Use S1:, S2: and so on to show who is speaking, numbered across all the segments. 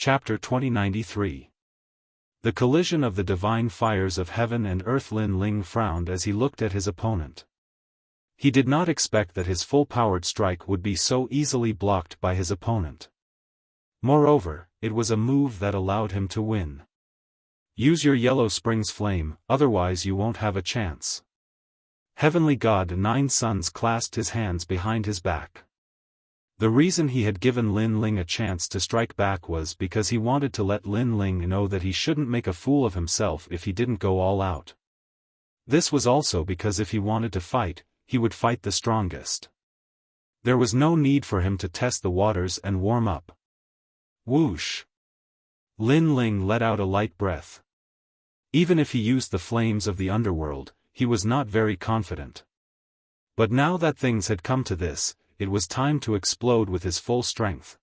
S1: Chapter 2093. The collision of the divine fires of heaven and earth. Lin Ling frowned as he looked at his opponent. He did not expect that his full-powered strike would be so easily blocked by his opponent. Moreover, it was a move that allowed him to win. Use your Yellow Springs flame, otherwise you won't have a chance. Heavenly God Nine Suns clasped his hands behind his back. The reason he had given Lin Ling a chance to strike back was because he wanted to let Lin Ling know that he shouldn't make a fool of himself if he didn't go all out. This was also because if he wanted to fight, he would fight the strongest. There was no need for him to test the waters and warm up. Whoosh! Lin Ling let out a light breath. Even if he used the flames of the underworld, he was not very confident. But now that things had come to this, it was time to explode with his full strength.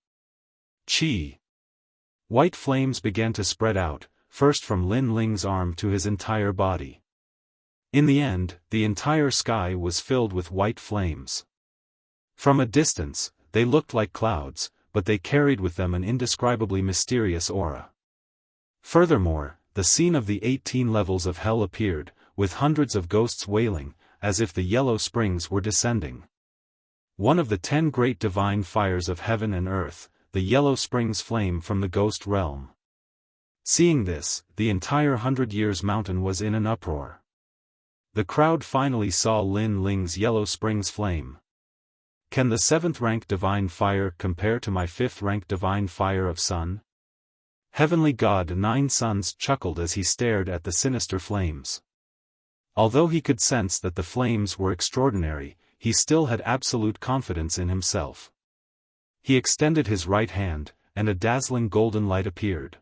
S1: Chi! White flames began to spread out, first from Lin Ling's arm to his entire body. In the end, the entire sky was filled with white flames. From a distance, they looked like clouds, but they carried with them an indescribably mysterious aura. Furthermore, the scene of the 18 levels of hell appeared, with hundreds of ghosts wailing, as if the Yellow Springs were descending. One of the 10 great divine fires of heaven and earth, the Yellow Springs flame from the ghost realm. Seeing this, the entire 100 Years Mountain was in an uproar. The crowd finally saw Lin Ling's Yellow Springs flame. Can the 7th rank divine fire compare to my 5th rank divine fire of sun? Heavenly God Nine Suns chuckled as he stared at the sinister flames. Although he could sense that the flames were extraordinary, he still had absolute confidence in himself. He extended his right hand, and a dazzling golden light appeared.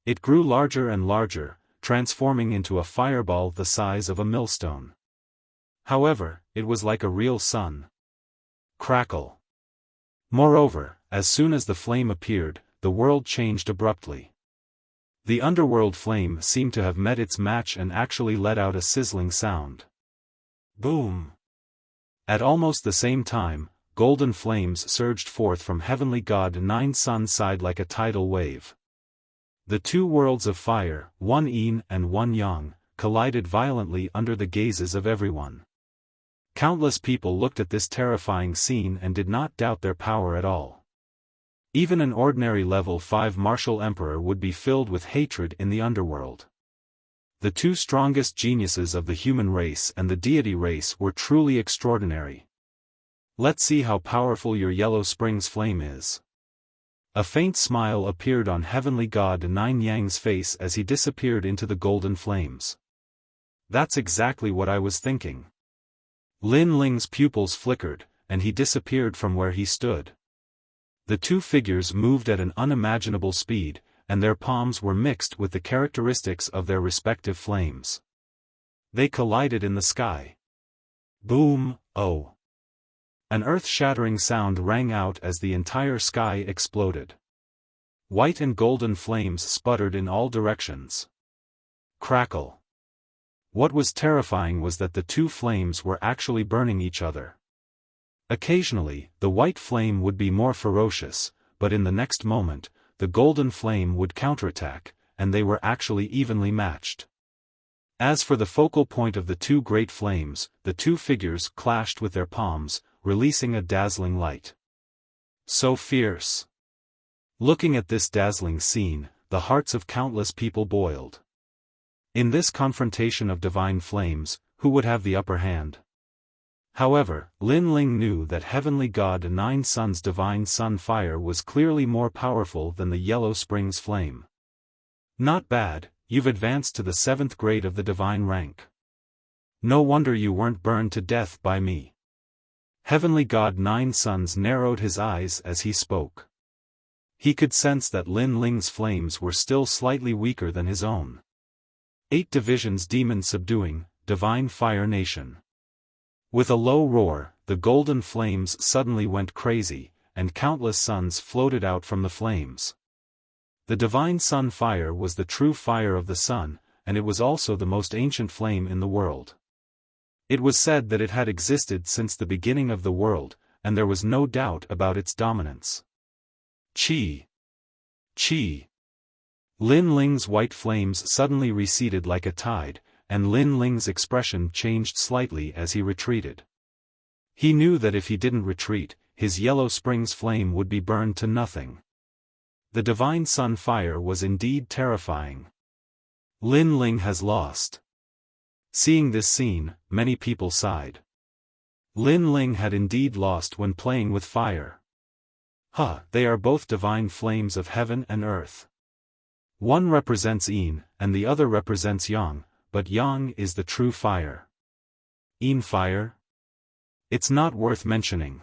S1: It grew larger and larger, transforming into a fireball the size of a millstone. However, it was like a real sun. Crackle! Moreover, as soon as the flame appeared, the world changed abruptly. The underworld flame seemed to have met its match and actually let out a sizzling sound. Boom! At almost the same time, golden flames surged forth from Heavenly God Nine Suns' side like a tidal wave. The two worlds of fire, one yin and one yang, collided violently under the gazes of everyone. Countless people looked at this terrifying scene and did not doubt their power at all. Even an ordinary level 5 martial emperor would be filled with hatred in the underworld. The two strongest geniuses of the human race and the deity race were truly extraordinary. Let's see how powerful your Yellow Springs flame is. A faint smile appeared on Heavenly God Nine Yang's face as he disappeared into the golden flames. That's exactly what I was thinking. Lin Ling's pupils flickered, and he disappeared from where he stood. The two figures moved at an unimaginable speed, and their palms were mixed with the characteristics of their respective flames. They collided in the sky. Boom, oh! An earth-shattering sound rang out as the entire sky exploded. White and golden flames sputtered in all directions. Crackle! What was terrifying was that the two flames were actually burning each other. Occasionally, the white flame would be more ferocious, but in the next moment, the golden flame would counterattack, and they were actually evenly matched. As for the focal point of the two great flames, the two figures clashed with their palms, releasing a dazzling light. So fierce! Looking at this dazzling scene, the hearts of countless people boiled. In this confrontation of divine flames, who would have the upper hand? However, Lin Ling knew that Heavenly God Nine Suns' divine sun fire was clearly more powerful than the Yellow Springs flame. Not bad, you've advanced to the 7th grade of the divine rank. No wonder you weren't burned to death by me. Heavenly God Nine Suns narrowed his eyes as he spoke. He could sense that Lin Ling's flames were still slightly weaker than his own. 8 divisions demon subduing, divine fire nation. With a low roar, the golden flames suddenly went crazy, and countless suns floated out from the flames. The divine sun fire was the true fire of the sun, and it was also the most ancient flame in the world. It was said that it had existed since the beginning of the world, and there was no doubt about its dominance. Chi! Qi. Lin Ling's white flames suddenly receded like a tide, and Lin Ling's expression changed slightly as he retreated. He knew that if he didn't retreat, his yellow spring's flame would be burned to nothing. The divine sun fire was indeed terrifying. Lin Ling has lost. Seeing this scene, many people sighed. Lin Ling had indeed lost when playing with fire. They are both divine flames of heaven and earth. One represents Yin, and the other represents Yang, but Yang is the true fire. Yin fire? It's not worth mentioning.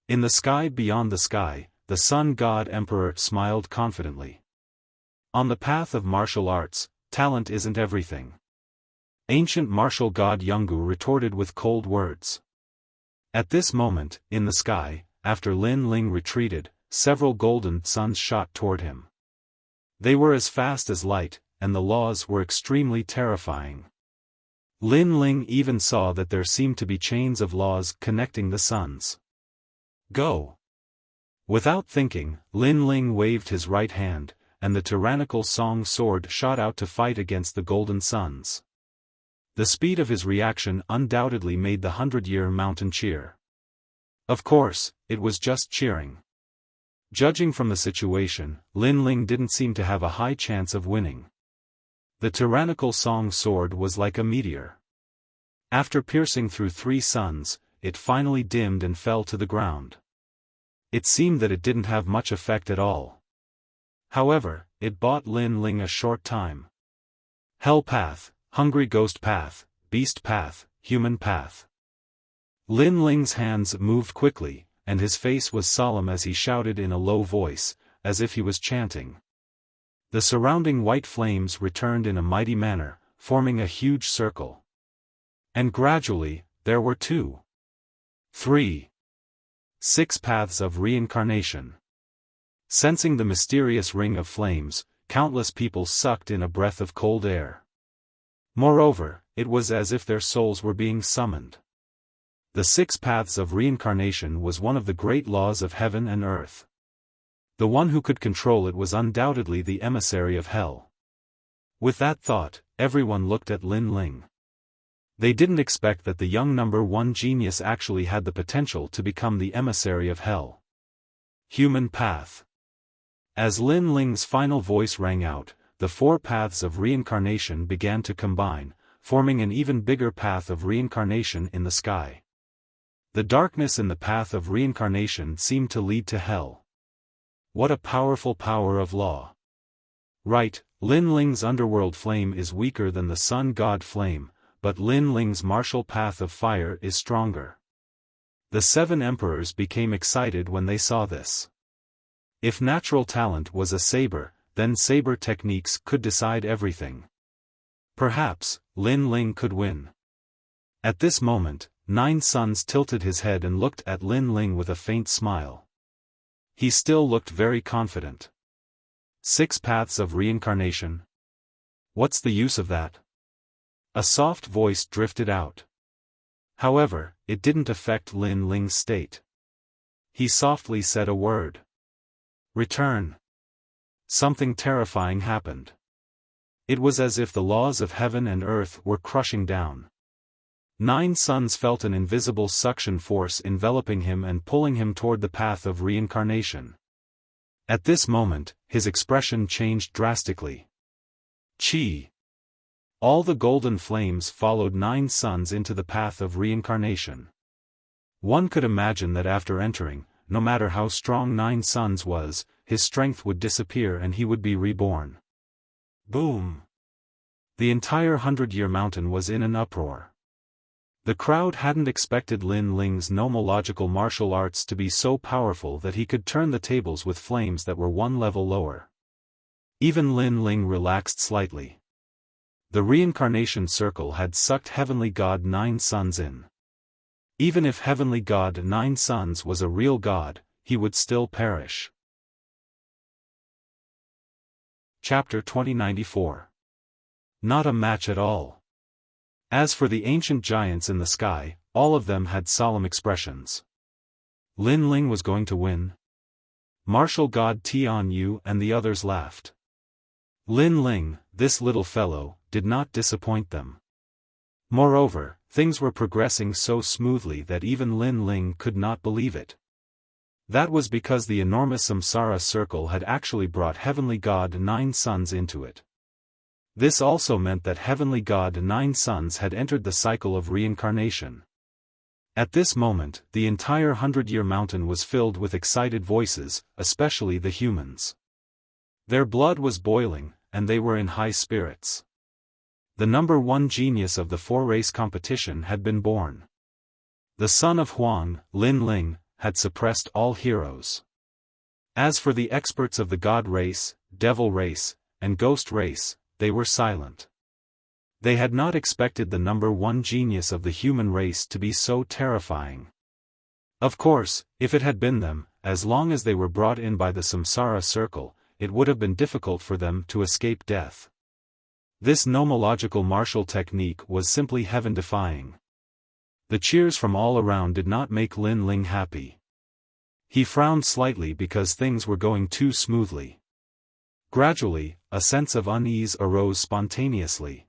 S1: In the sky beyond the sky, the Sun God Emperor smiled confidently. On the path of martial arts, talent isn't everything. Ancient martial god Yungu retorted with cold words. At this moment, in the sky, after Lin Ling retreated, several golden suns shot toward him. They were as fast as light, and the laws were extremely terrifying. Lin Ling even saw that there seemed to be chains of laws connecting the suns. Go! Without thinking, Lin Ling waved his right hand, and the tyrannical song sword shot out to fight against the golden suns. The speed of his reaction undoubtedly made the 100-year mountain cheer. Of course, it was just cheering. Judging from the situation, Lin Ling didn't seem to have a high chance of winning. The tyrannical song sword was like a meteor. After piercing through 3 suns, it finally dimmed and fell to the ground. It seemed that it didn't have much effect at all. However, it bought Lin Ling a short time. Hell path, hungry ghost path, beast path, human path. Lin Ling's hands moved quickly, and his face was solemn as he shouted in a low voice, as if he was chanting. The surrounding white flames returned in a mighty manner, forming a huge circle. And gradually, there were 2, 3, 6 paths of reincarnation. Sensing the mysterious ring of flames, countless people sucked in a breath of cold air. Moreover, it was as if their souls were being summoned. The 6 paths of reincarnation was one of the great laws of heaven and earth. The one who could control it was undoubtedly the emissary of hell. With that thought, everyone looked at Lin Ling. They didn't expect that the young number 1 genius actually had the potential to become the emissary of hell. Human path. As Lin Ling's final voice rang out, the 4 paths of reincarnation began to combine, forming an even bigger path of reincarnation in the sky. The darkness in the path of reincarnation seemed to lead to hell. What a powerful power of law. Right, Lin Ling's underworld flame is weaker than the sun god flame, but Lin Ling's martial path of fire is stronger. The 7 emperors became excited when they saw this. If natural talent was a saber, then saber techniques could decide everything. Perhaps, Lin Ling could win. At this moment, 9 Suns tilted his head and looked at Lin Ling with a faint smile. He still looked very confident. 6 paths of reincarnation? What's the use of that? A soft voice drifted out. However, it didn't affect Lin Ling's state. He softly said a word. Return. Something terrifying happened. It was as if the laws of heaven and earth were crushing down. 9 Suns felt an invisible suction force enveloping him and pulling him toward the path of reincarnation. At this moment, his expression changed drastically. Qi. All the golden flames followed 9 Suns into the path of reincarnation. One could imagine that after entering, no matter how strong 9 Suns was, his strength would disappear and he would be reborn. Boom! The entire 100-year mountain was in an uproar. The crowd hadn't expected Lin Ling's nomological martial arts to be so powerful that he could turn the tables with flames that were 1 level lower. Even Lin Ling relaxed slightly. The reincarnation circle had sucked Heavenly God 9 Suns in. Even if Heavenly God 9 Suns was a real god, he would still perish. Chapter 2094. Not a match at all. As for the ancient giants in the sky, all of them had solemn expressions. Lin Ling was going to win. Martial God Tian Yu and the others laughed. Lin Ling, this little fellow, did not disappoint them. Moreover, things were progressing so smoothly that even Lin Ling could not believe it. That was because the enormous samsara circle had actually brought Heavenly God Nine Suns into it. This also meant that Heavenly God Nine Suns had entered the cycle of reincarnation. At this moment, the entire 100-year mountain was filled with excited voices, especially the humans. Their blood was boiling, and they were in high spirits. The number one genius of the four-race competition had been born. The son of Huang, Lin Ling, had suppressed all heroes. As for the experts of the God race, Devil race, and Ghost race, they were silent. They had not expected the number one genius of the human race to be so terrifying. Of course, if it had been them, as long as they were brought in by the samsara circle, it would have been difficult for them to escape death. This nomological martial technique was simply heaven-defying. The cheers from all around did not make Lin Ling happy. He frowned slightly because things were going too smoothly. Gradually, a sense of unease arose spontaneously.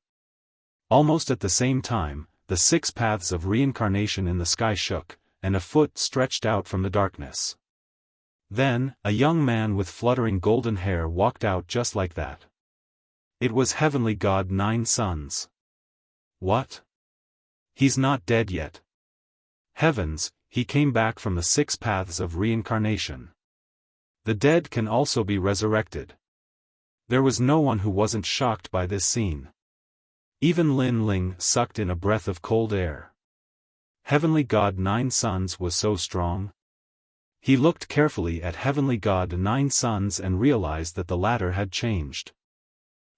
S1: Almost at the same time, the 6 paths of reincarnation in the sky shook, and a foot stretched out from the darkness. Then, a young man with fluttering golden hair walked out just like that. It was Heavenly God Nine Suns. What? He's not dead yet. Heavens, he came back from the 6 paths of reincarnation. The dead can also be resurrected. There was no one who wasn't shocked by this scene. Even Lin Ling sucked in a breath of cold air. Heavenly God Nine Suns was so strong. He looked carefully at Heavenly God Nine Suns and realized that the latter had changed.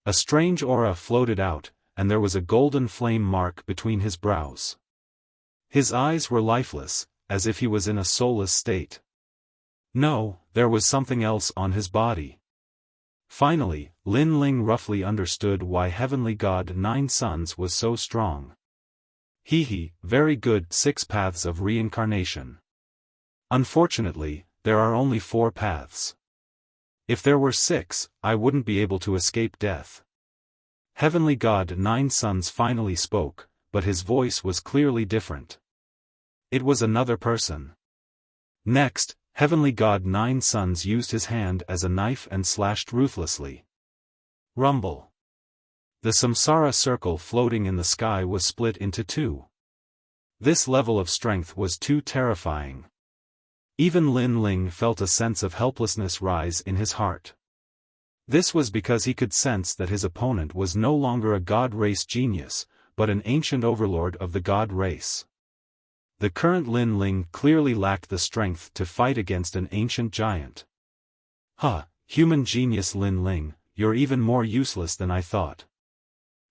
S1: A strange aura floated out, and there was a golden flame mark between his brows. His eyes were lifeless, as if he was in a soulless state. No, there was something else on his body. Finally, Lin Ling roughly understood why Heavenly God Nine Suns was so strong. Very good 6 paths of reincarnation. Unfortunately, there are only 4 paths. If there were 6, I wouldn't be able to escape death. Heavenly God Nine Suns finally spoke, but his voice was clearly different. It was another person. Next, Heavenly God Nine Suns used his hand as a knife and slashed ruthlessly. Rumble. The samsara circle floating in the sky was split into 2. This level of strength was too terrifying. Even Lin Ling felt a sense of helplessness rise in his heart. This was because he could sense that his opponent was no longer a God race genius, but an ancient overlord of the God race. The current Lin Ling clearly lacked the strength to fight against an ancient giant. Human genius Lin Ling, you're even more useless than I thought.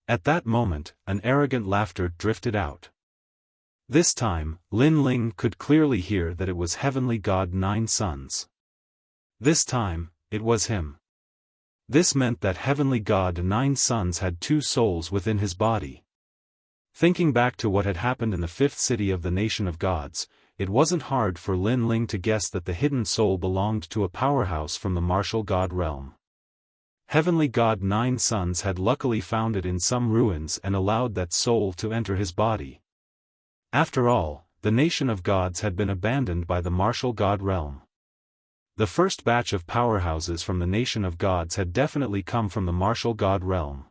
S1: At that moment, an arrogant laughter drifted out. This time, Lin Ling could clearly hear that it was Heavenly God Nine Suns. This time, it was him. This meant that Heavenly God Nine Suns had 2 souls within his body. Thinking back to what had happened in the 5th city of the Nation of Gods, it wasn't hard for Lin Ling to guess that the hidden soul belonged to a powerhouse from the martial god realm. Heavenly God Nine Suns had luckily found it in some ruins and allowed that soul to enter his body. After all, the Nation of Gods had been abandoned by the martial god realm. The first batch of powerhouses from the Nation of Gods had definitely come from the martial god realm.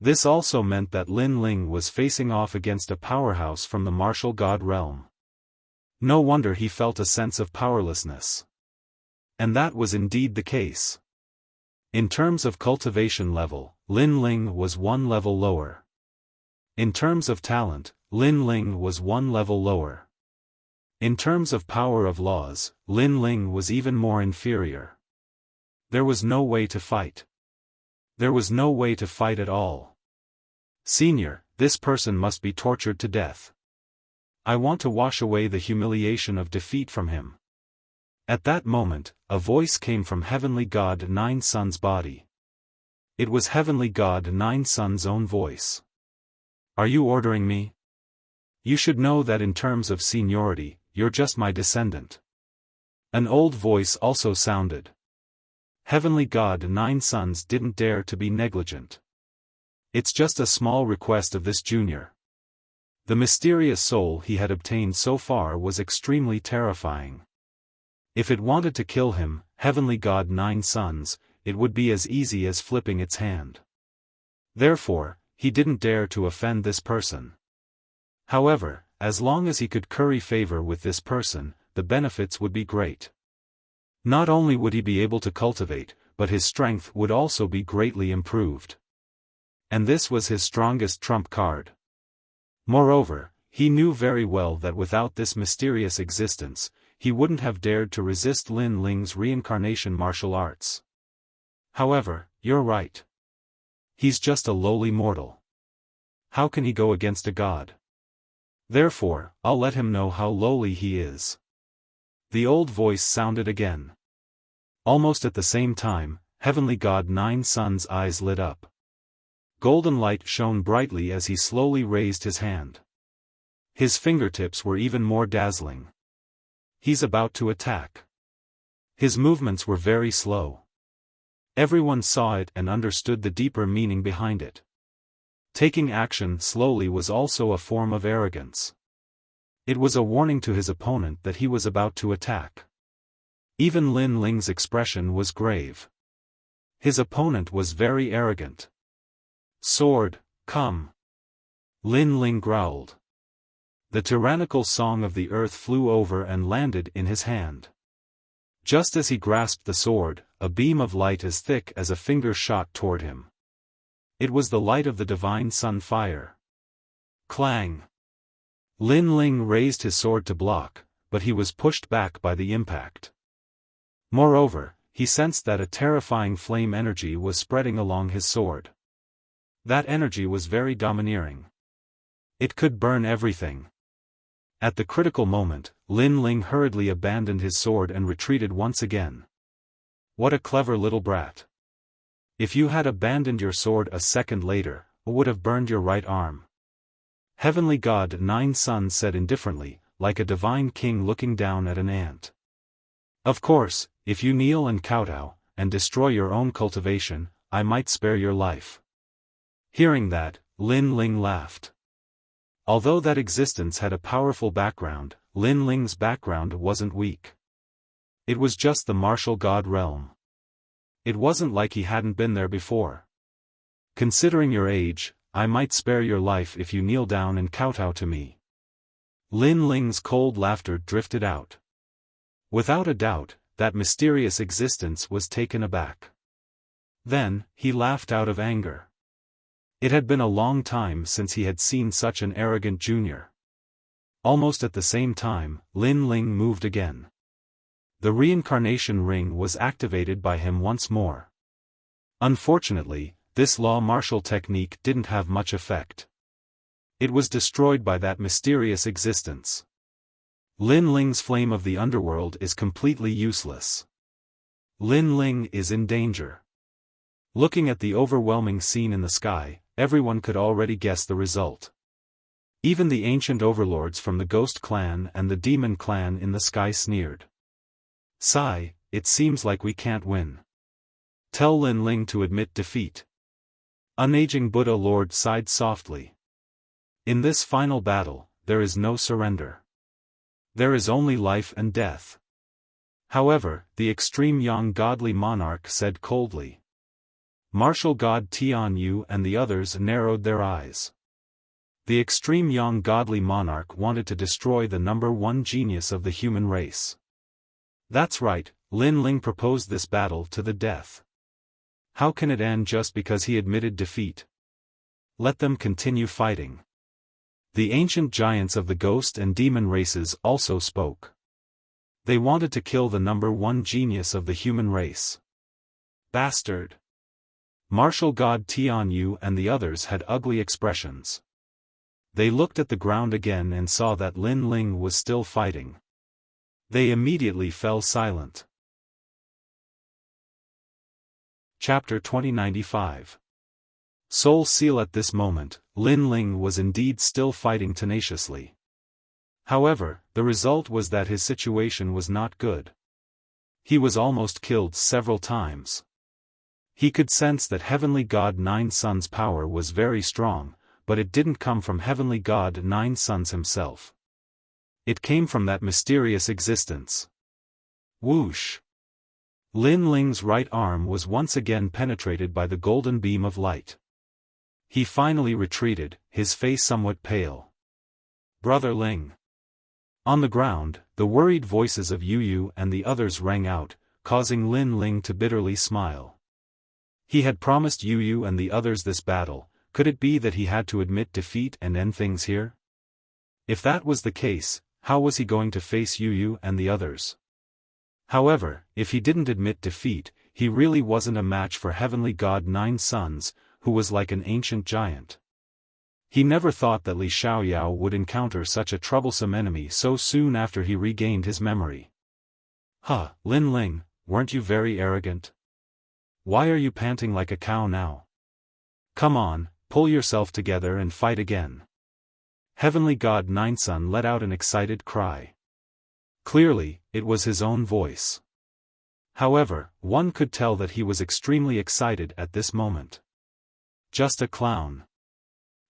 S1: This also meant that Lin Ling was facing off against a powerhouse from the martial god realm. No wonder he felt a sense of powerlessness. And that was indeed the case. In terms of cultivation level, Lin Ling was 1 level lower. In terms of talent, Lin Ling was 1 level lower. In terms of power of laws, Lin Ling was even more inferior. There was no way to fight. There was no way to fight at all. Senior, this person must be tortured to death. I want to wash away the humiliation of defeat from him. At that moment, a voice came from Heavenly God Nine Suns' body. It was Heavenly God Nine Suns' own voice. Are you ordering me? You should know that in terms of seniority, you're just my descendant. An old voice also sounded. Heavenly God, 9 sons didn't dare to be negligent. It's just a small request of this junior. The mysterious soul he had obtained so far was extremely terrifying. If it wanted to kill him, Heavenly God, 9 sons, it would be as easy as flipping its hand. Therefore, he didn't dare to offend this person. However, as long as he could curry favor with this person, the benefits would be great. Not only would he be able to cultivate, but his strength would also be greatly improved. And this was his strongest trump card. Moreover, he knew very well that without this mysterious existence, he wouldn't have dared to resist Lin Ling's reincarnation martial arts. However, you're right. He's just a lowly mortal. How can he go against a god? Therefore, I'll let him know how lowly he is. The old voice sounded again. Almost at the same time, Heavenly God, 9 sons' eyes lit up. Golden light shone brightly as he slowly raised his hand. His fingertips were even more dazzling. He's about to attack. His movements were very slow. Everyone saw it and understood the deeper meaning behind it. Taking action slowly was also a form of arrogance. It was a warning to his opponent that he was about to attack. Even Lin Ling's expression was grave. His opponent was very arrogant. Sword, come. Lin Ling growled. The tyrannical song of the earth flew over and landed in his hand. Just as he grasped the sword, a beam of light as thick as a finger shot toward him. It was the light of the divine sun fire. Clang! Lin Ling raised his sword to block, but he was pushed back by the impact. Moreover, he sensed that a terrifying flame energy was spreading along his sword. That energy was very domineering. It could burn everything. At the critical moment, Lin Ling hurriedly abandoned his sword and retreated once again. What a clever little brat. If you had abandoned your sword a second later, it would have burned your right arm. Heavenly God, 9 sons said indifferently, like a divine king looking down at an ant. Of course, if you kneel and kowtow, and destroy your own cultivation, I might spare your life. Hearing that, Lin Ling laughed. Although that existence had a powerful background, Lin Ling's background wasn't weak. It was just the martial god realm. It wasn't like he hadn't been there before. Considering your age, I might spare your life if you kneel down and kowtow to me. Lin Ling's cold laughter drifted out. Without a doubt, that mysterious existence was taken aback. Then, he laughed out of anger. It had been a long time since he had seen such an arrogant junior. Almost at the same time, Lin Ling moved again. The reincarnation ring was activated by him once more. Unfortunately, this law martial technique didn't have much effect. It was destroyed by that mysterious existence. Lin Ling's flame of the underworld is completely useless. Lin Ling is in danger. Looking at the overwhelming scene in the sky, everyone could already guess the result. Even the ancient overlords from the Ghost Clan and the Demon Clan in the sky sneered. Sigh, it seems like we can't win. Tell Lin Ling to admit defeat. Unaging Buddha Lord sighed softly. In this final battle, there is no surrender. There is only life and death. However, the extreme young godly monarch said coldly. Martial god Tian Yu and the others narrowed their eyes. The extreme young godly monarch wanted to destroy the #1 genius of the human race. That's right, Lin Ling proposed this battle to the death. How can it end just because he admitted defeat? Let them continue fighting. The ancient giants of the ghost and demon races also spoke. They wanted to kill the #1 genius of the human race. Bastard! Martial god Tian Yu and the others had ugly expressions. They looked at the ground again and saw that Lin Ling was still fighting. They immediately fell silent. Chapter 2095. Soul Seal. At this moment, Lin Ling was indeed still fighting tenaciously. However, the result was that his situation was not good. He was almost killed several times. He could sense that Heavenly God Nine Suns' power was very strong, but it didn't come from Heavenly God Nine Suns himself. It came from that mysterious existence. Whoosh! Lin Ling's right arm was once again penetrated by the golden beam of light. He finally retreated, his face somewhat pale. Brother Ling. On the ground, the worried voices of Yu Yu and the others rang out, causing Lin Ling to bitterly smile. He had promised Yu Yu and the others this battle. Could it be that he had to admit defeat and end things here? If that was the case, how was he going to face Yu Yu and the others? However, if he didn't admit defeat, he really wasn't a match for Heavenly God Nine Suns, who was like an ancient giant. He never thought that Li Xiaoyao would encounter such a troublesome enemy so soon after he regained his memory. Huh, Lin Ling, weren't you very arrogant? Why are you panting like a cow now? Come on, pull yourself together and fight again. Heavenly God Nine Sun let out an excited cry. Clearly, it was his own voice. However, one could tell that he was extremely excited at this moment. Just a clown.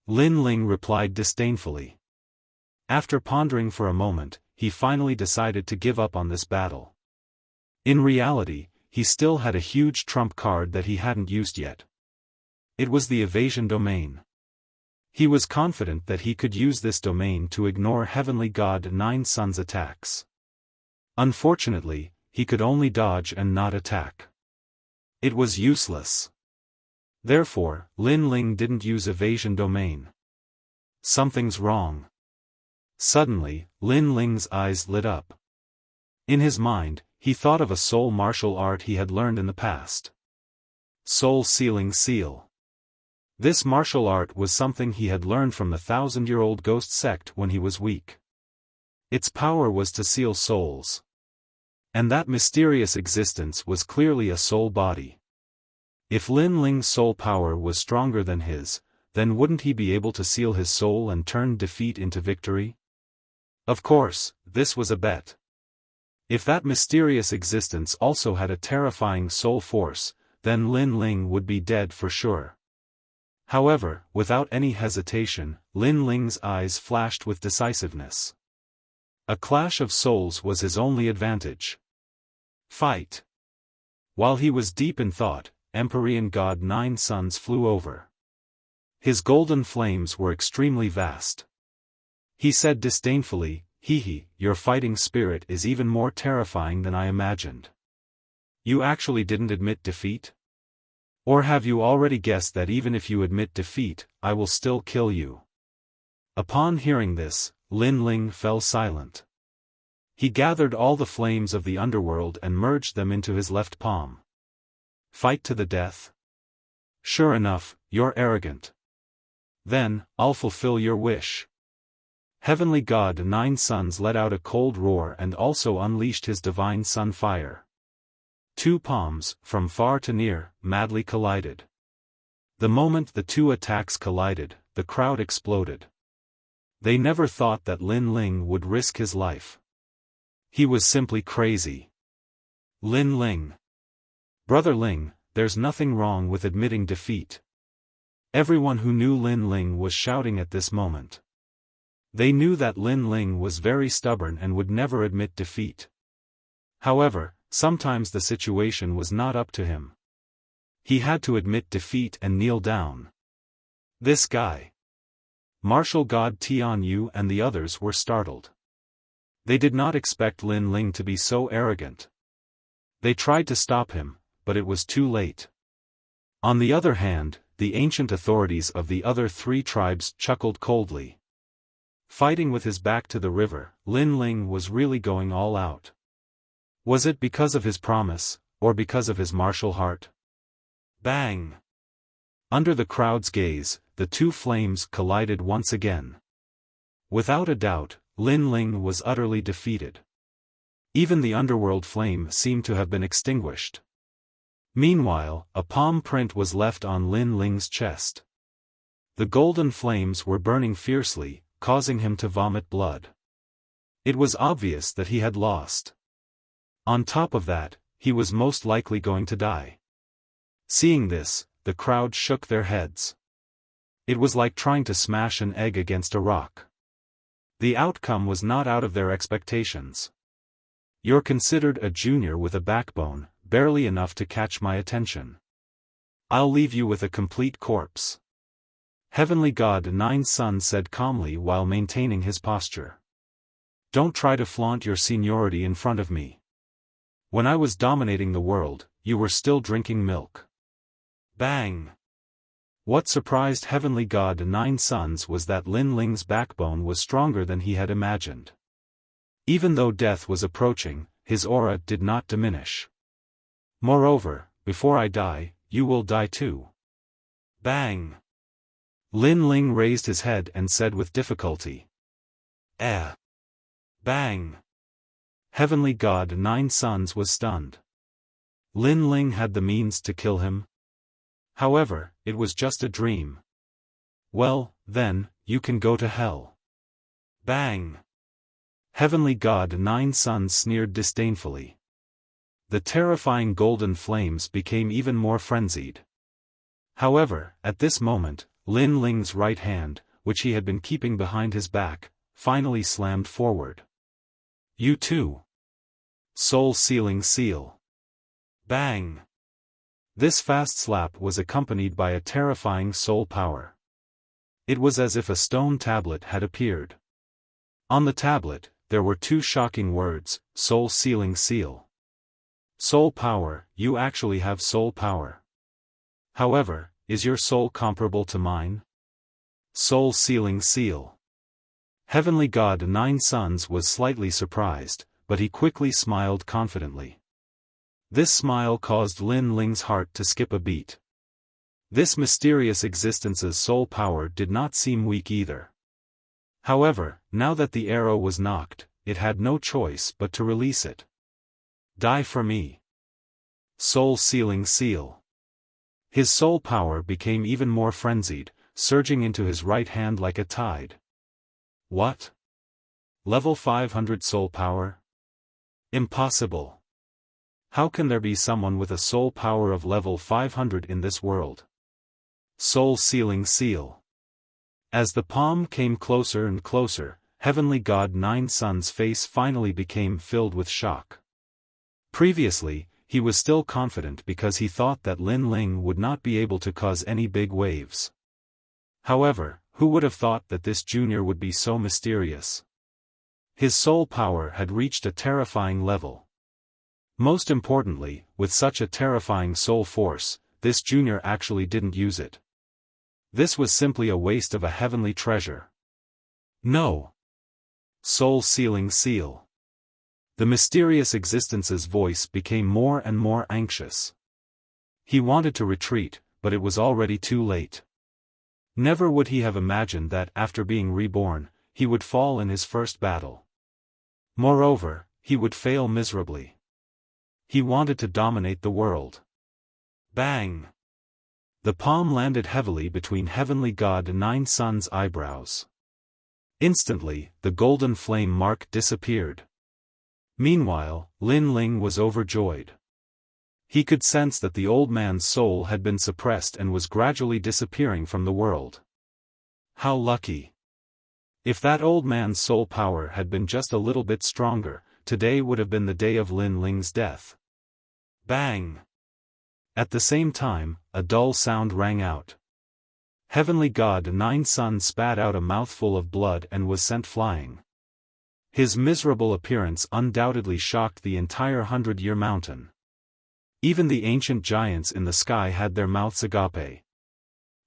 S1: Lin Ling replied disdainfully. After pondering for a moment, he finally decided to give up on this battle. In reality, he still had a huge trump card that he hadn't used yet. It was the evasion domain. He was confident that he could use this domain to ignore Heavenly God Nine Suns' attacks. Unfortunately, he could only dodge and not attack. It was useless. Therefore, Lin Ling didn't use evasion domain. Something's wrong. Suddenly, Lin Ling's eyes lit up. In his mind, he thought of a soul martial art he had learned in the past. Soul Sealing Seal. This martial art was something he had learned from the 1,000-year-old ghost sect when he was weak. Its power was to seal souls. And that mysterious existence was clearly a soul body. If Lin Ling's soul power was stronger than his, then wouldn't he be able to seal his soul and turn defeat into victory? Of course, this was a bet. If that mysterious existence also had a terrifying soul force, then Lin Ling would be dead for sure. However, without any hesitation, Lin Ling's eyes flashed with decisiveness. A clash of souls was his only advantage. Fight! While he was deep in thought, Empyrean God Nine Suns flew over. His golden flames were extremely vast. He said disdainfully, "Hee, your fighting spirit is even more terrifying than I imagined. You actually didn't admit defeat? Or have you already guessed that even if you admit defeat, I will still kill you?" Upon hearing this, Lin Ling fell silent. He gathered all the flames of the underworld and merged them into his left palm. Fight to the death? Sure enough, you're arrogant. Then, I'll fulfill your wish. Heavenly God Nine Suns let out a cold roar and also unleashed his divine sun fire. Two palms, from far to near, madly collided. The moment the two attacks collided, the crowd exploded. They never thought that Lin Ling would risk his life. He was simply crazy. Lin Ling. Brother Ling, there's nothing wrong with admitting defeat. Everyone who knew Lin Ling was shouting at this moment. They knew that Lin Ling was very stubborn and would never admit defeat. However, sometimes the situation was not up to him. He had to admit defeat and kneel down. This guy. Martial God Tian Yu and the others were startled. They did not expect Lin Ling to be so arrogant. They tried to stop him, but it was too late. On the other hand, the ancient authorities of the other three tribes chuckled coldly. Fighting with his back to the river, Lin Ling was really going all out. Was it because of his promise, or because of his martial heart? Bang! Under the crowd's gaze, the two flames collided once again. Without a doubt, Lin Ling was utterly defeated. Even the underworld flame seemed to have been extinguished. Meanwhile, a palm print was left on Lin Ling's chest. The golden flames were burning fiercely, causing him to vomit blood. It was obvious that he had lost. On top of that, he was most likely going to die. Seeing this, the crowd shook their heads. It was like trying to smash an egg against a rock. The outcome was not out of their expectations. You're considered a junior with a backbone, barely enough to catch my attention. I'll leave you with a complete corpse. Heavenly God Nine Suns said calmly while maintaining his posture. Don't try to flaunt your seniority in front of me. When I was dominating the world, you were still drinking milk. Bang! What surprised Heavenly God Nine Suns was that Lin Ling's backbone was stronger than he had imagined. Even though death was approaching, his aura did not diminish. Moreover, before I die, you will die too. Bang! Lin Ling raised his head and said with difficulty. Bang! Heavenly God Nine Suns was stunned. Lin Ling had the means to kill him. However, it was just a dream. Well, then, you can go to hell. Bang! Heavenly God Nine Suns sneered disdainfully. The terrifying golden flames became even more frenzied. However, at this moment, Lin Ling's right hand, which he had been keeping behind his back, finally slammed forward. You too. Soul-sealing seal. Bang! This fast slap was accompanied by a terrifying soul power. It was as if a stone tablet had appeared. On the tablet, there were two shocking words, soul-sealing seal. Soul power, you actually have soul power. However, is your soul comparable to mine? Soul-sealing seal. Heavenly God Nine Suns was slightly surprised, but he quickly smiled confidently. This smile caused Lin Ling's heart to skip a beat. This mysterious existence's soul power did not seem weak either. However, now that the arrow was knocked, it had no choice but to release it. Die for me. Soul-sealing seal. His soul power became even more frenzied, surging into his right hand like a tide. What? Level 500 soul power? Impossible. How can there be someone with a soul power of level 500 in this world? Soul-sealing seal. As the palm came closer and closer, Heavenly God Nine Suns' face finally became filled with shock. Previously, he was still confident because he thought that Lin Ling would not be able to cause any big waves. However, who would have thought that this junior would be so mysterious? His soul power had reached a terrifying level. Most importantly, with such a terrifying soul force, this junior actually didn't use it. This was simply a waste of a heavenly treasure. No. Soul-sealing seal. The mysterious existence's voice became more and more anxious. He wanted to retreat, but it was already too late. Never would he have imagined that after being reborn, he would fall in his first battle. Moreover, he would fail miserably. He wanted to dominate the world. Bang! The palm landed heavily between Heavenly God Nine Suns' eyebrows. Instantly, the golden flame mark disappeared. Meanwhile, Lin Ling was overjoyed. He could sense that the old man's soul had been suppressed and was gradually disappearing from the world. How lucky! If that old man's soul power had been just a little bit stronger, today would have been the day of Lin Ling's death. Bang! At the same time, a dull sound rang out. Heavenly God Nine Suns spat out a mouthful of blood and was sent flying. His miserable appearance undoubtedly shocked the entire 100-year mountain. Even the ancient giants in the sky had their mouths agape.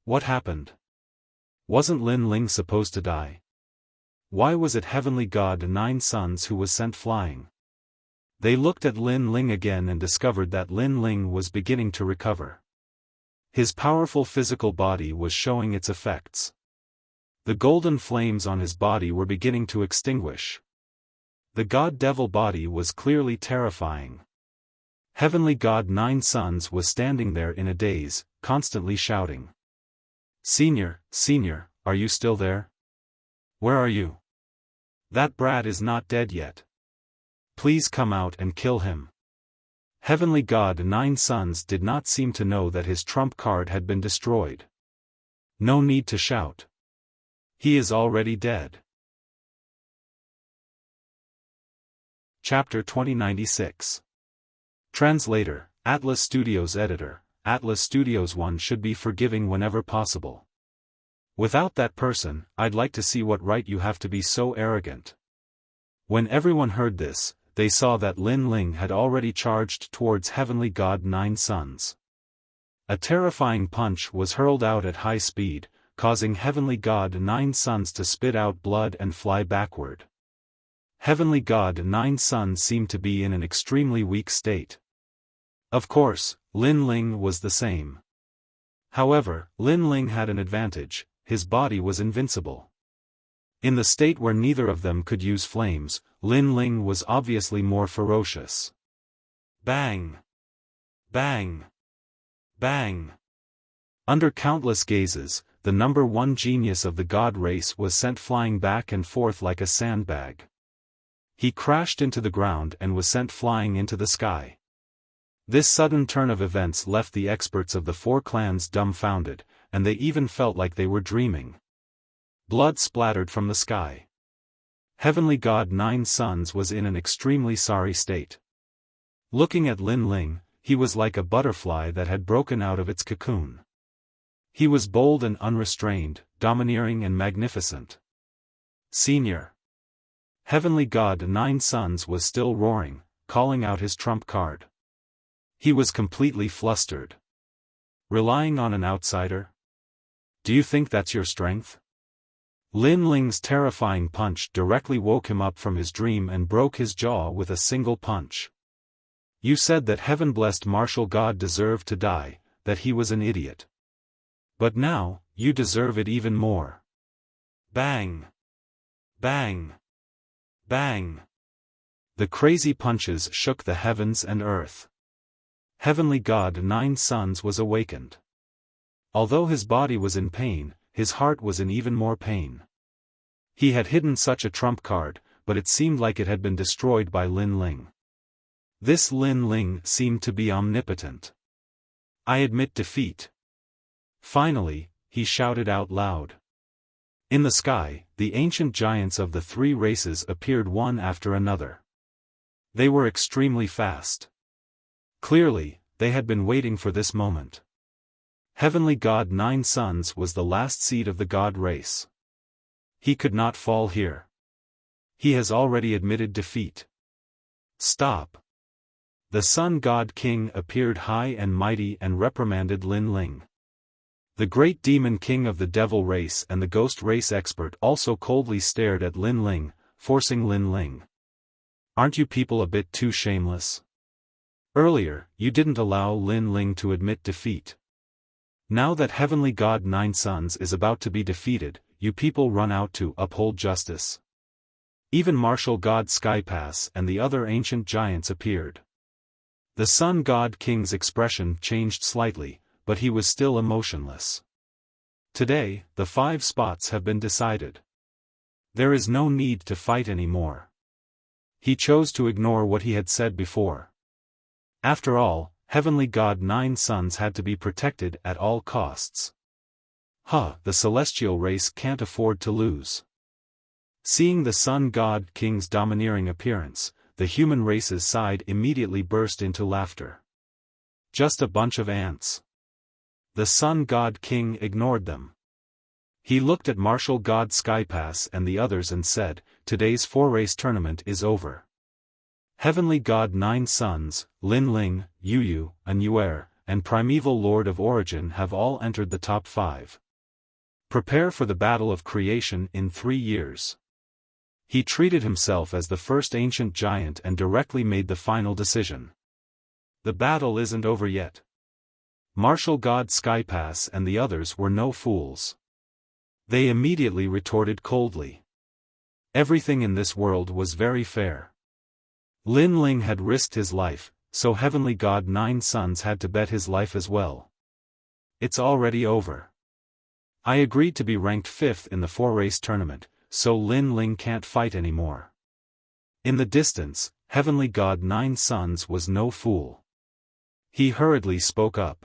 S1: What happened? Wasn't Lin Ling supposed to die? Why was it Heavenly God Nine Suns who was sent flying? They looked at Lin Ling again and discovered that Lin Ling was beginning to recover. His powerful physical body was showing its effects. The golden flames on his body were beginning to extinguish. The god-devil body was clearly terrifying. Heavenly God Nine Suns was standing there in a daze, constantly shouting. Senior, are you still there? Where are you? That brat is not dead yet. Please come out and kill him. Heavenly God Nine Sons did not seem to know that his trump card had been destroyed. No need to shout. He is already dead. Chapter 2096. Translator, Atlas Studios Editor. Atlas Studios 1 should be forgiving whenever possible. Without that person, I'd like to see what right you have to be so arrogant. When everyone heard this, they saw that Lin Ling had already charged towards Heavenly God Nine Sons. A terrifying punch was hurled out at high speed, causing Heavenly God Nine Sons to spit out blood and fly backward. Heavenly God Nine Sons seemed to be in an extremely weak state. Of course, Lin Ling was the same. However, Lin Ling had an advantage: his body was invincible. In the state where neither of them could use flames, Lin Ling was obviously more ferocious. Bang! Bang! Bang! Under countless gazes, the number one genius of the god race was sent flying back and forth like a sandbag. He crashed into the ground and was sent flying into the sky. This sudden turn of events left the experts of the four clans dumbfounded, and they even felt like they were dreaming. Blood splattered from the sky. Heavenly God Nine Sons was in an extremely sorry state. Looking at Lin Ling, he was like a butterfly that had broken out of its cocoon. He was bold and unrestrained, domineering and magnificent. Senior. Heavenly God Nine Sons was still roaring, calling out his trump card. He was completely flustered. Relying on an outsider? Do you think that's your strength? Lin Ling's terrifying punch directly woke him up from his dream and broke his jaw with a single punch. You said that heaven-blessed martial god deserved to die, that he was an idiot. But now, you deserve it even more. Bang! Bang! Bang! The crazy punches shook the heavens and earth. Heavenly God Nine Sons was awakened. Although his body was in pain, his heart was in even more pain. He had hidden such a trump card, but it seemed like it had been destroyed by Lin Ling. This Lin Ling seemed to be omnipotent. I admit defeat. Finally, he shouted out loud. In the sky, the ancient giants of the three races appeared one after another. They were extremely fast. Clearly, they had been waiting for this moment. Heavenly God Nine Sons was the last seed of the god race. He could not fall here. He has already admitted defeat. Stop. The Sun God King appeared high and mighty and reprimanded Lin Ling. The great demon king of the devil race and the ghost race expert also coldly stared at Lin Ling, forcing Lin Ling. Aren't you people a bit too shameless? Earlier, you didn't allow Lin Ling to admit defeat. Now that Heavenly God Nine Sons is about to be defeated, you people run out to uphold justice. Even Martial God Skypass and the other ancient giants appeared. The Sun God King's expression changed slightly, but he was still emotionless. Today, the 5 spots have been decided. There is no need to fight anymore. He chose to ignore what he had said before. After all, Heavenly God Nine Sons had to be protected at all costs. The celestial race can't afford to lose. Seeing the Sun God King's domineering appearance, the human race's side immediately burst into laughter. Just a bunch of ants. The Sun God King ignored them. He looked at Martial God Skypass and the others and said, today's 4-race tournament is over. Heavenly God Nine Sons, Lin Ling, Yu, Anuer, and Primeval Lord of Origin have all entered the top 5. Prepare for the battle of creation in 3 years. He treated himself as the first ancient giant and directly made the final decision. The battle isn't over yet. Martial God Skypass and the others were no fools. They immediately retorted coldly. Everything in this world was very fair. Lin Ling had risked his life, so Heavenly God Nine Sons had to bet his life as well. It's already over. I agreed to be ranked 5th in the 4-race tournament, so Lin Ling can't fight anymore. In the distance, Heavenly God Nine Sons was no fool. He hurriedly spoke up.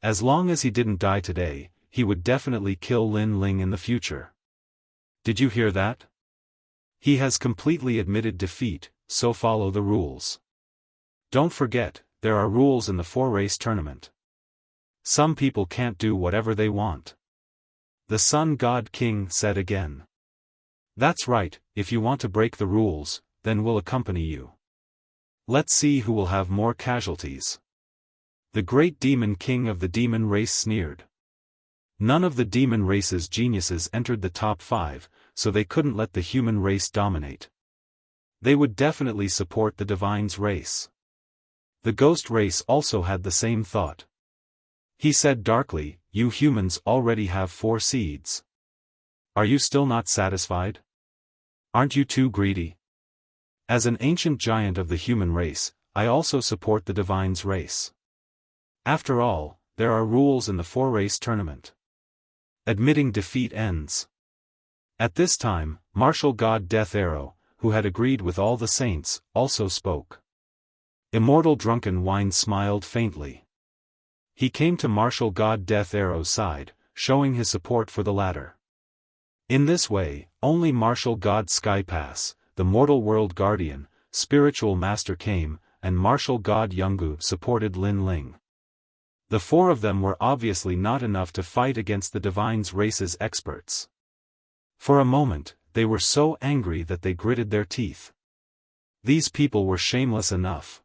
S1: As long as he didn't die today, he would definitely kill Lin Ling in the future. Did you hear that? He has completely admitted defeat, so follow the rules. Don't forget, there are rules in the 4-race tournament. Some people can't do whatever they want. The Sun God King said again. That's right, if you want to break the rules, then we'll accompany you. Let's see who will have more casualties. The great demon king of the demon race sneered. None of the demon race's geniuses entered the top 5, so they couldn't let the human race dominate. They would definitely support the divine's race. The ghost race also had the same thought. He said darkly, you humans already have 4 seeds. Are you still not satisfied? Aren't you too greedy? As an ancient giant of the human race, I also support the divine's race. After all, there are rules in the 4-race tournament. Admitting defeat ends. At this time, martial god Death Arrow, who had agreed with all the saints, also spoke. Immortal Drunken Wine smiled faintly. He came to martial god Death Arrow's side, showing his support for the latter. In this way, only martial god Skypass, the mortal world guardian, spiritual master came, and martial god Yungu supported Lin Ling. The 4 of them were obviously not enough to fight against the divine's race's experts. For a moment, they were so angry that they gritted their teeth. These people were shameless enough.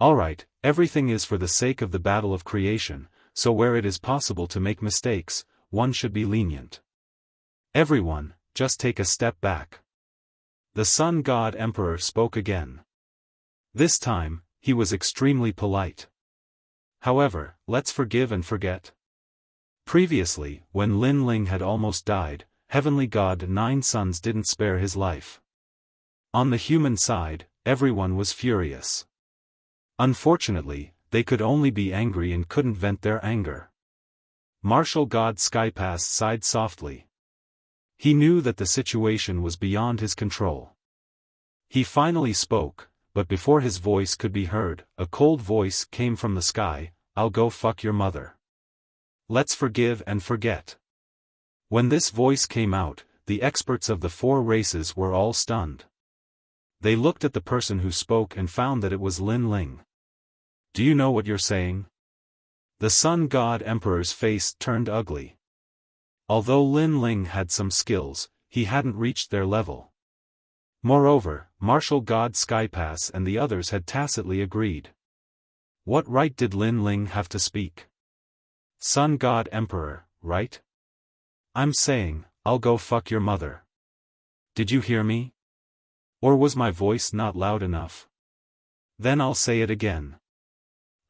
S1: Alright, everything is for the sake of the battle of creation, so where it is possible to make mistakes, one should be lenient. Everyone, just take a step back. The Sun God Emperor spoke again. This time, he was extremely polite. However, let's forgive and forget. Previously, when Lin Ling had almost died, Heavenly God 9 Sons didn't spare his life. On the human side, everyone was furious. Unfortunately, they could only be angry and couldn't vent their anger. Martial God Skypass sighed softly. He knew that the situation was beyond his control. He finally spoke, but before his voice could be heard, a cold voice came from the sky, I'll go fuck your mother. Let's forgive and forget. When this voice came out, the experts of the 4 races were all stunned. They looked at the person who spoke and found that it was Lin Ling. Do you know what you're saying? The Sun God Emperor's face turned ugly. Although Lin Ling had some skills, he hadn't reached their level. Moreover, martial god Skypass and the others had tacitly agreed. What right did Lin Ling have to speak? Sun God Emperor, right? I'm saying, I'll go fuck your mother. Did you hear me? Or was my voice not loud enough? Then I'll say it again.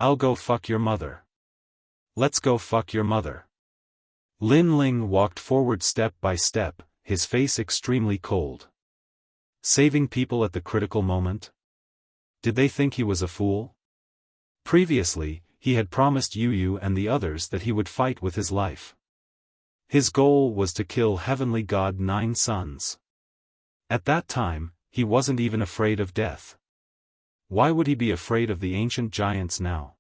S1: I'll go fuck your mother. Let's go fuck your mother. Lin Ling walked forward step by step, his face extremely cold. Saving people at the critical moment? Did they think he was a fool? Previously, he had promised Yu and the others that he would fight with his life. His goal was to kill Heavenly God 9 Sons. At that time, he wasn't even afraid of death. Why would he be afraid of the ancient giants now?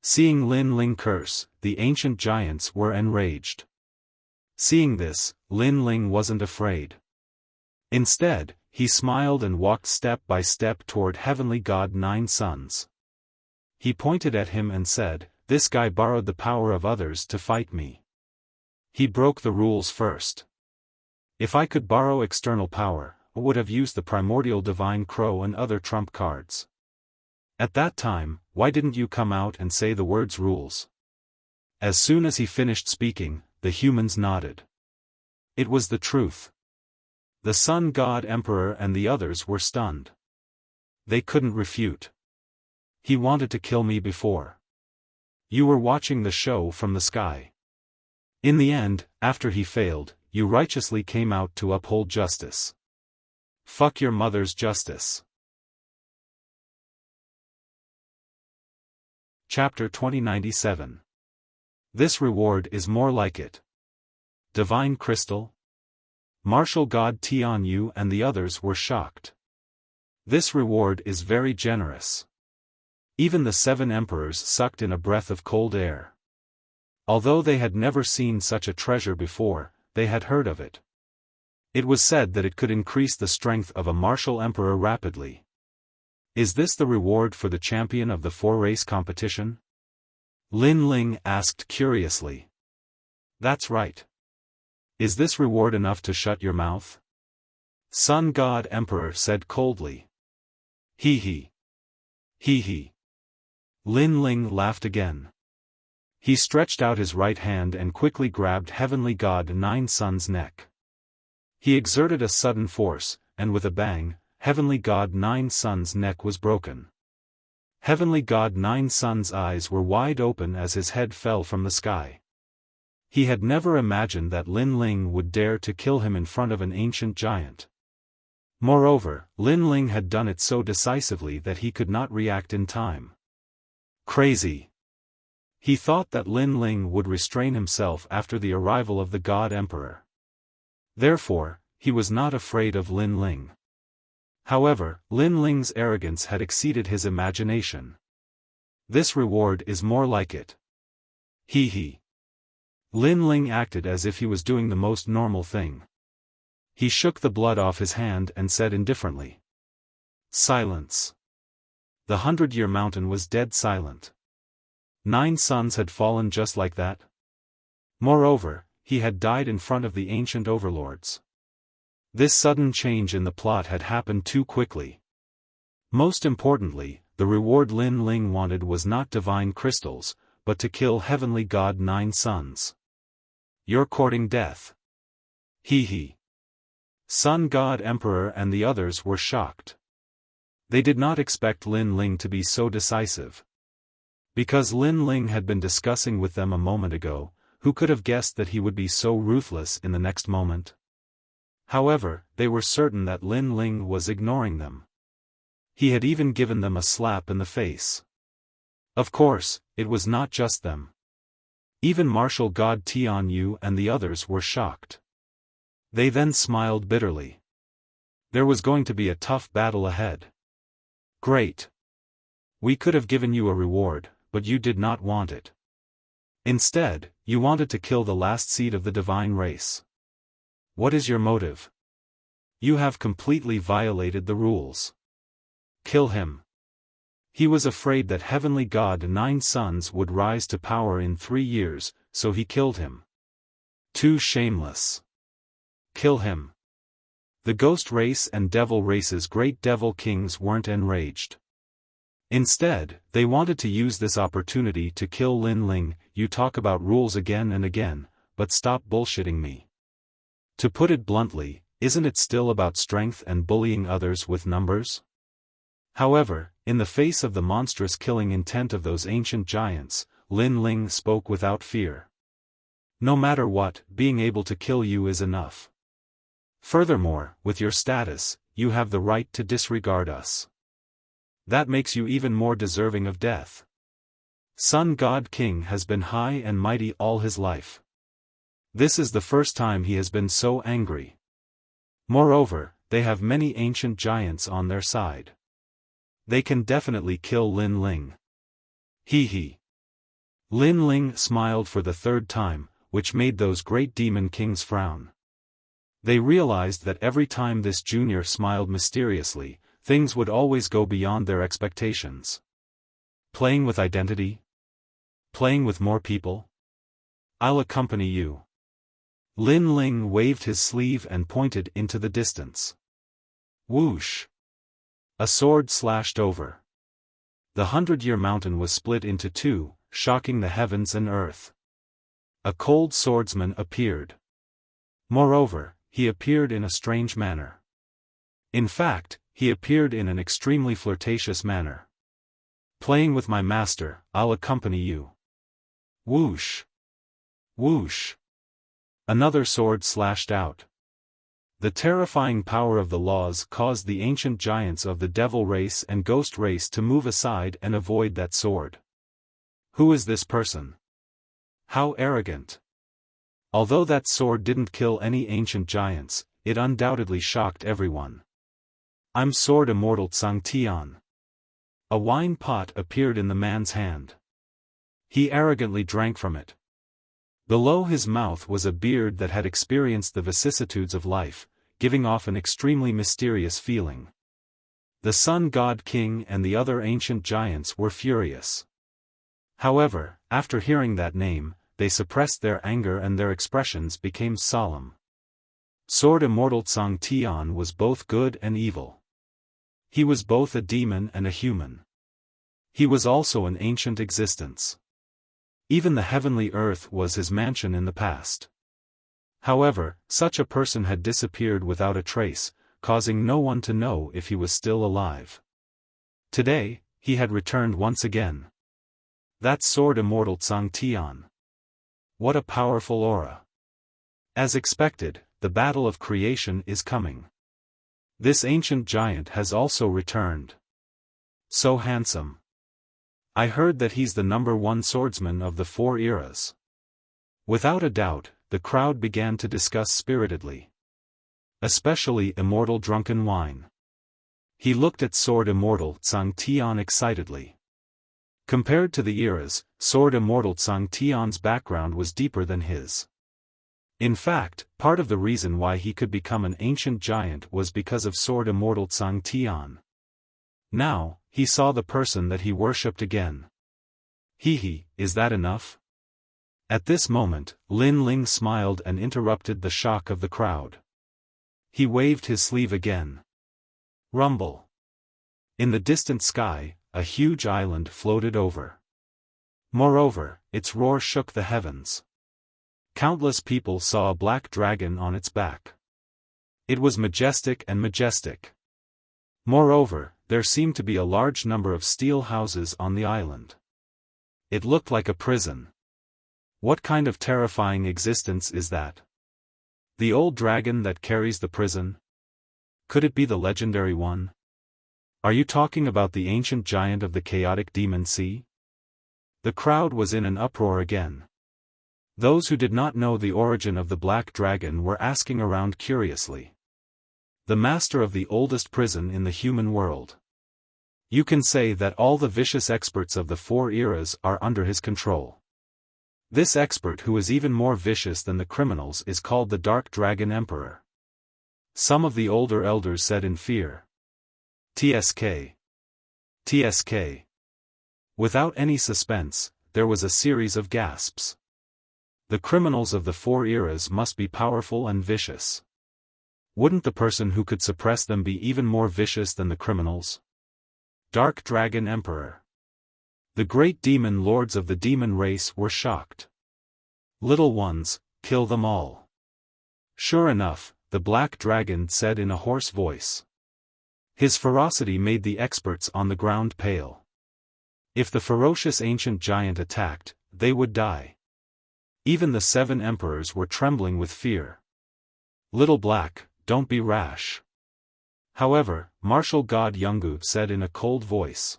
S1: Seeing Lin Ling curse, the ancient giants were enraged. Seeing this, Lin Ling wasn't afraid. Instead, he smiled and walked step by step toward Heavenly God 9 Sons. He pointed at him and said, this guy borrowed the power of others to fight me. He broke the rules first. If I could borrow external power, I would have used the primordial divine crow and other trump cards. At that time, why didn't you come out and say the words rules? As soon as he finished speaking, the humans nodded. It was the truth. The Sun God Emperor and the others were stunned. They couldn't refute. He wanted to kill me before. You were watching the show from the sky. In the end, after he failed, you righteously came out to uphold justice. Fuck your mother's justice. Chapter 2097. This reward is more like it. Divine Crystal? Martial God Tian Yu and the others were shocked. This reward is very generous. Even the 7 emperors sucked in a breath of cold air. Although they had never seen such a treasure before, they had heard of it. It was said that it could increase the strength of a martial emperor rapidly. Is this the reward for the champion of the 4-race competition? Lin Ling asked curiously. That's right. Is this reward enough to shut your mouth? Sun God Emperor said coldly. Hee hee. Hee hee. Lin Ling laughed again. He stretched out his right hand and quickly grabbed Heavenly God Nine Sun's neck. He exerted a sudden force, and with a bang, Heavenly God Nine Sun's neck was broken. Heavenly God Nine Sun's eyes were wide open as his head fell from the sky. He had never imagined that Lin Ling would dare to kill him in front of an ancient giant. Moreover, Lin Ling had done it so decisively that he could not react in time. Crazy. He thought that Lin Ling would restrain himself after the arrival of the God Emperor. Therefore, he was not afraid of Lin Ling. However, Lin Ling's arrogance had exceeded his imagination. This reward is more like it. Hee hee. Lin Ling acted as if he was doing the most normal thing. He shook the blood off his hand and said indifferently. Silence. The 100-year mountain was dead silent. 9 suns had fallen just like that. Moreover, he had died in front of the ancient overlords. This sudden change in the plot had happened too quickly. Most importantly, the reward Lin Ling wanted was not divine crystals, but to kill Heavenly God Nine Suns. You're courting death. Hee hee. Sun God Emperor and the others were shocked. They did not expect Lin Ling to be so decisive. Because Lin Ling had been discussing with them a moment ago, who could have guessed that he would be so ruthless in the next moment? However, they were certain that Lin Ling was ignoring them. He had even given them a slap in the face. Of course, it was not just them. Even Martial God Tian Yu and the others were shocked. They then smiled bitterly. There was going to be a tough battle ahead. Great. We could have given you a reward, but you did not want it. Instead, you wanted to kill the last seed of the divine race. What is your motive? You have completely violated the rules. Kill him. He was afraid that Heavenly God Nine Suns would rise to power in 3 years, so he killed him. Too shameless. Kill him. The ghost race and devil race's great devil kings weren't enraged. Instead, they wanted to use this opportunity to kill Lin Ling. You talk about rules again and again, but stop bullshitting me. To put it bluntly, isn't it still about strength and bullying others with numbers? However, in the face of the monstrous killing intent of those ancient giants, Lin Ling spoke without fear. No matter what, being able to kill you is enough. Furthermore, with your status, you have the right to disregard us. That makes you even more deserving of death. Sun God King has been high and mighty all his life. This is the first time he has been so angry. Moreover, they have many ancient giants on their side. They can definitely kill Lin Ling. Hee hee. Lin Ling smiled for the 3rd time, which made those great demon kings frown. They realized that every time this junior smiled mysteriously, things would always go beyond their expectations. Playing with identity? Playing with more people? I'll accompany you. Lin Ling waved his sleeve and pointed into the distance. Whoosh! A sword slashed over. The 100-year mountain was split into 2, shocking the heavens and earth. A cold swordsman appeared. Moreover, he appeared in a strange manner. In fact, he appeared in an extremely flirtatious manner. Playing with my master, I'll accompany you. Whoosh! Whoosh! Another sword slashed out. The terrifying power of the laws caused the ancient giants of the devil race and ghost race to move aside and avoid that sword. Who is this person? How arrogant! Although that sword didn't kill any ancient giants, it undoubtedly shocked everyone. I'm Sword Immortal Tsang Tian. A wine pot appeared in the man's hand. He arrogantly drank from it. Below his mouth was a beard that had experienced the vicissitudes of life, giving off an extremely mysterious feeling. The Sun God King and the other ancient giants were furious. However, after hearing that name, they suppressed their anger and their expressions became solemn. Sword Immortal Tsang Tian was both good and evil. He was both a demon and a human. He was also an ancient existence. Even the heavenly earth was his mansion in the past. However, such a person had disappeared without a trace, causing no one to know if he was still alive. Today, he had returned once again. That Sword Immortal Tsang Tian. What a powerful aura. As expected, the battle of creation is coming. This ancient giant has also returned. So handsome. I heard that he's the #1 swordsman of the 4 eras. Without a doubt, the crowd began to discuss spiritedly. Especially Immortal Drunken Wine. He looked at Sword Immortal Tsang Tian excitedly. Compared to the eras, Sword Immortal Tsang Tian's background was deeper than his. In fact, part of the reason why he could become an ancient giant was because of Sword Immortal Tsang Tian. Now, he saw the person that he worshipped again. Is that enough? At this moment, Lin Ling smiled and interrupted the shock of the crowd. He waved his sleeve again. Rumble. In the distant sky, a huge island floated over. Moreover, its roar shook the heavens. Countless people saw a black dragon on its back. It was majestic and majestic. Moreover, there seemed to be a large number of steel houses on the island. It looked like a prison. What kind of terrifying existence is that? The old dragon that carries the prison? Could it be the legendary one? Are you talking about the ancient giant of the chaotic demon sea? The crowd was in an uproar again. Those who did not know the origin of the black dragon were asking around curiously. The master of the oldest prison in the human world. You can say that all the vicious experts of the 4 eras are under his control. This expert who is even more vicious than the criminals is called the Dark Dragon Emperor. Some of the older elders said in fear. TSK. TSK. Without any suspense, there was a series of gasps. The criminals of the 4 eras must be powerful and vicious. Wouldn't the person who could suppress them be even more vicious than the criminals? Dark Dragon Emperor. The great demon lords of the demon race were shocked. Little ones, kill them all. Sure enough, the black dragon said in a hoarse voice. His ferocity made the experts on the ground pale. If the ferocious ancient giant attacked, they would die. Even the 7 emperors were trembling with fear. Little Black, don't be rash. However, martial god Yungu said in a cold voice.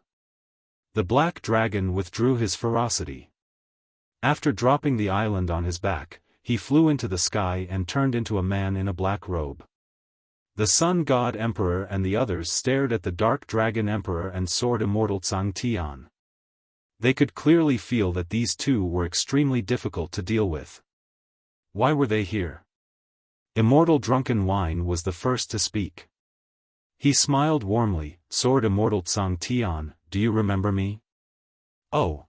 S1: The black dragon withdrew his ferocity. After dropping the island on his back, he flew into the sky and turned into a man in a black robe. The Sun God Emperor and the others stared at the Dark Dragon Emperor and Sword Immortal Tsang Tian. They could clearly feel that these two were extremely difficult to deal with. Why were they here? Immortal Drunken Wine was the first to speak. He smiled warmly. Sword Immortal Tsang Tian, do you remember me? Oh.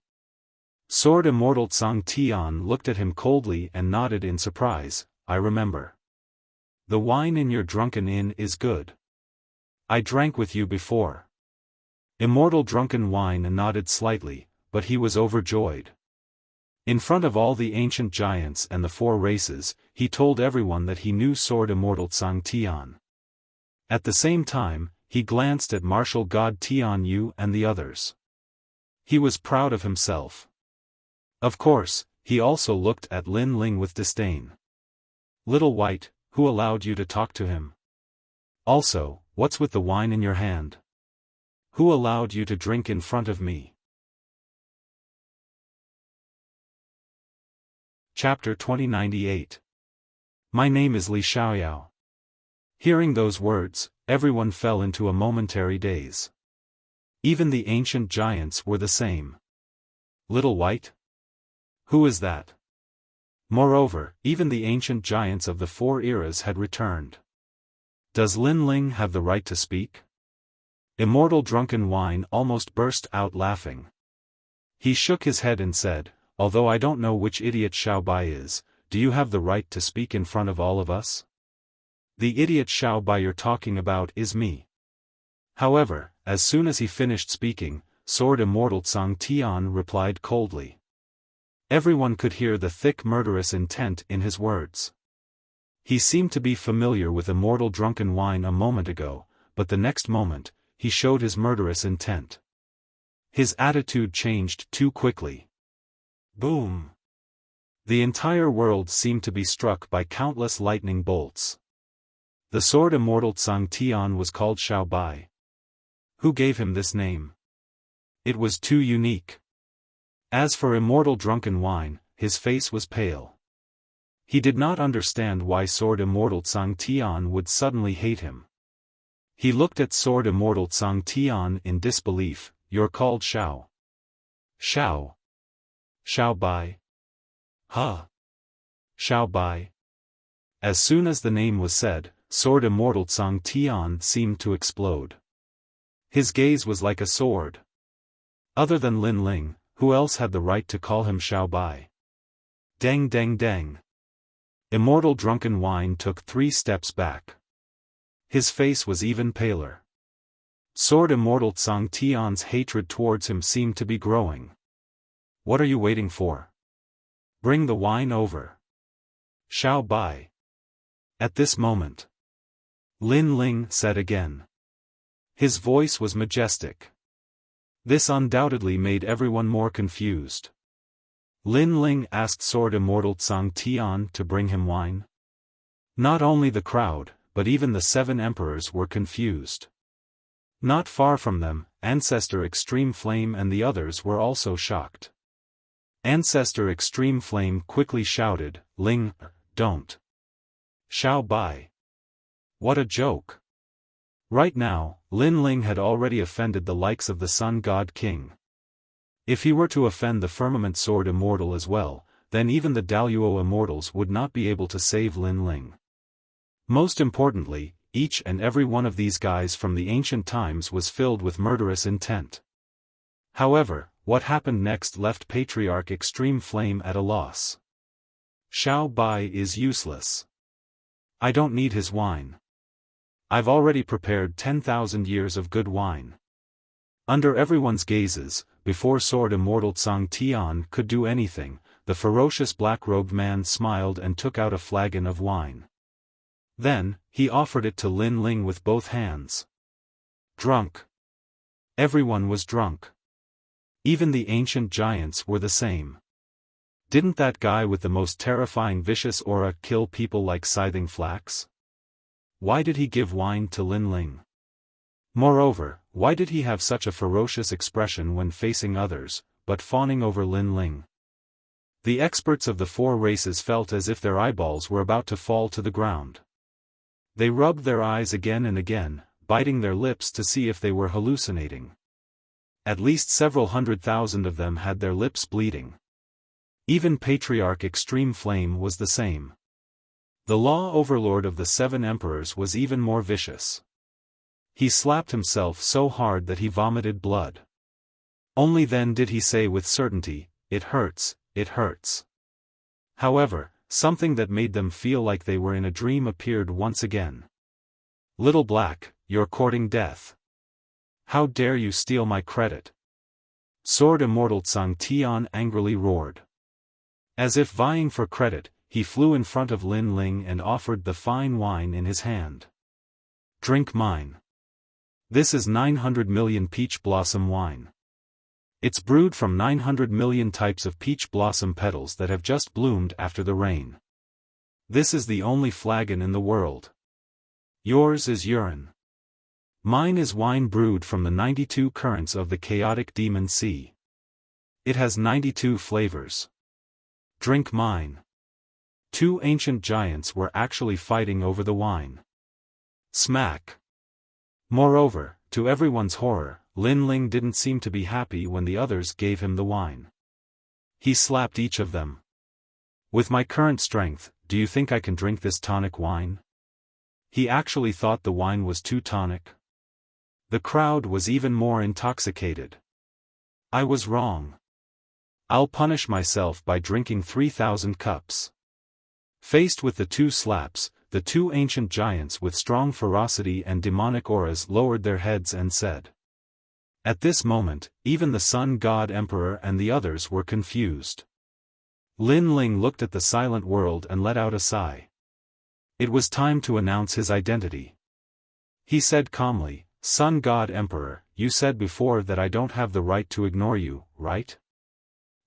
S1: Sword Immortal Tsang Tian looked at him coldly and nodded in surprise. I remember. The wine in your drunken inn is good. I drank with you before. Immortal Drunken Wine nodded slightly, but he was overjoyed. In front of all the ancient giants and the 4 races, he told everyone that he knew Sword Immortal Tsang Tian. At the same time, he glanced at martial god Tian Yu and the others. He was proud of himself. Of course, he also looked at Lin Ling with disdain. Little White, who allowed you to talk to him? Also, what's with the wine in your hand? Who allowed you to drink in front of me? Chapter 2098. My name is Li Xiaoyao. Hearing those words, everyone fell into a momentary daze. Even the ancient giants were the same. Little White? Who is that? Moreover, even the ancient giants of the 4 eras had returned. Does Lin Ling have the right to speak? Immortal Drunken Wine almost burst out laughing. He shook his head and said, although I don't know which idiot Xiao Bai is, do you have the right to speak in front of all of us? The idiot Xiao Bai you're talking about is me. However, as soon as he finished speaking, Sword Immortal Tsang Tian replied coldly. Everyone could hear the thick murderous intent in his words. He seemed to be familiar with Immortal Drunken Wine a moment ago, but the next moment, he showed his murderous intent. His attitude changed too quickly. Boom! The entire world seemed to be struck by countless lightning bolts. The Sword Immortal Tsang Tian was called Xiao Bai. Who gave him this name? It was too unique. As for Immortal Drunken Wine, his face was pale. He did not understand why Sword Immortal Tsang Tian would suddenly hate him. He looked at Sword Immortal Tsang Tian in disbelief. You're called Xiao. Xiao. Xiao Bai. Huh. Xiao Bai. As soon as the name was said, Sword Immortal Tsang Tian seemed to explode. His gaze was like a sword. Other than Lin Ling, who else had the right to call him Xiao Bai? Deng deng deng. Immortal Drunken Wine took 3 steps back. His face was even paler. Sword Immortal Tsang Tian's hatred towards him seemed to be growing. What are you waiting for? Bring the wine over. Xiao Bai. At this moment, Lin Ling said again. His voice was majestic. This undoubtedly made everyone more confused. Lin Ling asked Sword Immortal Tsang Tian to bring him wine. Not only the crowd, but even the 7 emperors were confused. Not far from them, Ancestor Extreme Flame and the others were also shocked. Ancestor Extreme Flame quickly shouted, Ling, don't. Xiao Bai. What a joke. Right now, Lin Ling had already offended the likes of the Sun God King. If he were to offend the Firmament Sword Immortal as well, then even the Daluo Immortals would not be able to save Lin Ling. Most importantly, each and every one of these guys from the ancient times was filled with murderous intent. However, what happened next left Patriarch Extreme Flame at a loss. Xiao Bai is useless. I don't need his wine. I've already prepared 10,000 years of good wine. Under everyone's gazes, before Sword Immortal Tsang Tian could do anything, the ferocious black-robed man smiled and took out a flagon of wine. Then, he offered it to Lin Ling with both hands. Drunk. Everyone was drunk. Even the ancient giants were the same. Didn't that guy with the most terrifying vicious aura kill people like scything flax? Why did he give wine to Lin Ling? Moreover, why did he have such a ferocious expression when facing others, but fawning over Lin Ling? The experts of the 4 races felt as if their eyeballs were about to fall to the ground. They rubbed their eyes again and again, biting their lips to see if they were hallucinating. At least several 100,000 of them had their lips bleeding. Even Patriarch Extreme Flame was the same. The law overlord of the 7 emperors was even more vicious. He slapped himself so hard that he vomited blood. Only then did he say with certainty, "It hurts, it hurts." However, something that made them feel like they were in a dream appeared once again. Little Black, you're courting death. How dare you steal my credit? Sword Immortal Tsang Tian angrily roared. As if vying for credit, he flew in front of Lin Ling and offered the fine wine in his hand. Drink mine. This is 900 million peach blossom wine. It's brewed from 900 million types of peach blossom petals that have just bloomed after the rain. This is the only flagon in the world. Yours is urine. Mine is wine brewed from the 92 currents of the chaotic demon sea. It has 92 flavors. Drink mine. 2 ancient giants were actually fighting over the wine. Smack. Moreover, to everyone's horror, Lin Ling didn't seem to be happy when the others gave him the wine. He slapped each of them. With my current strength, do you think I can drink this tonic wine? He actually thought the wine was too tonic. The crowd was even more intoxicated. I was wrong. I'll punish myself by drinking 3,000 cups. Faced with the two slaps, the two ancient giants with strong ferocity and demonic auras lowered their heads and said. At this moment, even the Sun God Emperor and the others were confused. Lin Ling looked at the silent world and let out a sigh. It was time to announce his identity. He said calmly, Sun God Emperor, you said before that I don't have the right to ignore you, right?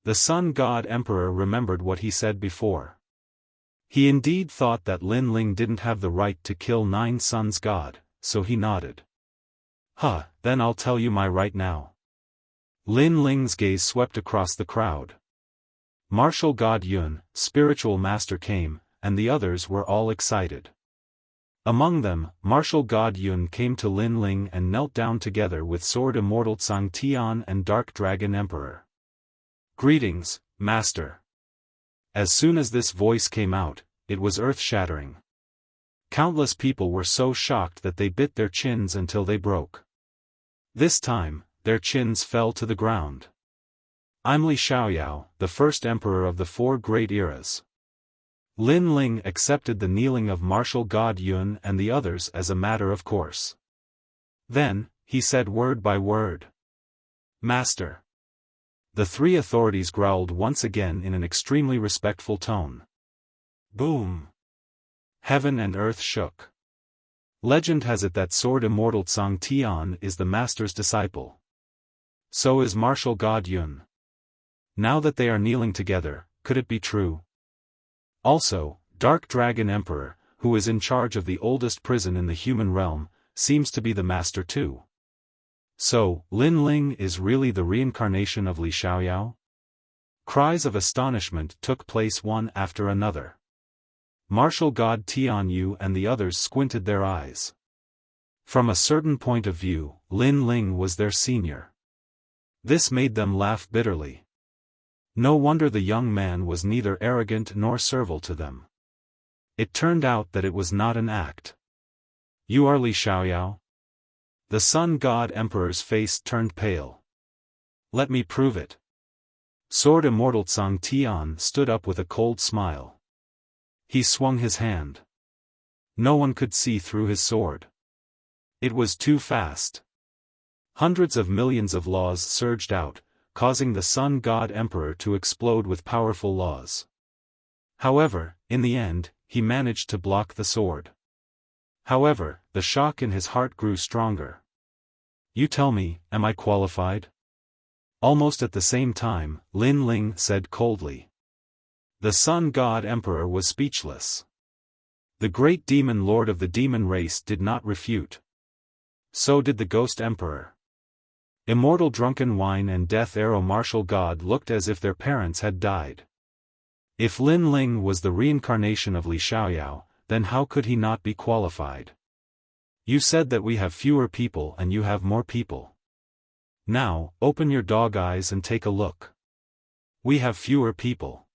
S1: The Sun God Emperor remembered what he said before. He indeed thought that Lin Ling didn't have the right to kill 9 Suns God, so he nodded. Then I'll tell you my right now. Lin Ling's gaze swept across the crowd. Martial God Yun, spiritual master came, and the others were all excited. Among them, Martial God Yun came to Lin Ling and knelt down together with Sword Immortal Tsang Tian and Dark Dragon Emperor. Greetings, Master. As soon as this voice came out, it was earth-shattering. Countless people were so shocked that they bit their chins until they broke. This time, their chins fell to the ground. I'm Li Xiaoyao, the first emperor of the 4 great eras. Lin Ling accepted the kneeling of Martial God Yun and the others as a matter of course. Then, he said word by word. Master. The 3 authorities growled once again in an extremely respectful tone. Boom. Heaven and earth shook. Legend has it that Sword Immortal Tsang Tian is the master's disciple. So is Martial God Yun. Now that they are kneeling together, could it be true? Also, Dark Dragon Emperor, who is in charge of the oldest prison in the human realm, seems to be the master too. So, Lin Ling is really the reincarnation of Li Xiaoyao? Cries of astonishment took place one after another. Martial God Tian Yu and the others squinted their eyes. From a certain point of view, Lin Ling was their senior. This made them laugh bitterly. No wonder the young man was neither arrogant nor servile to them. It turned out that it was not an act. You are Li Xiaoyao? The Sun God Emperor's face turned pale. Let me prove it. Sword Immortal Tsang Tian stood up with a cold smile. He swung his hand. No one could see through his sword. It was too fast. Hundreds of millions of laws surged out, causing the Sun God Emperor to explode with powerful laws. However, in the end, he managed to block the sword. However, the shock in his heart grew stronger. You tell me, am I qualified? Almost at the same time, Lin Ling said coldly. The Sun God Emperor was speechless. The great demon lord of the demon race did not refute. So did the Ghost Emperor. Immortal Drunken Wine and Death Arrow Martial God looked as if their parents had died. If Lin Ling was the reincarnation of Li Xiaoyao, then how could he not be qualified? You said that we have fewer people and you have more people. Now, open your dog eyes and take a look. We have fewer people.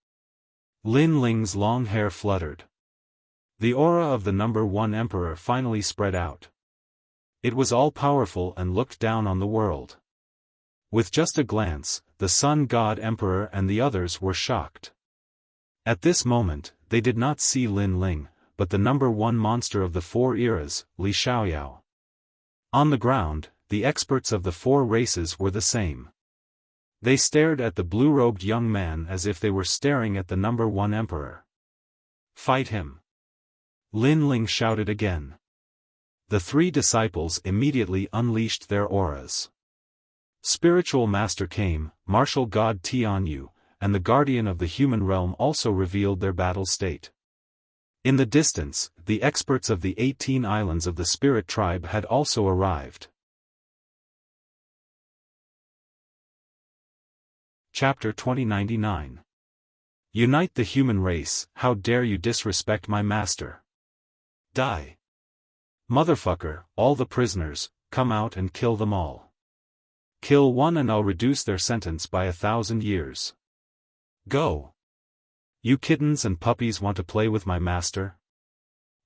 S1: Lin Ling's long hair fluttered. The aura of the number 1 emperor finally spread out. It was all-powerful and looked down on the world. With just a glance, the Sun God Emperor and the others were shocked. At this moment, they did not see Lin Ling, but the number 1 monster of the 4 eras, Li Xiaoyao. On the ground, the experts of the 4 races were the same. They stared at the blue-robed young man as if they were staring at the number 1 emperor. Fight him! Lin Ling shouted again. The 3 disciples immediately unleashed their auras. Spiritual Master came, Martial God Tian Yu, and the Guardian of the human realm also revealed their battle state. In the distance, the experts of the 18 islands of the Spirit Tribe had also arrived. Chapter 2099. Unite the human race, how dare you disrespect my master? Die. Motherfucker, all the prisoners, come out and kill them all. Kill one and I'll reduce their sentence by 1,000 years. Go. You kittens and puppies want to play with my master?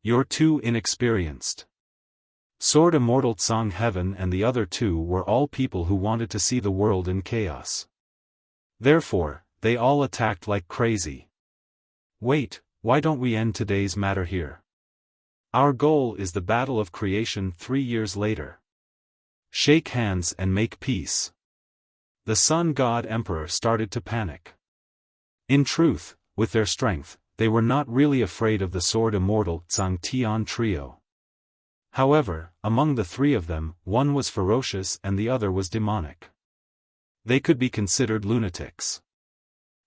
S1: You're too inexperienced. Sword Immortal Tsang Heaven and the other two were all people who wanted to see the world in chaos. Therefore, they all attacked like crazy. Wait, why don't we end today's matter here? Our goal is the battle of creation 3 years later. Shake hands and make peace. The Sun God Emperor started to panic. In truth, with their strength, they were not really afraid of the Sword Immortal Tsang Tian trio. However, among the three of them, one was ferocious and the other was demonic. They could be considered lunatics.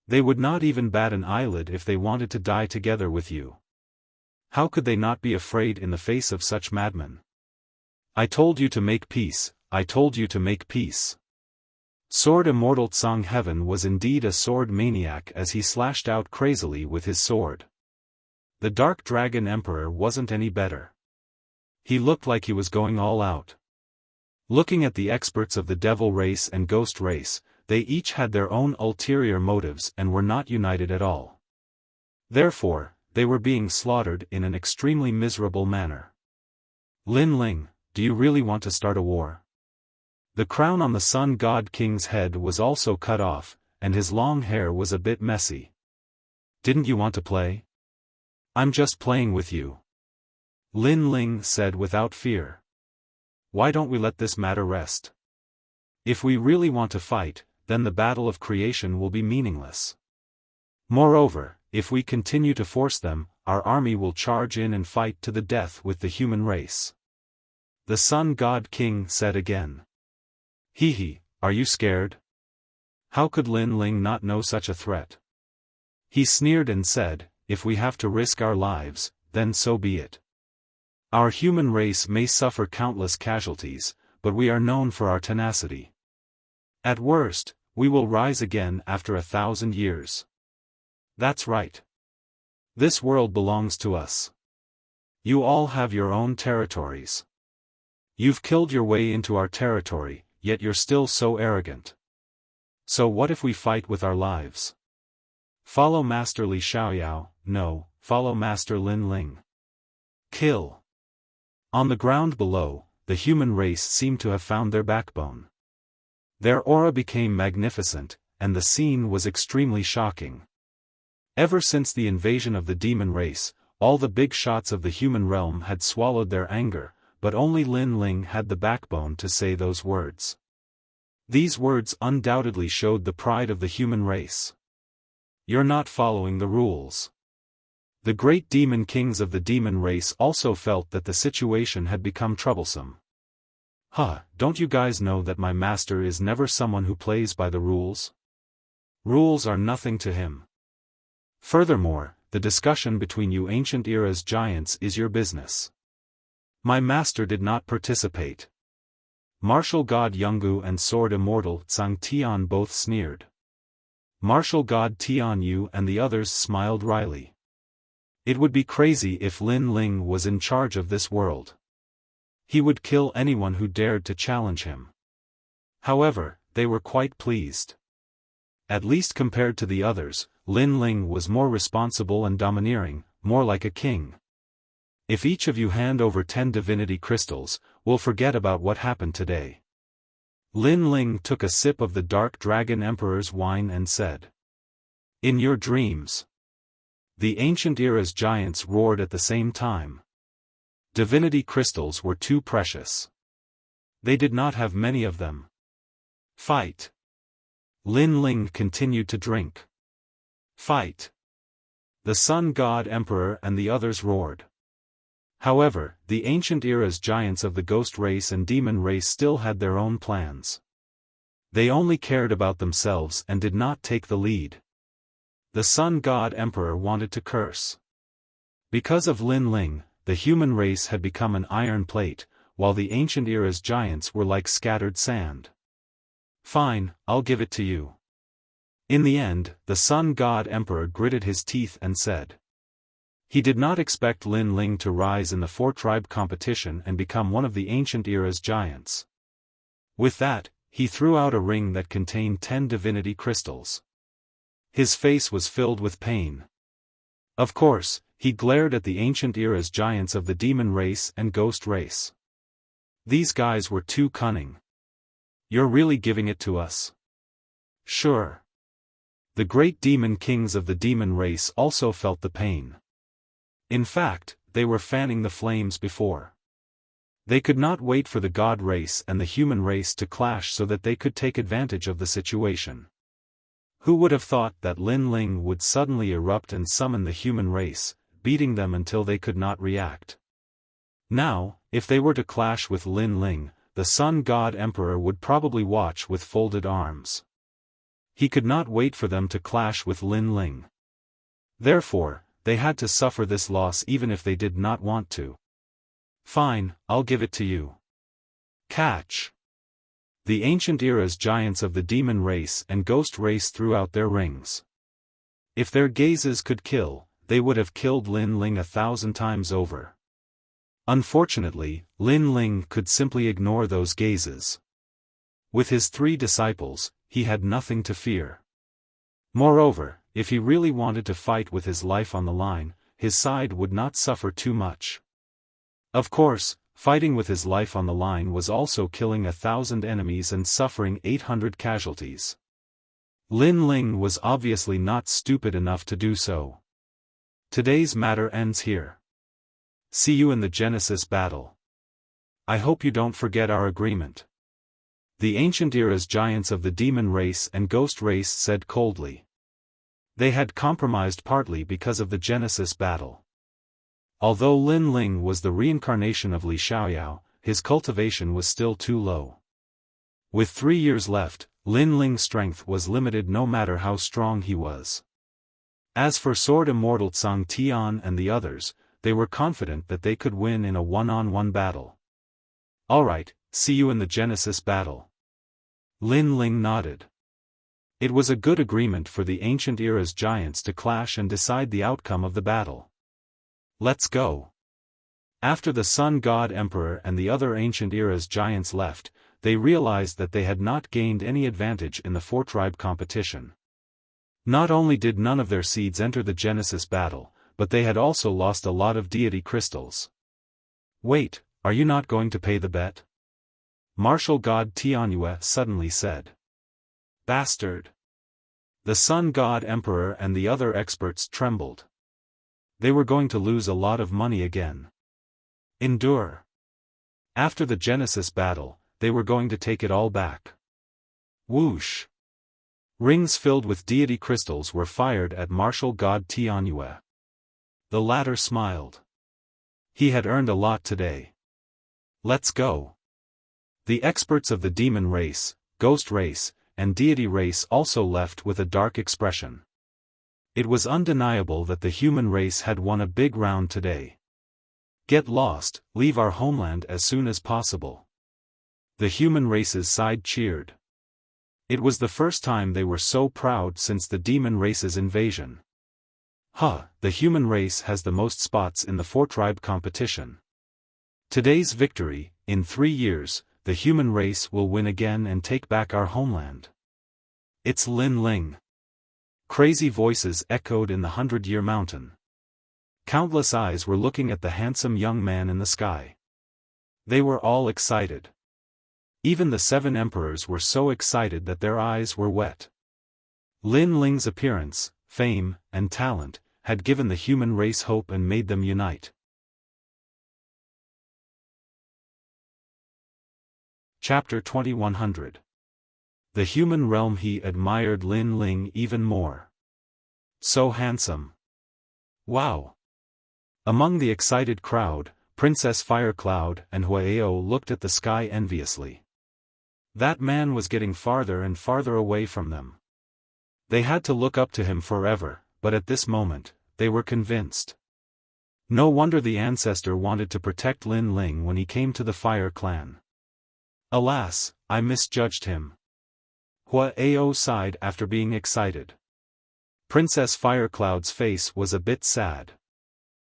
S1: They would not even bat an eyelid if they wanted to die together with you. How could they not be afraid in the face of such madmen? I told you to make peace, I told you to make peace. Sword Immortal Tsang Heaven was indeed a sword maniac as he slashed out crazily with his sword. The Dark Dragon Emperor wasn't any better. He looked like he was going all out. Looking at the experts of the Devil Race and Ghost Race, they each had their own ulterior motives and were not united at all. Therefore, they were being slaughtered in an extremely miserable manner. Lin Ling, do you really want to start a war? The crown on the Sun God King's head was also cut off, and his long hair was a bit messy. Didn't you want to play? I'm just playing with you. Lin Ling said without fear. Why don't we let this matter rest? If we really want to fight, then the battle of creation will be meaningless. Moreover, if we continue to force them, our army will charge in and fight to the death with the human race. The Sun God King said again. Hee, are you scared? How could Lin Ling not know such a threat? He sneered and said, if we have to risk our lives, then so be it. Our human race may suffer countless casualties, but we are known for our tenacity. At worst, we will rise again after 1,000 years. That's right. This world belongs to us. You all have your own territories. You've killed your way into our territory, yet you're still so arrogant. So what if we fight with our lives? Follow Master Li Xiaoyao, no, follow Master Lin Ling. Kill. On the ground below, the human race seemed to have found their backbone. Their aura became magnificent, and the scene was extremely shocking. Ever since the invasion of the demon race, all the big shots of the human realm had swallowed their anger, but only Lin Ling had the backbone to say those words. These words undoubtedly showed the pride of the human race. You're not following the rules. The great demon kings of the demon race also felt that the situation had become troublesome. Don't you guys know that my master is never someone who plays by the rules? Rules are nothing to him. Furthermore, the discussion between you ancient era's giants is your business. My master did not participate. Martial God Yungu and Sword Immortal Tsang Tian both sneered. Martial God Tian Yu and the others smiled wryly. It would be crazy if Lin Ling was in charge of this world. He would kill anyone who dared to challenge him. However, they were quite pleased. At least compared to the others, Lin Ling was more responsible and domineering, more like a king. If each of you hand over 10 divinity crystals, we'll forget about what happened today. Lin Ling took a sip of the Dark Dragon Emperor's wine and said. In your dreams. The ancient era's giants roared at the same time. Divinity crystals were too precious. They did not have many of them. Fight. Lin Ling continued to drink. Fight. The Sun God Emperor and the others roared. However, the ancient era's giants of the ghost race and demon race still had their own plans. They only cared about themselves and did not take the lead. The Sun God Emperor wanted to curse. Because of Lin Ling, the human race had become an iron plate, while the ancient era's giants were like scattered sand. Fine, I'll give it to you. In the end, the Sun God Emperor gritted his teeth and said. He did not expect Lin Ling to rise in the 4-tribe competition and become one of the ancient era's giants. With that, he threw out a ring that contained 10 divinity crystals. His face was filled with pain. Of course, he glared at the ancient era's giants of the demon race and ghost race. These guys were too cunning. You're really giving it to us? Sure. The great demon kings of the demon race also felt the pain. In fact, they were fanning the flames before. They could not wait for the god race and the human race to clash so that they could take advantage of the situation. Who would have thought that Lin Ling would suddenly erupt and summon the human race, beating them until they could not react? Now, if they were to clash with Lin Ling, the Sun God Emperor would probably watch with folded arms. He could not wait for them to clash with Lin Ling. Therefore, they had to suffer this loss even if they did not want to. Fine, I'll give it to you. Catch! The ancient era's giants of the demon race and ghost race threw out their rings. If their gazes could kill, they would have killed Lin Ling 1,000 times over. Unfortunately, Lin Ling could simply ignore those gazes. With his 3 disciples, he had nothing to fear. Moreover, if he really wanted to fight with his life on the line, his side would not suffer too much. Of course, fighting with his life on the line was also killing 1,000 enemies and suffering 800 casualties. Lin Ling was obviously not stupid enough to do so. Today's matter ends here. See you in the Genesis battle. I hope you don't forget our agreement. The ancient era's giants of the demon race and ghost race said coldly. They had compromised partly because of the Genesis battle. Although Lin Ling was the reincarnation of Li Xiaoyao, his cultivation was still too low. With 3 years left, Lin Ling's strength was limited no matter how strong he was. As for Sword Immortal Tsang Tian and the others, they were confident that they could win in a one-on-one battle. Alright, see you in the Genesis battle. Lin Ling nodded. It was a good agreement for the ancient era's giants to clash and decide the outcome of the battle. Let's go. After the Sun God Emperor and the other ancient era's giants left, they realized that they had not gained any advantage in the 4-tribe competition. Not only did none of their seeds enter the Genesis battle, but they had also lost a lot of deity crystals. Wait, are you not going to pay the bet? Martial God Tianyue suddenly said. Bastard! The Sun God Emperor and the other experts trembled. They were going to lose a lot of money again. Endure. After the Genesis battle, they were going to take it all back. Whoosh! Rings filled with deity crystals were fired at martial god Tianyue. The latter smiled. He had earned a lot today. Let's go. The experts of the demon race, ghost race, and deity race also left with a dark expression. It was undeniable that the human race had won a big round today. Get lost, leave our homeland as soon as possible. The human race's side cheered. It was the first time they were so proud since the demon race's invasion. The human race has the most spots in the 4-tribe competition. Today's victory, in 3 years, the human race will win again and take back our homeland. It's Lin Ling. Crazy voices echoed in the 100-year mountain. Countless eyes were looking at the handsome young man in the sky. They were all excited. Even the 7 emperors were so excited that their eyes were wet. Lin Ling's appearance, fame, and talent had given the human race hope and made them unite. Chapter 2100. The human realm. He admired Lin Ling even more. So handsome. Wow. Among the excited crowd, Princess Firecloud and Huayao looked at the sky enviously. That man was getting farther and farther away from them. They had to look up to him forever, but at this moment, they were convinced. No wonder the ancestor wanted to protect Lin Ling when he came to the Fire Clan. Alas, I misjudged him. Huayao sighed after being excited. Princess Firecloud's face was a bit sad.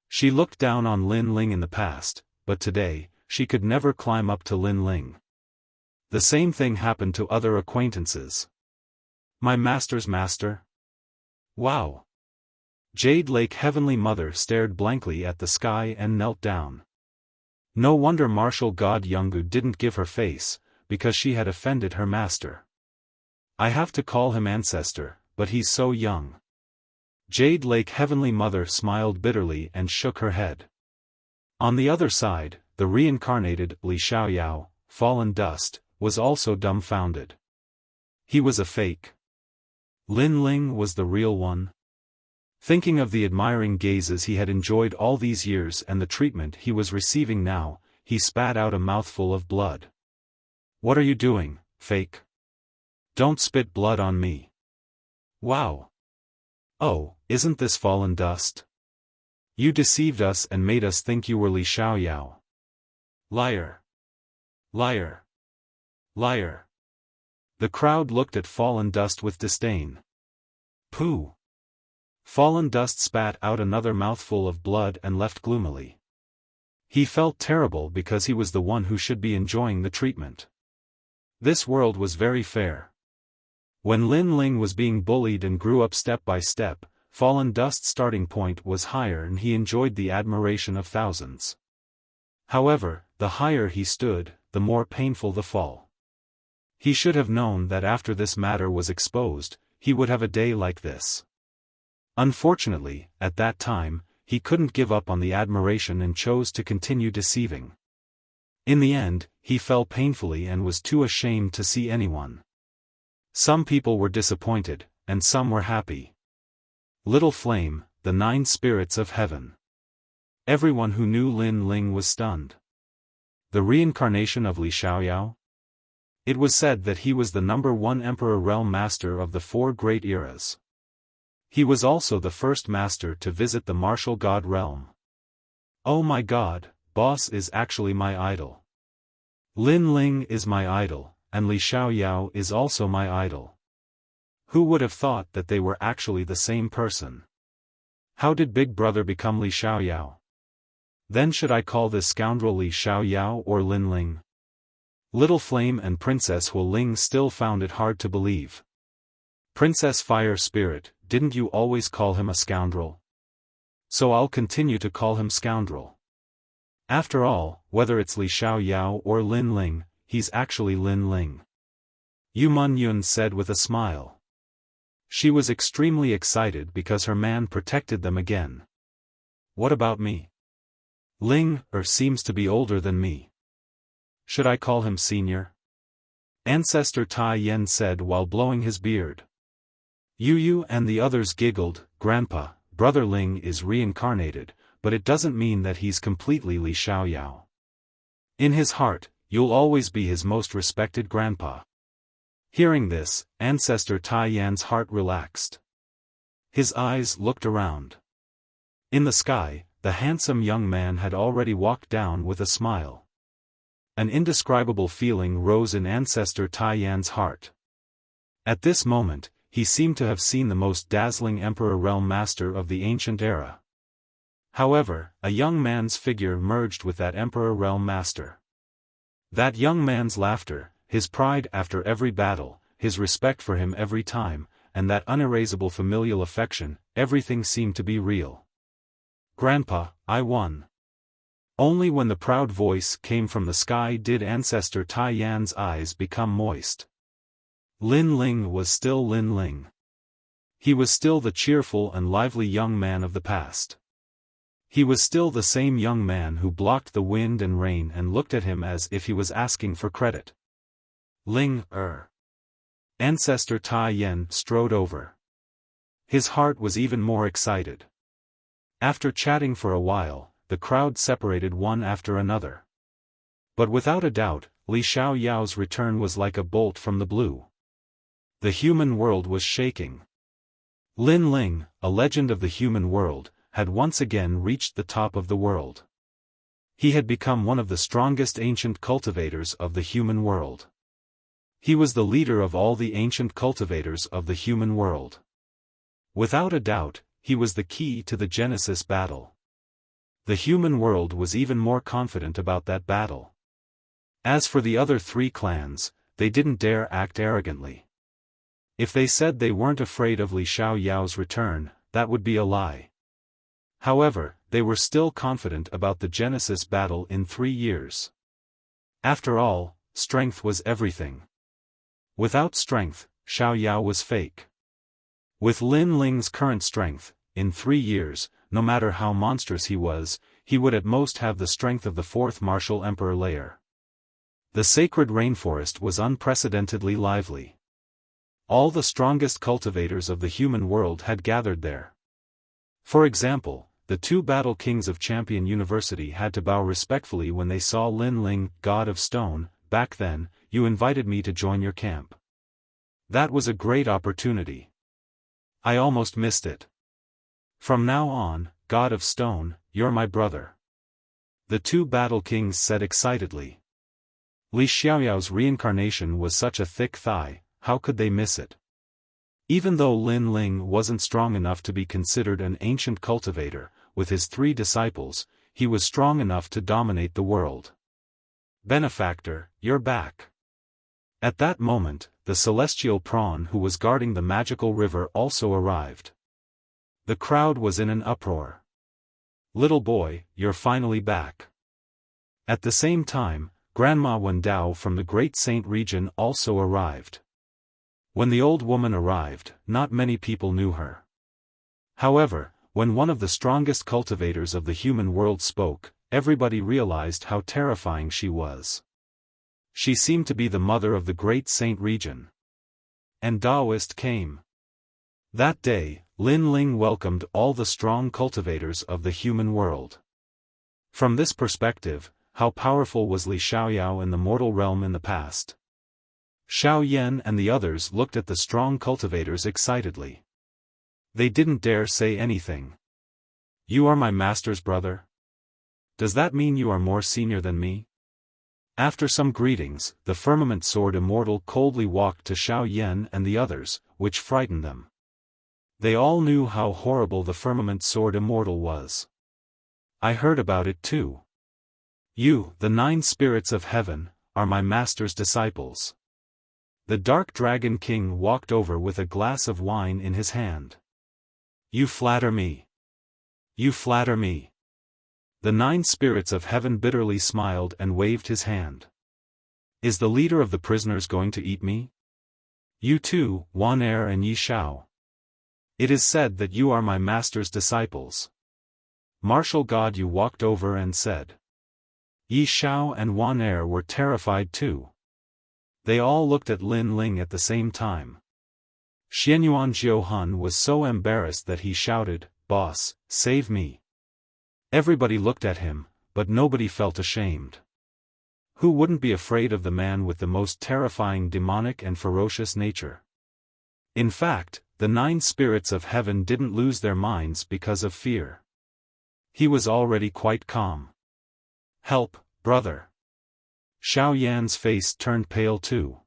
S1: She looked down on Lin Ling in the past, but today, she could never climb up to Lin Ling. The same thing happened to other acquaintances. My master's master? Wow! Jade Lake Heavenly Mother stared blankly at the sky and knelt down. No wonder martial god Yungu didn't give her face, because she had offended her master. I have to call him ancestor, but he's so young. Jade Lake Heavenly Mother smiled bitterly and shook her head. On the other side, the reincarnated Li Xiaoyao, fallen dust, was also dumbfounded. He was a fake. Lin Ling was the real one. Thinking of the admiring gazes he had enjoyed all these years and the treatment he was receiving now, he spat out a mouthful of blood. What are you doing, fake? Don't spit blood on me. Wow! Oh, isn't this fallen dust? You deceived us and made us think you were Li Xiaoyao. Liar! Liar! Liar! The crowd looked at Fallen Dust with disdain. Pooh! Fallen Dust spat out another mouthful of blood and left gloomily. He felt terrible because he was the one who should be enjoying the treatment. This world was very fair. When Lin Ling was being bullied and grew up step by step, Fallen Dust's starting point was higher and he enjoyed the admiration of thousands. However, the higher he stood, the more painful the fall. He should have known that after this matter was exposed, he would have a day like this. Unfortunately, at that time, he couldn't give up on the admiration and chose to continue deceiving. In the end, he fell painfully and was too ashamed to see anyone. Some people were disappointed, and some were happy. Little Flame, the 9 spirits of heaven. Everyone who knew Lin Ling was stunned. The reincarnation of Li Xiaoyao? It was said that he was the #1 Emperor Realm Master of the 4 great eras. He was also the first master to visit the martial god realm. Oh my god, boss is actually my idol. Lin Ling is my idol, and Li Xiaoyao is also my idol. Who would have thought that they were actually the same person? How did Big Brother become Li Xiaoyao? Then should I call this scoundrel Li Xiaoyao or Lin Ling? Little Flame and Princess Hu Ling still found it hard to believe. Princess Fire Spirit, didn't you always call him a scoundrel? So I'll continue to call him scoundrel. After all, whether it's Li Xiaoyao or Lin Ling, he's actually Lin Ling. Yu Mun Yun said with a smile. She was extremely excited because her man protected them again. What about me? Ling seems to be older than me. Should I call him senior? Ancestor Tai Yen said while blowing his beard. Yu Yu and the others giggled. Grandpa, Brother Ling is reincarnated, but it doesn't mean that he's completely Li Xiaoyao. In his heart, you'll always be his most respected grandpa. Hearing this, Ancestor Tai Yan's heart relaxed. His eyes looked around. In the sky, the handsome young man had already walked down with a smile. An indescribable feeling rose in Ancestor Tai Yan's heart. At this moment, he seemed to have seen the most dazzling Emperor Realm Master of the ancient era. However, a young man's figure merged with that Emperor Realm Master. That young man's laughter, his pride after every battle, his respect for him every time, and that unerasable familial affection, everything seemed to be real. Grandpa, I won. Only when the proud voice came from the sky did Ancestor Tai Yan's eyes become moist. Lin Ling was still Lin Ling. He was still the cheerful and lively young man of the past. He was still the same young man who blocked the wind and rain and looked at him as if he was asking for credit. Ling, Ancestor Tai Yan strode over. His heart was even more excited. After chatting for a while, the crowd separated one after another. But without a doubt, Li Xiaoyao's return was like a bolt from the blue. The human world was shaking. Lin Ling, a legend of the human world, had once again reached the top of the world. He had become one of the strongest ancient cultivators of the human world. He was the leader of all the ancient cultivators of the human world. Without a doubt, he was the key to the Genesis battle. The human world was even more confident about that battle. As for the other 3 clans, they didn't dare act arrogantly. If they said they weren't afraid of Li Xiaoyao's return, that would be a lie. However, they were still confident about the Genesis battle in 3 years. After all, strength was everything. Without strength, Xiaoyao was fake. With Lin Ling's current strength, in 3 years, no matter how monstrous he would at most have the strength of the 4th martial emperor layer. The sacred rainforest was unprecedentedly lively. All the strongest cultivators of the human world had gathered there. For example, the 2 battle kings of Champion University had to bow respectfully when they saw Lin Ling, God of Stone. Back then, you invited me to join your camp. That was a great opportunity. I almost missed it. From now on, God of Stone, you're my brother. The 2 battle kings said excitedly. Li Xiaoyao's reincarnation was such a thick thigh, how could they miss it? Even though Lin Ling wasn't strong enough to be considered an ancient cultivator, with his 3 disciples, he was strong enough to dominate the world. Benefactor, you're back. At that moment, the celestial prawn who was guarding the magical river also arrived. The crowd was in an uproar. Little boy, you're finally back. At the same time, Grandma Wendao from the Great Saint region also arrived. When the old woman arrived, not many people knew her. However, when one of the strongest cultivators of the human world spoke, everybody realized how terrifying she was. She seemed to be the mother of the Great Saint region. And Taoist came. That day, Lin Ling welcomed all the strong cultivators of the human world. From this perspective, how powerful was Li Xiaoyao in the mortal realm in the past? Xiao Yan and the others looked at the strong cultivators excitedly. They didn't dare say anything. You are my master's brother? Does that mean you are more senior than me? After some greetings, the Firmament Sword Immortal coldly walked to Xiao Yan and the others, which frightened them. They all knew how horrible the Firmament Sword Immortal was. I heard about it too. You, the 9 spirits of heaven, are my master's disciples. The Dark Dragon King walked over with a glass of wine in his hand. You flatter me. You flatter me. The 9 spirits of heaven bitterly smiled and waved his hand. Is the leader of the prisoners going to eat me? You too, Wan Er and Yi Shao. It is said that you are my master's disciples. Martial God, you walked over and said. Yi Shao and Wan Er were terrified too. They all looked at Lin Ling at the same time. Xianyuan Jiuhun was so embarrassed that he shouted, "Boss, save me." Everybody looked at him, but nobody felt ashamed. Who wouldn't be afraid of the man with the most terrifying demonic and ferocious nature? In fact, the 9 spirits of heaven didn't lose their minds because of fear. He was already quite calm. Help, brother. Xiao Yan's face turned pale too.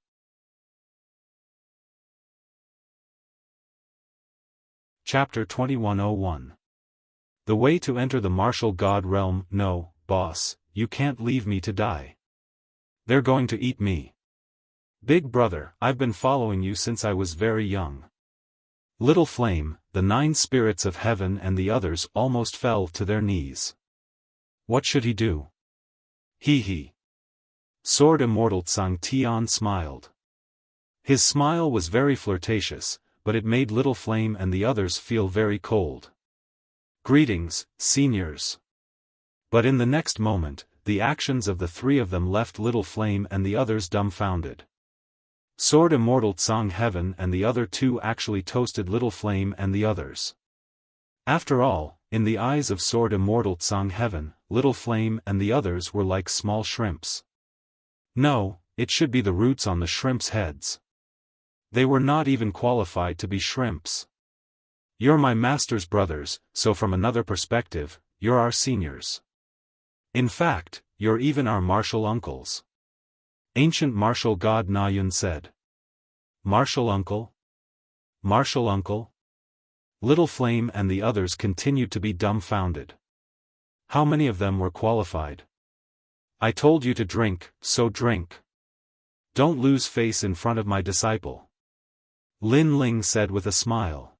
S1: Chapter 2101. The way to enter the martial god realm. No, boss, you can't leave me to die. They're going to eat me. Big brother, I've been following you since I was very young. Little Flame, the 9 spirits of heaven and the others almost fell to their knees. What should he do? He. Sword Immortal Tsang Tian smiled. His smile was very flirtatious, but it made Little Flame and the others feel very cold. Greetings, seniors. But in the next moment, the actions of the 3 of them left Little Flame and the others dumbfounded. Sword Immortal Tsang Heaven and the other 2 actually toasted Little Flame and the others. After all, in the eyes of Sword Immortal Tsang Heaven, Little Flame and the others were like small shrimps. No, it should be the roots on the shrimps' heads. They were not even qualified to be shrimps. You're my master's brothers, so from another perspective, you're our seniors. In fact, you're even our martial uncles. Ancient martial god Na Yun said. Martial uncle? Martial uncle? Little Flame and the others continued to be dumbfounded. How many of them were qualified? I told you to drink, so drink. Don't lose face in front of my disciple. Lin Ling said with a smile.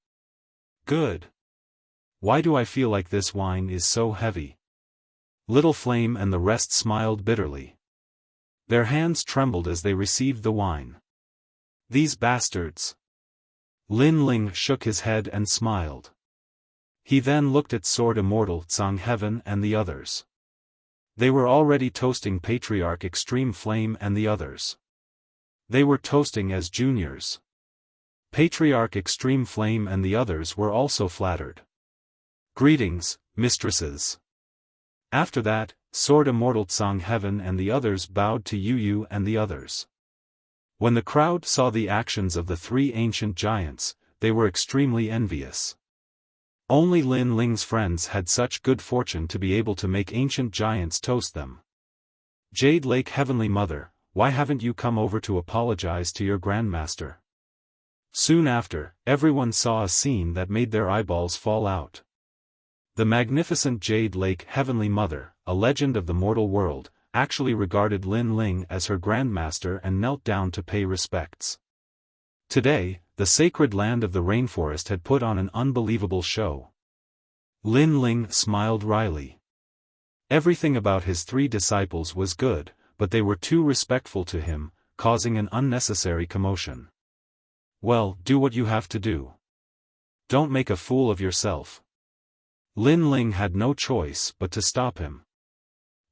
S1: Good. Why do I feel like this wine is so heavy? Little Flame and the rest smiled bitterly. Their hands trembled as they received the wine. These bastards. Lin Ling shook his head and smiled. He then looked at Sword Immortal Tsang Heaven and the others. They were already toasting Patriarch Extreme Flame and the others. They were toasting as juniors. Patriarch Extreme Flame and the others were also flattered. Greetings, mistresses. After that, Sword Immortal Tsang Heaven and the others bowed to Yu and the others. When the crowd saw the actions of the three ancient giants, they were extremely envious. Only Lin Ling's friends had such good fortune to be able to make ancient giants toast them. Jade Lake Heavenly Mother, why haven't you come over to apologize to your grandmaster? Soon after, everyone saw a scene that made their eyeballs fall out. The magnificent Jade Lake Heavenly Mother, a legend of the mortal world, actually regarded Lin Ling as her grandmaster and knelt down to pay respects. Today, the sacred land of the rainforest had put on an unbelievable show. Lin Ling smiled wryly. Everything about his three disciples was good, but they were too respectful to him, causing an unnecessary commotion. Well, do what you have to do. Don't make a fool of yourself. Lin Ling had no choice but to stop him.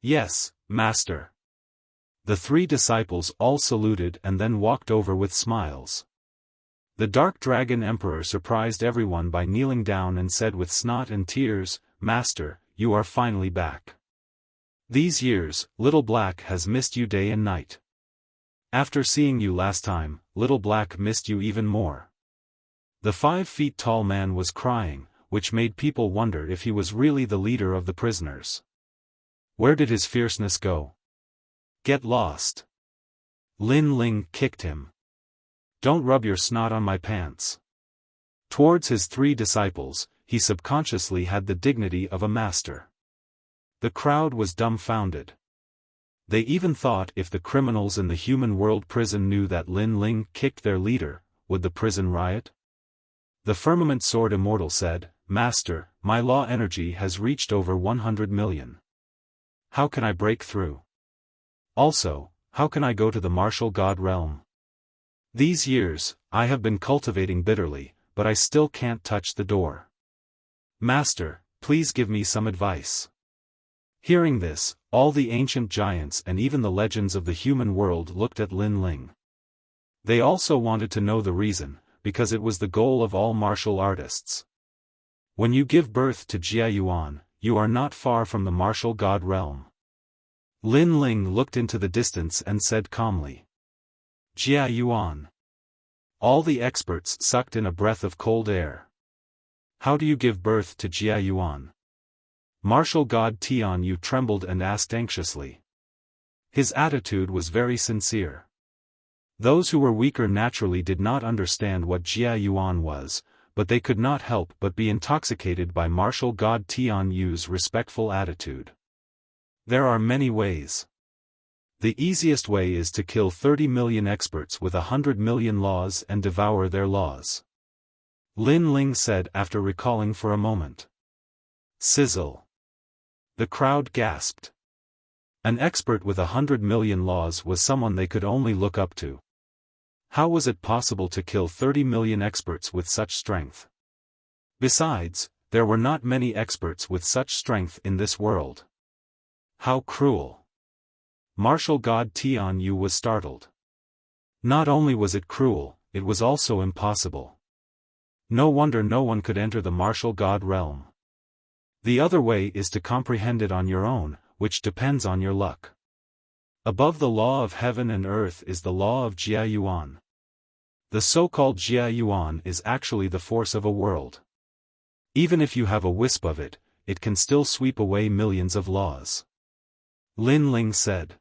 S1: Yes, Master. The three disciples all saluted and then walked over with smiles. The Dark Dragon Emperor surprised everyone by kneeling down and said with snot and tears, Master, you are finally back. These years, Little Black has missed you day and night. After seeing you last time, Little Black missed you even more. The 5-feet-tall man was crying, which made people wonder if he was really the leader of the prisoners. Where did his fierceness go? Get lost. Lin Ling kicked him. Don't rub your snot on my pants. Towards his three disciples, he subconsciously had the dignity of a master. The crowd was dumbfounded. They even thought if the criminals in the human world prison knew that Lin Ling kicked their leader, would the prison riot? The Firmament Sword Immortal said, Master, my law energy has reached over 100 million. How can I break through? Also, how can I go to the martial god realm? These years, I have been cultivating bitterly, but I still can't touch the door. Master, please give me some advice. Hearing this, all the ancient giants and even the legends of the human world looked at Lin Ling. They also wanted to know the reason, because it was the goal of all martial artists. When you give birth to Jia Yuan, you are not far from the martial god realm. Lin Ling looked into the distance and said calmly. Jia Yuan. All the experts sucked in a breath of cold air. How do you give birth to Jia Yuan? Martial god Tian Yu trembled and asked anxiously. His attitude was very sincere. Those who were weaker naturally did not understand what Jia Yuan was, but they could not help but be intoxicated by martial god Tian Yu's respectful attitude. There are many ways. The easiest way is to kill 30 million experts with 100 million laws and devour their laws. Lin Ling said after recalling for a moment. Sizzle. The crowd gasped. An expert with 100 million laws was someone they could only look up to. How was it possible to kill 30 million experts with such strength? Besides, there were not many experts with such strength in this world. How cruel. Martial god Tian Yu was startled. Not only was it cruel, it was also impossible. No wonder no one could enter the martial god realm. The other way is to comprehend it on your own, which depends on your luck. Above the law of heaven and earth is the law of Jia Yuan. The so-called Jia Yuan is actually the force of a world. Even if you have a wisp of it, it can still sweep away millions of laws. Lin Ling said.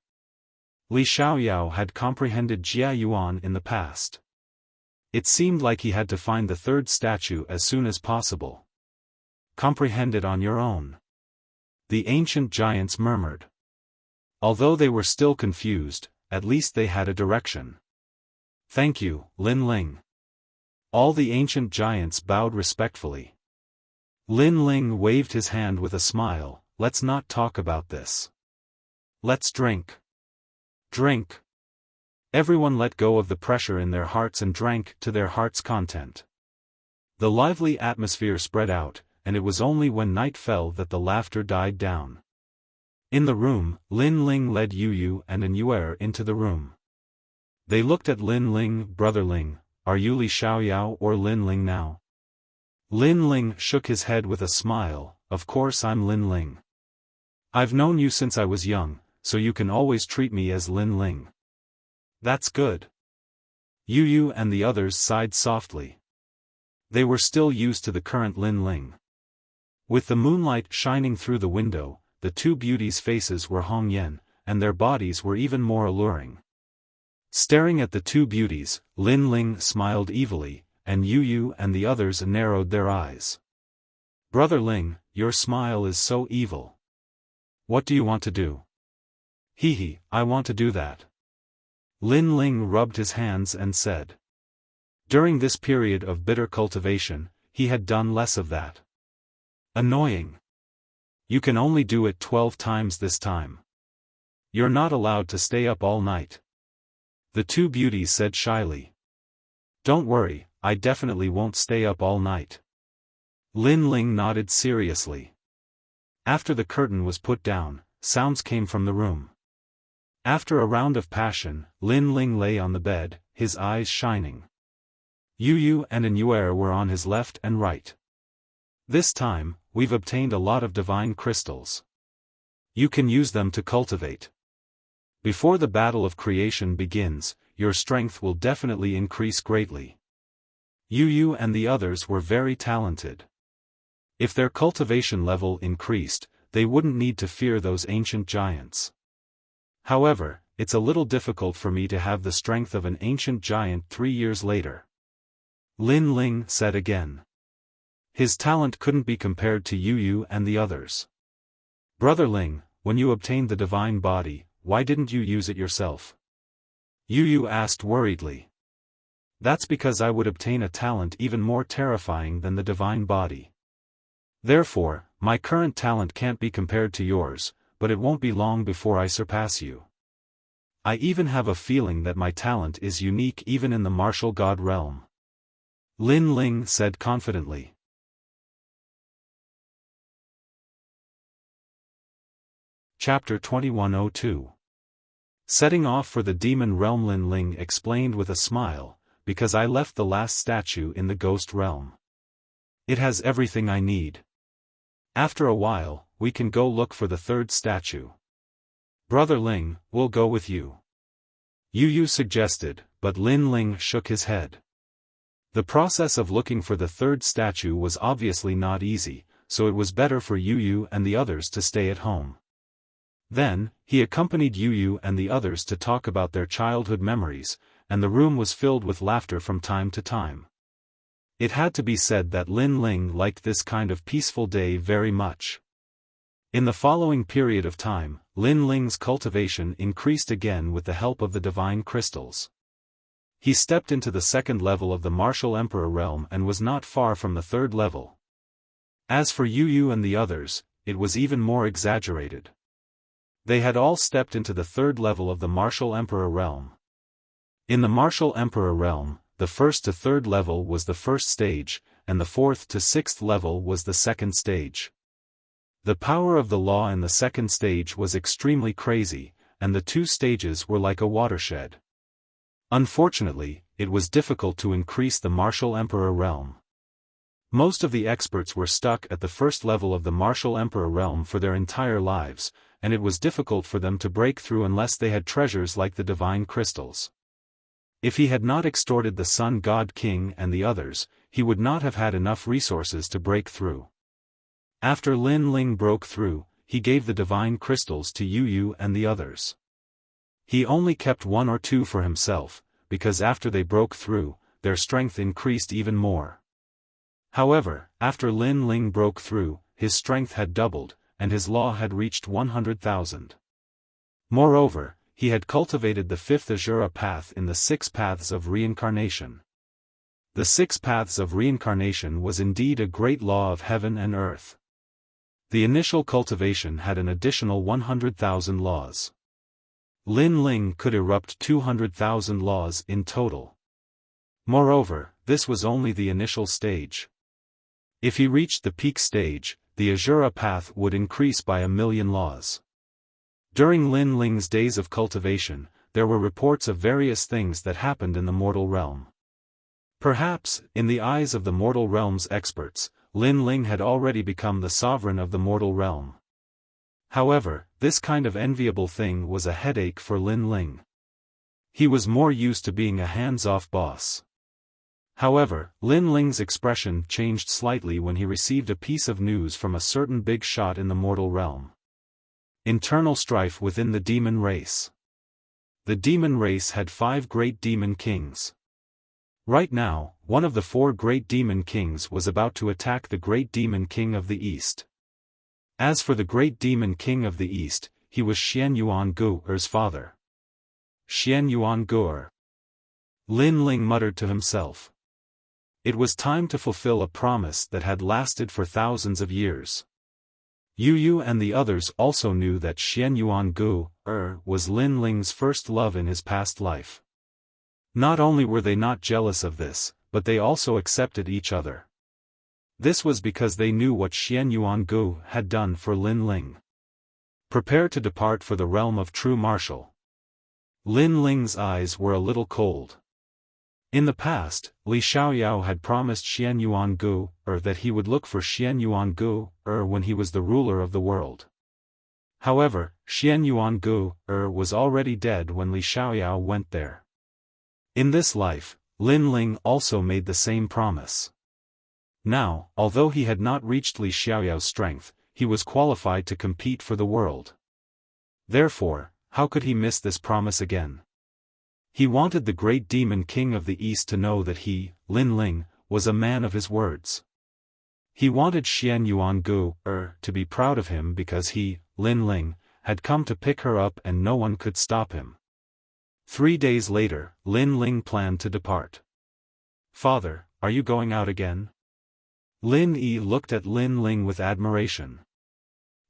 S1: Li Xiaoyao had comprehended Jia Yuan in the past. It seemed like he had to find the third statue as soon as possible. Comprehend it on your own. The ancient giants murmured. Although they were still confused, at least they had a direction. Thank you, Lin Ling. All the ancient giants bowed respectfully. Lin Ling waved his hand with a smile. Let's not talk about this. Let's drink. Drink. Everyone let go of the pressure in their hearts and drank to their heart's content. The lively atmosphere spread out, and it was only when night fell that the laughter died down. In the room, Lin Ling led Yu and An into the room. They looked at Lin Ling. Brother Ling, are you Li Xiaoyao or Lin Ling now? Lin Ling shook his head with a smile. Of course I'm Lin Ling. I've known you since I was young, so you can always treat me as Lin Ling. That's good. Yu and the others sighed softly. They were still used to the current Lin Ling. With the moonlight shining through the window, the two beauties' faces were Hongyan, and their bodies were even more alluring. Staring at the two beauties, Lin Ling smiled evilly, and Yu and the others narrowed their eyes. Brother Ling, your smile is so evil. What do you want to do? Hehe, I want to do that. Lin Ling rubbed his hands and said. During this period of bitter cultivation, he had done less of that. Annoying. You can only do it 12 times this time. You're not allowed to stay up all night. The two beauties said shyly. Don't worry, I definitely won't stay up all night. Lin Ling nodded seriously. After the curtain was put down, sounds came from the room. After a round of passion, Lin Ling lay on the bed, his eyes shining. Yu and An were on his left and right. This time, we've obtained a lot of divine crystals. You can use them to cultivate. Before the battle of creation begins, your strength will definitely increase greatly. Yu and the others were very talented. If their cultivation level increased, they wouldn't need to fear those ancient giants. However, it's a little difficult for me to have the strength of an ancient giant 3 years later. Lin Ling said again. His talent couldn't be compared to Yu and the others. Brother Ling, when you obtained the divine body, why didn't you use it yourself? Yu asked worriedly. That's because I would obtain a talent even more terrifying than the divine body. Therefore, my current talent can't be compared to yours, but it won't be long before I surpass you. I even have a feeling that my talent is unique even in the martial god realm. Lin Ling said confidently. Chapter 2102. Setting off for the demon realm. Lin Ling explained with a smile, because I left the last statue in the ghost realm. It has everything I need. After a while, we can go look for the third statue. Brother Ling, we'll go with you. Yu suggested, but Lin Ling shook his head. The process of looking for the third statue was obviously not easy, so it was better for Yu and the others to stay at home. Then, he accompanied Yu and the others to talk about their childhood memories, and the room was filled with laughter from time to time. It had to be said that Lin Ling liked this kind of peaceful day very much. In the following period of time, Lin Ling's cultivation increased again with the help of the divine crystals. He stepped into the second level of the martial emperor realm and was not far from the third level. As for Yu and the others, it was even more exaggerated. They had all stepped into the third level of the martial emperor realm. In the martial emperor realm, the first to third level was the first stage, and the fourth to sixth level was the second stage. The power of the law in the second stage was extremely crazy, and the two stages were like a watershed. Unfortunately, it was difficult to increase the martial emperor realm. Most of the experts were stuck at the first level of the martial emperor realm for their entire lives, and it was difficult for them to break through unless they had treasures like the divine crystals. If he had not extorted the Sun God King and the others, he would not have had enough resources to break through. After Lin Ling broke through, he gave the divine crystals to Yu and the others. He only kept 1 or 2 for himself, because after they broke through, their strength increased even more. However, after Lin Ling broke through, his strength had doubled, and his law had reached 100,000. Moreover, he had cultivated the fifth Azura path in the 6 paths of reincarnation. The 6 paths of reincarnation was indeed a great law of heaven and earth. The initial cultivation had an additional 100,000 laws. Lin Ling could erupt 200,000 laws in total. Moreover, this was only the initial stage. If he reached the peak stage, the Azura path would increase by 1,000,000 laws. During Lin Ling's days of cultivation, there were reports of various things that happened in the mortal realm. Perhaps, in the eyes of the mortal realm's experts, Lin Ling had already become the sovereign of the mortal realm. However, this kind of enviable thing was a headache for Lin Ling. He was more used to being a hands-off boss. However, Lin Ling's expression changed slightly when he received a piece of news from a certain big shot in the mortal realm. Internal strife within the demon race. The demon race had 5 great demon kings. Right now, one of the 4 great demon kings was about to attack the great demon king of the east. As for the great demon king of the east, he was Xian Yuan Gu'er's father. Xian Yuan Gu'er. Lin Ling muttered to himself. It was time to fulfill a promise that had lasted for thousands of years. Yu and the others also knew that Xian Yuan Gu'er was Lin Ling's first love in his past life. Not only were they not jealous of this, but they also accepted each other. This was because they knew what Xian Yuan Gu had done for Lin Ling. Prepare to depart for the realm of true martial. Lin Ling's eyes were a little cold. In the past, Li Xiaoyao had promised Xian Yuan Gu'er that he would look for Xian Yuan Gu'er when he was the ruler of the world. However, Xian Yuan Gu'er was already dead when Li Xiaoyao went there. In this life, Lin Ling also made the same promise. Now, although he had not reached Li Xiaoyao's strength, he was qualified to compete for the world. Therefore, how could he miss this promise again? He wanted the great demon king of the east to know that he, Lin Ling, was a man of his words. He wanted Xian Yuan Gu'er to be proud of him because he, Lin Ling, had come to pick her up and no one could stop him. 3 days later, Lin Ling planned to depart. "Father, are you going out again?" Lin Yi looked at Lin Ling with admiration.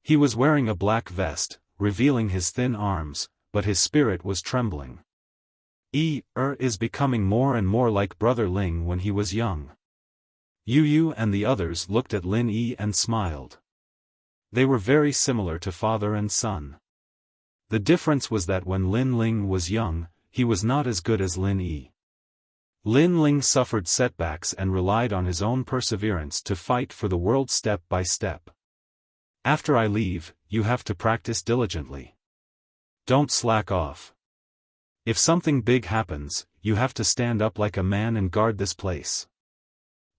S1: He was wearing a black vest, revealing his thin arms, but his spirit was trembling. Is becoming more and more like Brother Ling when he was young. Yu and the others looked at Lin Yi and smiled. They were very similar to father and son. The difference was that when Lin Ling was young, he was not as good as Lin Yi. Lin Ling suffered setbacks and relied on his own perseverance to fight for the world step by step. "After I leave, you have to practice diligently. Don't slack off. If something big happens, you have to stand up like a man and guard this place.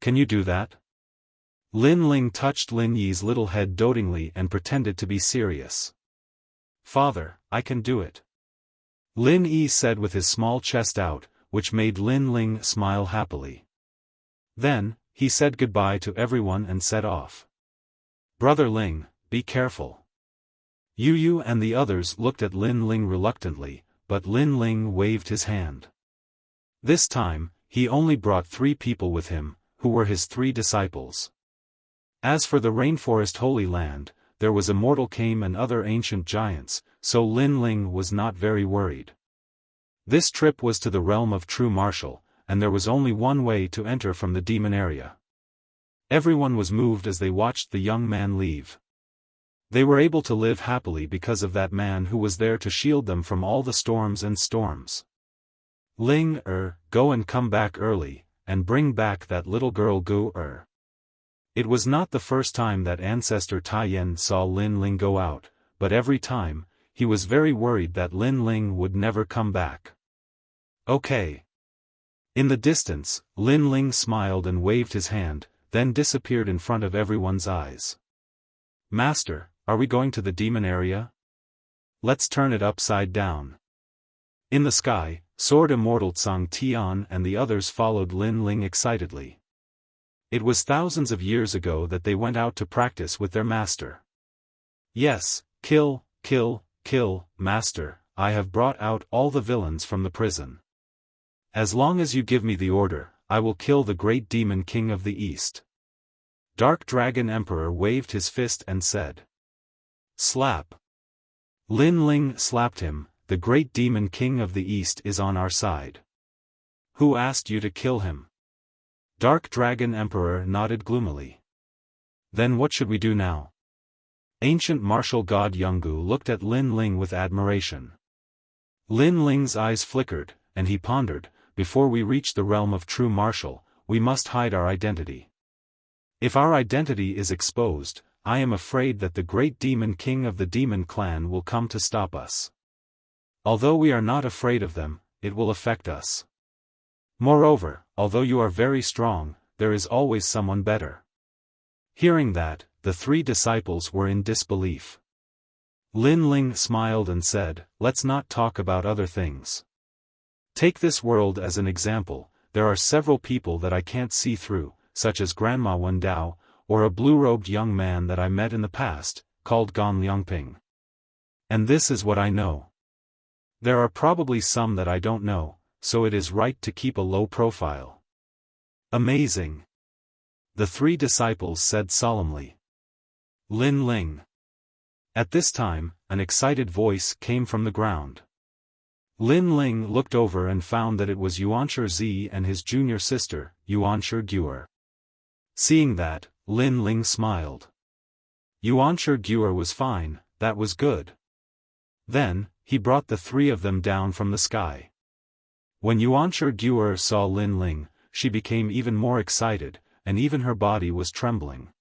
S1: Can you do that?" Lin Ling touched Lin Yi's little head dotingly and pretended to be serious. "Father, I can do it," Lin Yi said with his small chest out, which made Lin Ling smile happily. Then, he said goodbye to everyone and set off. "Brother Ling, be careful." Yu and the others looked at Lin Ling reluctantly, but Lin Ling waved his hand. This time, he only brought 3 people with him, who were his 3 disciples. As for the Rainforest Holy Land, there was Immortal Kame and other ancient giants, so Lin Ling was not very worried. This trip was to the realm of true martial, and there was only one way to enter from the demon area. Everyone was moved as they watched the young man leave. They were able to live happily because of that man who was there to shield them from all the storms and storms. "Ling, go and come back early, and bring back that little girl Gu. It was not the first time that Ancestor Taiyan saw Lin Ling go out, but every time, he was very worried that Lin Ling would never come back. "Okay." In the distance, Lin Ling smiled and waved his hand, then disappeared in front of everyone's eyes. "Master, are we going to the demon area? Let's turn it upside down." In the sky, Sword Immortal Tsang Tian and the others followed Lin Ling excitedly. It was thousands of years ago that they went out to practice with their master. "Yes, kill, kill, kill, master, I have brought out all the villains from the prison. As long as you give me the order, I will kill the great demon king of the East." Dark Dragon Emperor waved his fist and said. Slap. Lin Ling slapped him. "The great demon king of the East is on our side." "Who asked you to kill him?" Dark Dragon Emperor nodded gloomily. "Then what should we do now?" Ancient martial god Yungu looked at Lin Ling with admiration. Lin Ling's eyes flickered, and he pondered, "Before we reach the realm of true martial, we must hide our identity. If our identity is exposed, I am afraid that the great demon king of the demon clan will come to stop us. Although we are not afraid of them, it will affect us. Moreover, although you are very strong, there is always someone better." Hearing that, the three disciples were in disbelief. Lin Ling smiled and said, "Let's not talk about other things. Take this world as an example. There are several people that I can't see through, such as Grandma Wendao, or a blue-robed young man that I met in the past, called Gan Liangping. And this is what I know. There are probably some that I don't know, so it is right to keep a low profile." "Amazing," the three disciples said solemnly. Lin Ling. At this time, an excited voice came from the ground. Lin Ling looked over and found that it was Yuanshi Zi and his junior sister, Yuanshi Guer. Seeing that, Lin Ling smiled. Yuanshi Guer was fine, that was good. Then, he brought the three of them down from the sky. When Yuanshi Guer saw Lin Ling, she became even more excited, and even her body was trembling.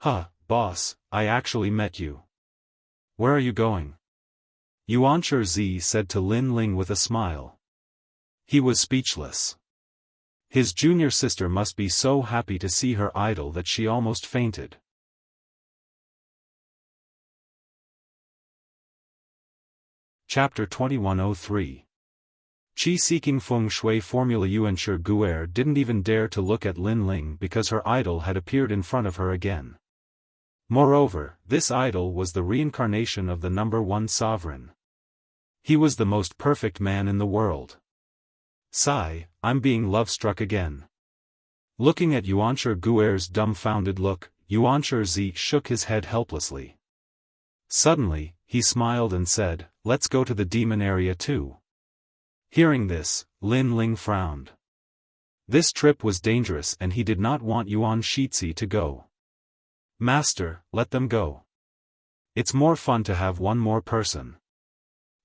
S1: "Huh, boss, I actually met you. Where are you going?" Yuanshi Zi said to Lin Ling with a smile. He was speechless. His junior sister must be so happy to see her idol that she almost fainted. Chapter 2103. Qi-seeking feng shui formula. Yuanshi Guer didn't even dare to look at Lin Ling because her idol had appeared in front of her again. Moreover, this idol was the reincarnation of the number one sovereign. He was the most perfect man in the world. Sigh, I'm being love-struck again. Looking at Yuanshi Guer's dumbfounded look, Yuanshi Zi shook his head helplessly. Suddenly, he smiled and said, "Let's go to the demon area too." Hearing this, Lin Ling frowned. This trip was dangerous and he did not want Yuan Shizi to go. "Master, let them go. It's more fun to have one more person."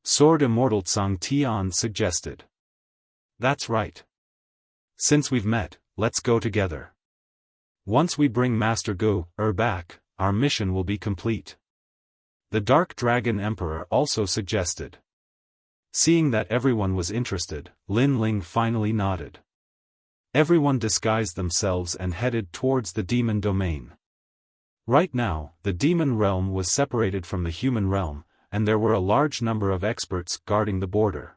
S1: Sword Immortal Tsang Tian suggested. "That's right. Since we've met, let's go together. Once we bring Master Gu back, our mission will be complete." The Dark Dragon Emperor also suggested. Seeing that everyone was interested, Lin Ling finally nodded. Everyone disguised themselves and headed towards the demon domain. Right now, the demon realm was separated from the human realm, and there were a large number of experts guarding the border.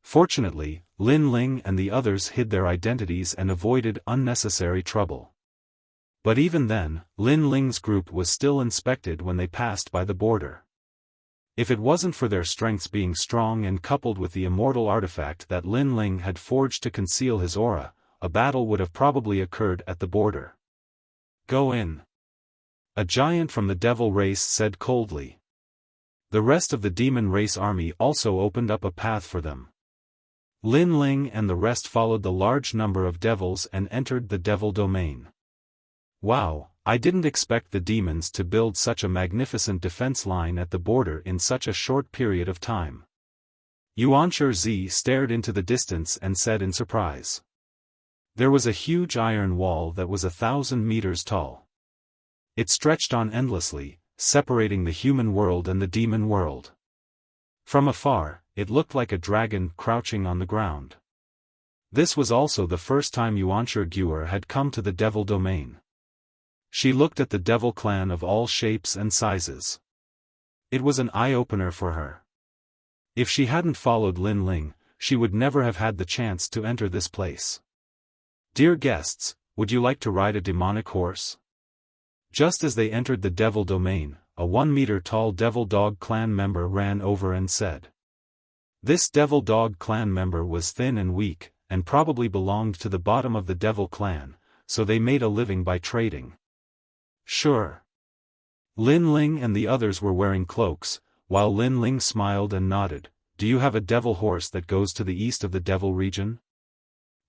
S1: Fortunately, Lin Ling and the others hid their identities and avoided unnecessary trouble. But even then, Lin Ling's group was still inspected when they passed by the border. If it wasn't for their strengths being strong and coupled with the immortal artifact that Lin Ling had forged to conceal his aura, a battle would have probably occurred at the border. "Go in," a giant from the devil race said coldly. The rest of the demon race army also opened up a path for them. Lin Ling and the rest followed the large number of devils and entered the devil domain. Wow, I didn't expect the demons to build such a magnificent defense line at the border in such a short period of time. Yuanshi Zi stared into the distance and said in surprise. There was a huge iron wall that was 1,000 meters tall. It stretched on endlessly, separating the human world and the demon world. From afar, it looked like a dragon crouching on the ground. This was also the first time Yuanshi Guer had come to the devil domain. She looked at the devil clan of all shapes and sizes. It was an eye-opener for her. If she hadn't followed Lin Ling, she would never have had the chance to enter this place. "Dear guests, would you like to ride a demonic horse?" Just as they entered the devil domain, a 1-meter-tall devil dog clan member ran over and said. This devil dog clan member was thin and weak, and probably belonged to the bottom of the devil clan, so they made a living by trading. Sure. Lin Ling and the others were wearing cloaks, while Lin Ling smiled and nodded. Do you have a devil horse that goes to the east of the devil region?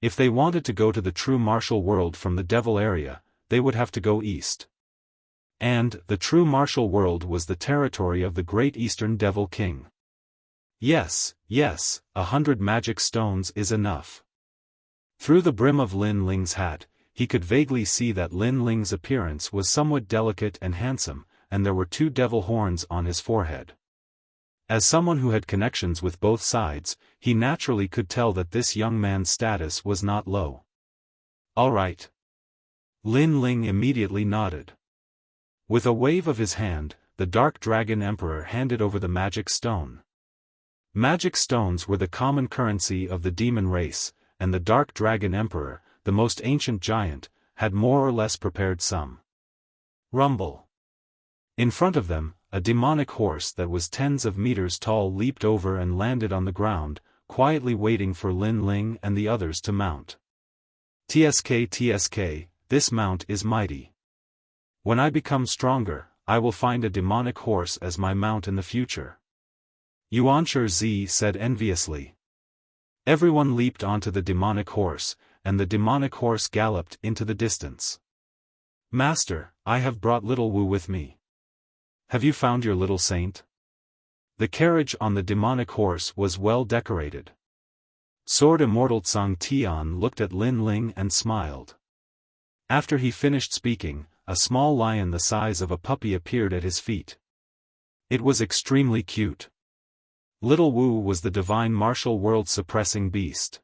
S1: If they wanted to go to the true martial world from the devil area, they would have to go east. And, the true martial world was the territory of the great eastern devil king. Yes, 100 magic stones is enough. Through the brim of Lin Ling's hat, he could vaguely see that Lin Ling's appearance was somewhat delicate and handsome, and there were 2 devil horns on his forehead. As someone who had connections with both sides, he naturally could tell that this young man's status was not low. All right. Lin Ling immediately nodded. With a wave of his hand, the Dark Dragon Emperor handed over the magic stone. Magic stones were the common currency of the demon race, and the Dark Dragon Emperor, the most ancient giant, had more or less prepared some. Rumble. In front of them, a demonic horse that was tens of meters tall leaped over and landed on the ground, quietly waiting for Lin Ling and the others to mount. TSK, this mount is mighty. When I become stronger, I will find a demonic horse as my mount in the future. Yuanshi Zi said enviously. Everyone leaped onto the demonic horse, and the demonic horse galloped into the distance. Master, I have brought little Wu with me. Have you found your little saint? The carriage on the demonic horse was well decorated. Sword Immortal Tsang Tian looked at Lin Ling and smiled. After he finished speaking, a small lion the size of a puppy appeared at his feet. It was extremely cute. Little Wu was the divine martial world suppressing beast.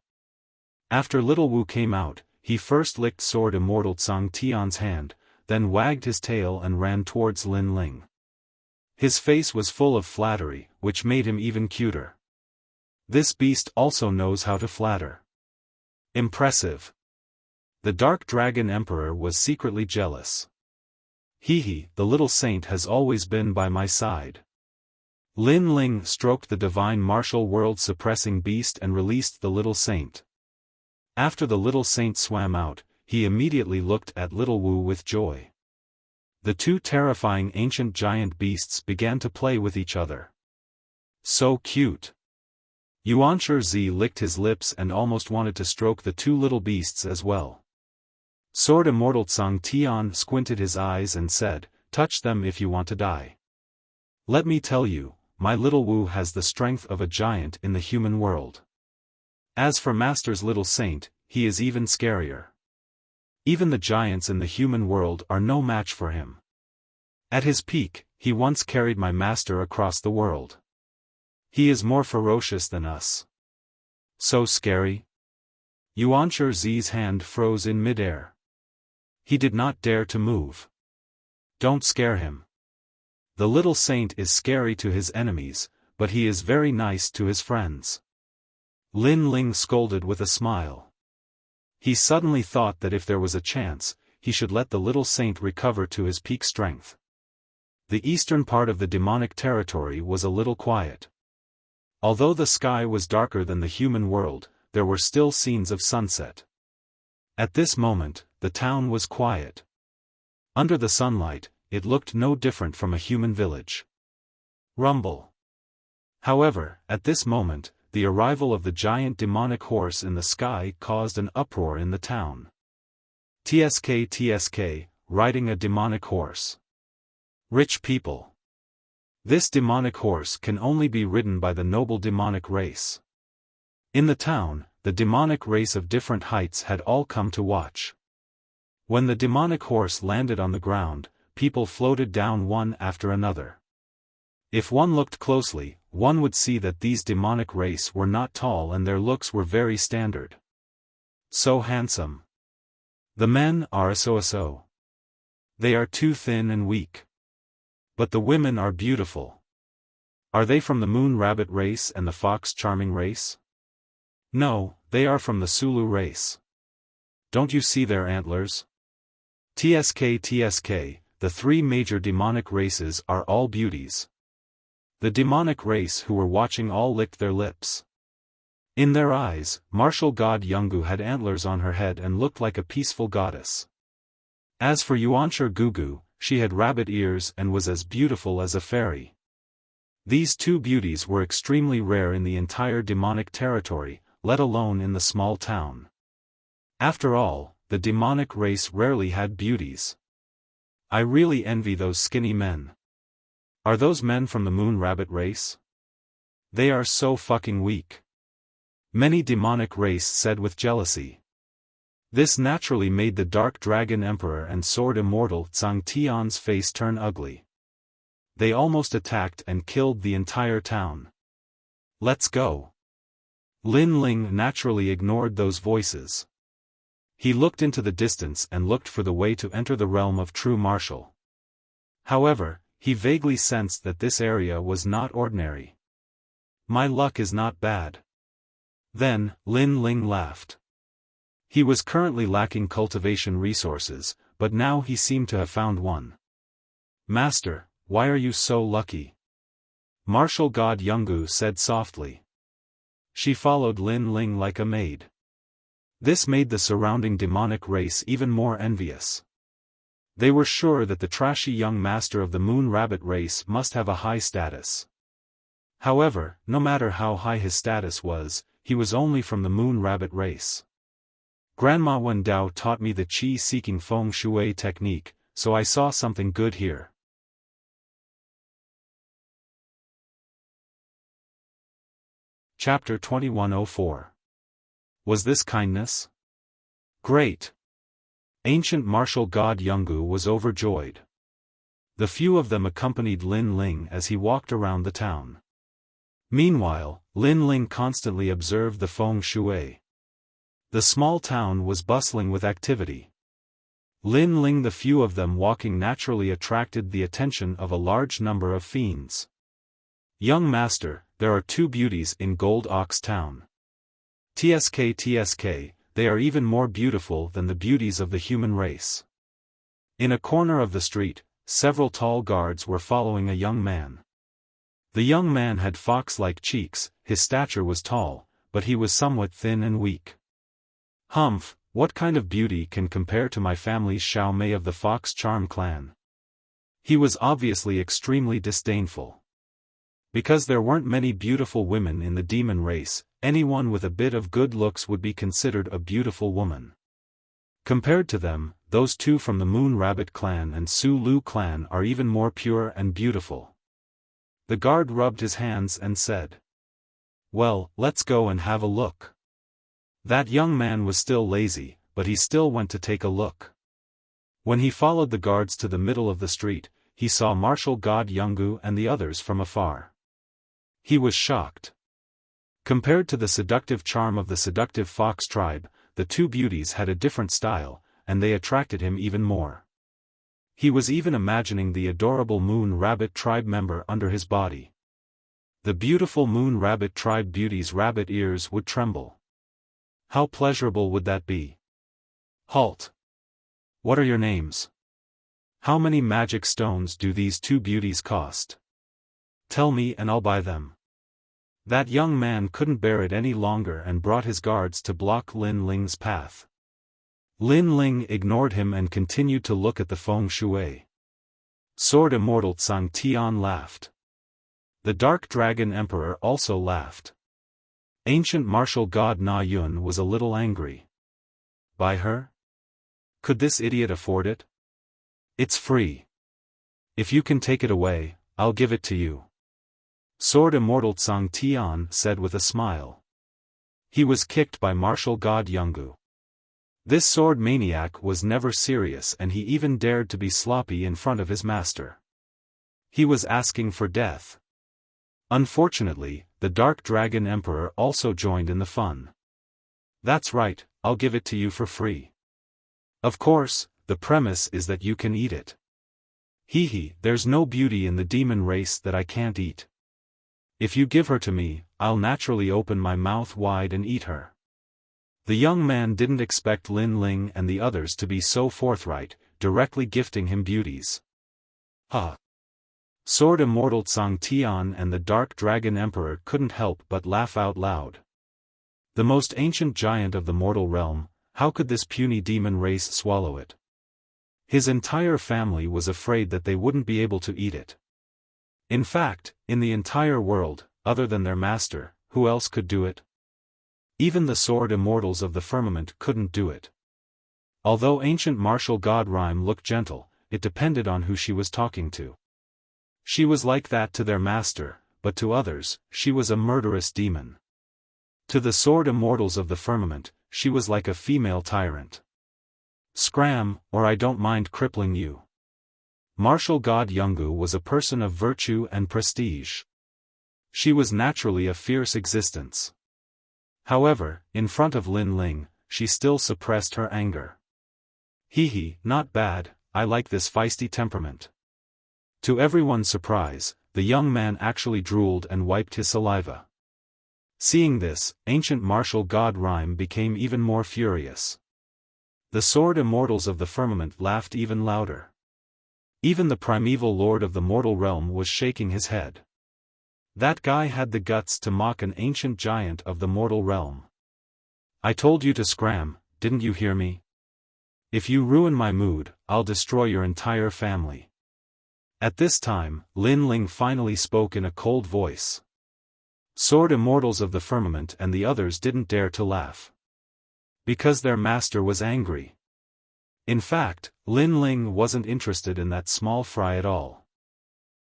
S1: After Little Wu came out, he first licked Sword Immortal Tsang Tian's hand, then wagged his tail and ran towards Lin Ling. His face was full of flattery, which made him even cuter. This beast also knows how to flatter. Impressive. The Dark Dragon Emperor was secretly jealous. The little saint has always been by my side. Lin Ling stroked the divine martial world suppressing beast and released the little saint. After the little saint swam out, he immediately looked at Little Wu with joy. The 2 terrifying ancient giant beasts began to play with each other. So cute. Yuanshi Zi licked his lips and almost wanted to stroke the 2 little beasts as well. Sword Immortal Tsang Tian squinted his eyes and said, touch them if you want to die. Let me tell you, my little Wu has the strength of a giant in the human world. As for Master's little saint, he is even scarier. Even the giants in the human world are no match for him. At his peak, he once carried my master across the world. He is more ferocious than us. So scary? Yuanshi Zi's hand froze in midair. He did not dare to move. Don't scare him. The little saint is scary to his enemies, but he is very nice to his friends. Lin Ling scolded with a smile. He suddenly thought that if there was a chance, he should let the little saint recover to his peak strength. The eastern part of the demonic territory was a little quiet. Although the sky was darker than the human world, there were still scenes of sunset. At this moment, the town was quiet. Under the sunlight, it looked no different from a human village. Rumble. However, at this moment, the arrival of the giant demonic horse in the sky caused an uproar in the town. TSK, riding a demonic horse. Rich people. This demonic horse can only be ridden by the noble demonic race. In the town, the demonic race of different heights had all come to watch. When the demonic horse landed on the ground, people floated down one after another. If one looked closely, one would see that these demonic race were not tall and their looks were very standard. So handsome. The men are so. They are too thin and weak. But the women are beautiful. Are they from the Moon Rabbit race and the Fox Charming race? No, they are from the Sulu race. Don't you see their antlers? TSK, the three major demonic races are all beauties. The demonic race who were watching all licked their lips. In their eyes, martial god Yungu had antlers on her head and looked like a peaceful goddess. As for Yuanshi Gugu, she had rabbit ears and was as beautiful as a fairy. These two beauties were extremely rare in the entire demonic territory, let alone in the small town. After all, the demonic race rarely had beauties. I really envy those skinny men. Are those men from the moon rabbit race? They are so fucking weak. Many demonic race said with jealousy. This naturally made the Dark Dragon Emperor and Sword Immortal Zhang Tian's face turn ugly. They almost attacked and killed the entire town. Let's go. Lin Ling naturally ignored those voices. He looked into the distance and looked for the way to enter the realm of true martial. However, he vaguely sensed that this area was not ordinary. My luck is not bad. Then, Lin Ling laughed. He was currently lacking cultivation resources, but now he seemed to have found one. Master, why are you so lucky? Martial god Yungu said softly. She followed Lin Ling like a maid. This made the surrounding demonic race even more envious. They were sure that the trashy young master of the moon rabbit race must have a high status. However, no matter how high his status was, he was only from the moon rabbit race. Grandma Wen Dao taught me the qi-seeking feng shui technique, so I saw something good here. Chapter 2104. Was this kindness? Great! Ancient martial god Yungu was overjoyed. The few of them accompanied Lin Ling as he walked around the town. Meanwhile, Lin Ling constantly observed the feng shui. The small town was bustling with activity. Lin Ling, the few of them walking naturally attracted the attention of a large number of fiends. Young master, there are two beauties in Gold Ox Town. TSK, they are even more beautiful than the beauties of the human race. In a corner of the street, several tall guards were following a young man. The young man had fox-like cheeks, his stature was tall, but he was somewhat thin and weak. Humph, what kind of beauty can compare to my family's Xiao Mei of the Fox Charm clan? He was obviously extremely disdainful. Because there weren't many beautiful women in the demon race, anyone with a bit of good looks would be considered a beautiful woman. Compared to them, those two from the Moon Rabbit clan and Su Lu clan are even more pure and beautiful. The guard rubbed his hands and said, "Well, let's go and have a look." That young man was still lazy, but he still went to take a look. When he followed the guards to the middle of the street, he saw martial god Yungu and the others from afar. He was shocked. Compared to the seductive charm of the seductive fox tribe, the two beauties had a different style, and they attracted him even more. He was even imagining the adorable Moon Rabbit tribe member under his body. The beautiful Moon Rabbit tribe beauty's rabbit ears would tremble. How pleasurable would that be? Halt! What are your names? How many magic stones do these two beauties cost? Tell me and I'll buy them. That young man couldn't bear it any longer and brought his guards to block Lin Ling's path. Lin Ling ignored him and continued to look at the feng shui. Sword Immortal Zhang Tian laughed. The Dark Dragon Emperor also laughed. Ancient martial god Na Yun was a little angry. Buy her? Could this idiot afford it? It's free. If you can take it away, I'll give it to you. Sword Immortal Zhang Tian said with a smile. He was kicked by martial god Yungu. This sword maniac was never serious and he even dared to be sloppy in front of his master. He was asking for death. Unfortunately, the Dark Dragon Emperor also joined in the fun. That's right, I'll give it to you for free. Of course, the premise is that you can eat it. Hee, there's no beauty in the demon race that I can't eat. If you give her to me, I'll naturally open my mouth wide and eat her. The young man didn't expect Lin Ling and the others to be so forthright, directly gifting him beauties. Ha! Sword Immortal Tsang Tian and the Dark Dragon Emperor couldn't help but laugh out loud. The most ancient giant of the mortal realm, how could this puny demon race swallow it? His entire family was afraid that they wouldn't be able to eat it. In fact, in the entire world, other than their master, who else could do it? Even the sword immortals of the firmament couldn't do it. Although ancient martial god Rhyme looked gentle, it depended on who she was talking to. She was like that to their master, but to others, she was a murderous demon. To the sword immortals of the firmament, she was like a female tyrant. Scram, or I don't mind crippling you. Martial god Yungu was a person of virtue and prestige. She was naturally a fierce existence. However, in front of Lin Ling, she still suppressed her anger. Hee, not bad, I like this feisty temperament. To everyone's surprise, the young man actually drooled and wiped his saliva. Seeing this, ancient martial god Rhyme became even more furious. The sword immortals of the firmament laughed even louder. Even the primeval lord of the mortal realm was shaking his head. That guy had the guts to mock an ancient giant of the mortal realm. I told you to scram, didn't you hear me? If you ruin my mood, I'll destroy your entire family. At this time, Lin Ling finally spoke in a cold voice. Sword immortals of the firmament and the others didn't dare to laugh. Because their master was angry. In fact, Lin Ling wasn't interested in that small fry at all.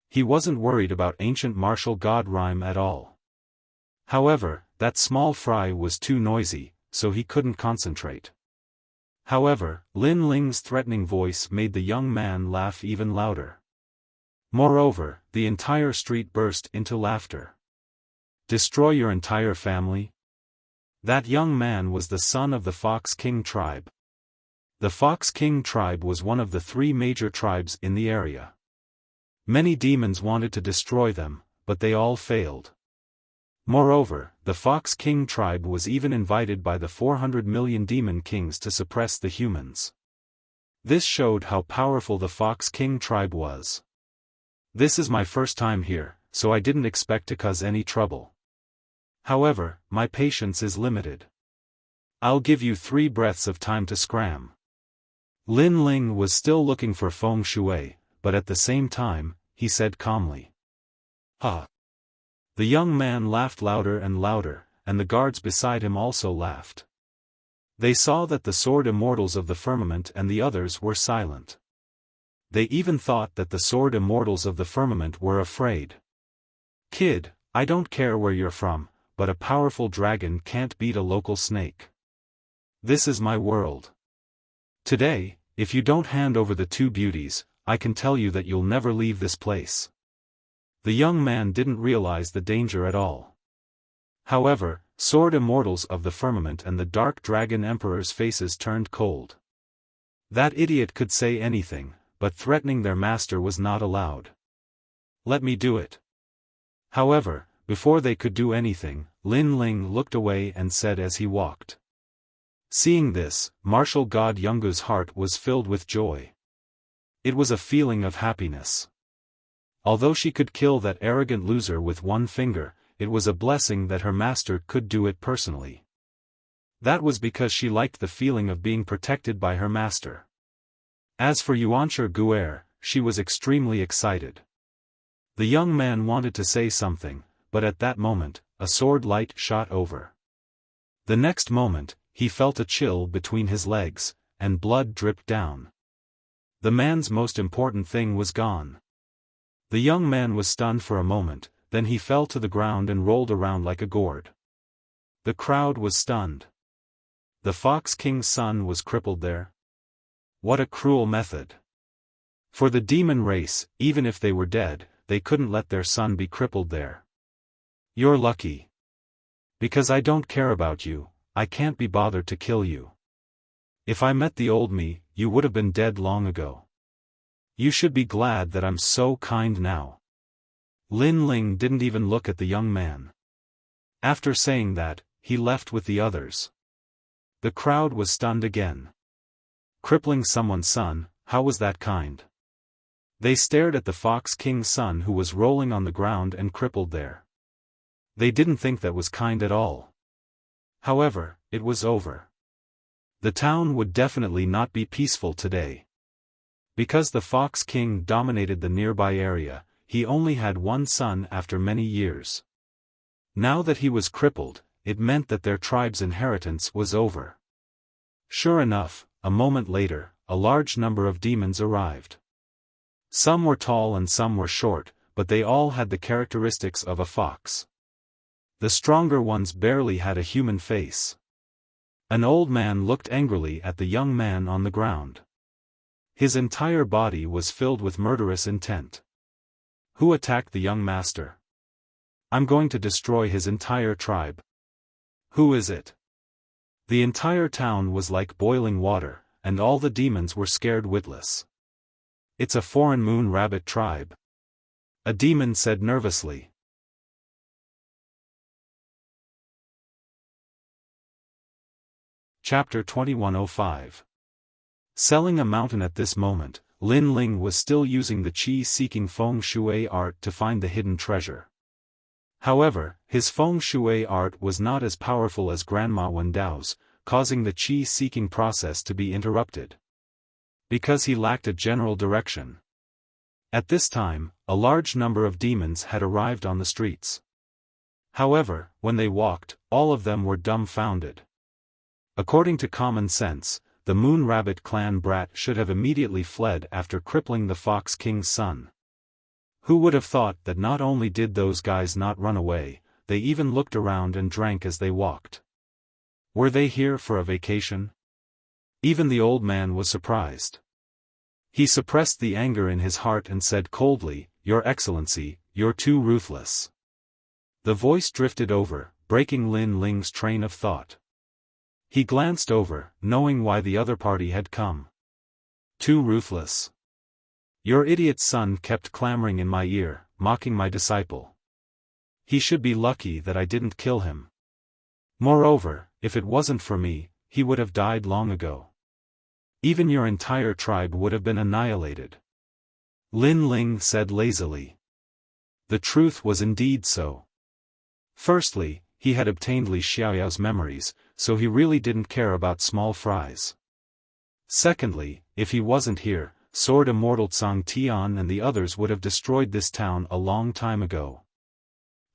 S1: He wasn't worried about ancient martial god Rhyme at all. However, that small fry was too noisy, so he couldn't concentrate. However, Lin Ling's threatening voice made the young man laugh even louder. Moreover, the entire street burst into laughter. Destroy your entire family? That young man was the son of the Fox King tribe. The Fox King tribe was one of the 3 major tribes in the area. Many demons wanted to destroy them, but they all failed. Moreover, the Fox King tribe was even invited by the 400 million demon kings to suppress the humans. This showed how powerful the Fox King tribe was. This is my first time here, so I didn't expect to cause any trouble. However, my patience is limited. I'll give you 3 breaths of time to scram. Lin Ling was still looking for Feng Shui, but at the same time, he said calmly. Ha! The young man laughed louder and louder, and the guards beside him also laughed. They saw that the sword immortals of the firmament and the others were silent. They even thought that the sword immortals of the firmament were afraid. Kid, I don't care where you're from, but a powerful dragon can't beat a local snake. This is my world. Today, if you don't hand over the 2 beauties, I can tell you that you'll never leave this place. The young man didn't realize the danger at all. However, sword immortals of the firmament and the dark dragon emperor's faces turned cold. That idiot could say anything, but threatening their master was not allowed. Let me do it. However, before they could do anything, Lin Ling looked away and said as he walked. Seeing this, martial god Yungu's heart was filled with joy. It was a feeling of happiness. Although she could kill that arrogant loser with 1 finger, it was a blessing that her master could do it personally. That was because she liked the feeling of being protected by her master. As for Yuancher Guer, she was extremely excited. The young man wanted to say something, but at that moment, a sword light shot over. The next moment, he felt a chill between his legs, and blood dripped down. The man's most important thing was gone. The young man was stunned for a moment, then he fell to the ground and rolled around like a gourd. The crowd was stunned. The Fox King's son was crippled there. What a cruel method. For the demon race, even if they were dead, they couldn't let their son be crippled there. You're lucky. Because I don't care about you, I can't be bothered to kill you. If I met the old me, you would have been dead long ago. You should be glad that I'm so kind now. Lin Ling didn't even look at the young man. After saying that, he left with the others. The crowd was stunned again. Crippling someone's son, how was that kind? They stared at the Fox King's son who was rolling on the ground and crippled there. They didn't think that was kind at all. However, it was over. The town would definitely not be peaceful today. Because the Fox King dominated the nearby area, he only had one son after many years. Now that he was crippled, it meant that their tribe's inheritance was over. Sure enough, a moment later, a large number of demons arrived. Some were tall and some were short, but they all had the characteristics of a fox. The stronger ones barely had a human face. An old man looked angrily at the young man on the ground. His entire body was filled with murderous intent. Who attacked the young master? I'm going to destroy his entire tribe. Who is it? The entire town was like boiling water, and all the demons were scared witless. It's a foreign moon rabbit tribe. A demon said nervously. Chapter 2105. Selling a mountain. At this moment, Lin Ling was still using the qi-seeking feng shui art to find the hidden treasure. However, his feng shui art was not as powerful as Grandma Wendao's, causing the qi-seeking process to be interrupted. Because he lacked a general direction. At this time, a large number of demons had arrived on the streets. However, when they walked, all of them were dumbfounded. According to common sense, the Moon Rabbit clan brat should have immediately fled after crippling the Fox King's son. Who would have thought that not only did those guys not run away, they even looked around and drank as they walked? Were they here for a vacation? Even the old man was surprised. He suppressed the anger in his heart and said coldly, "Your Excellency, you're too ruthless." The voice drifted over, breaking Lin Ling's train of thought. He glanced over, knowing why the other party had come. Too ruthless. Your idiot son kept clamoring in my ear, mocking my disciple. He should be lucky that I didn't kill him. Moreover, if it wasn't for me, he would have died long ago. Even your entire tribe would have been annihilated. Lin Ling said lazily. The truth was indeed so. Firstly, he had obtained Li Xiaoyao's memories, so he really didn't care about small fries. Secondly, if he wasn't here, Sword Immortal Tsang Tian and the others would have destroyed this town a long time ago.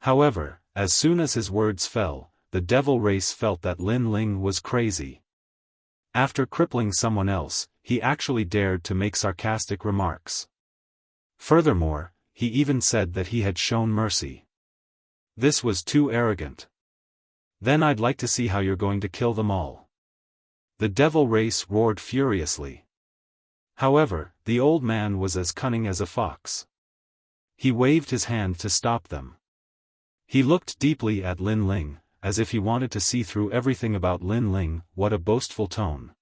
S1: However, as soon as his words fell, the devil race felt that Lin Ling was crazy. After crippling someone else, he actually dared to make sarcastic remarks. Furthermore, he even said that he had shown mercy. This was too arrogant. Then I'd like to see how you're going to kill them all. The devil race roared furiously. However, the old man was as cunning as a fox. He waved his hand to stop them. He looked deeply at Lin Ling, as if he wanted to see through everything about Lin Ling. What a boastful tone.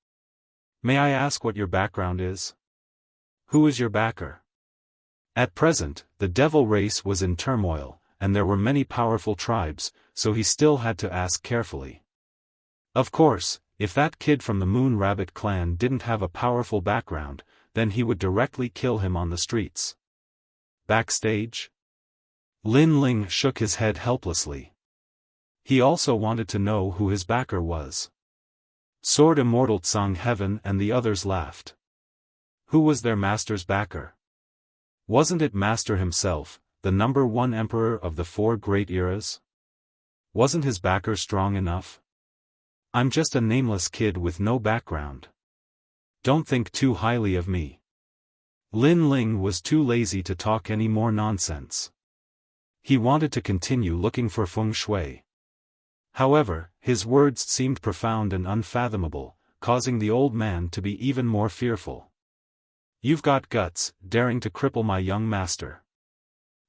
S1: May I ask what your background is? Who is your backer? At present, the devil race was in turmoil, and there were many powerful tribes, so he still had to ask carefully. Of course, if that kid from the Moon Rabbit clan didn't have a powerful background, then he would directly kill him on the streets. Backstage? Lin Ling shook his head helplessly. He also wanted to know who his backer was. Sword Immortal Tsang Heaven and the others laughed. Who was their master's backer? Wasn't it Master himself, the #1 emperor of the 4 great eras? Wasn't his backer strong enough? I'm just a nameless kid with no background. Don't think too highly of me. Lin Ling was too lazy to talk any more nonsense. He wanted to continue looking for feng shui. However, his words seemed profound and unfathomable, causing the old man to be even more fearful. You've got guts, daring to cripple my young master.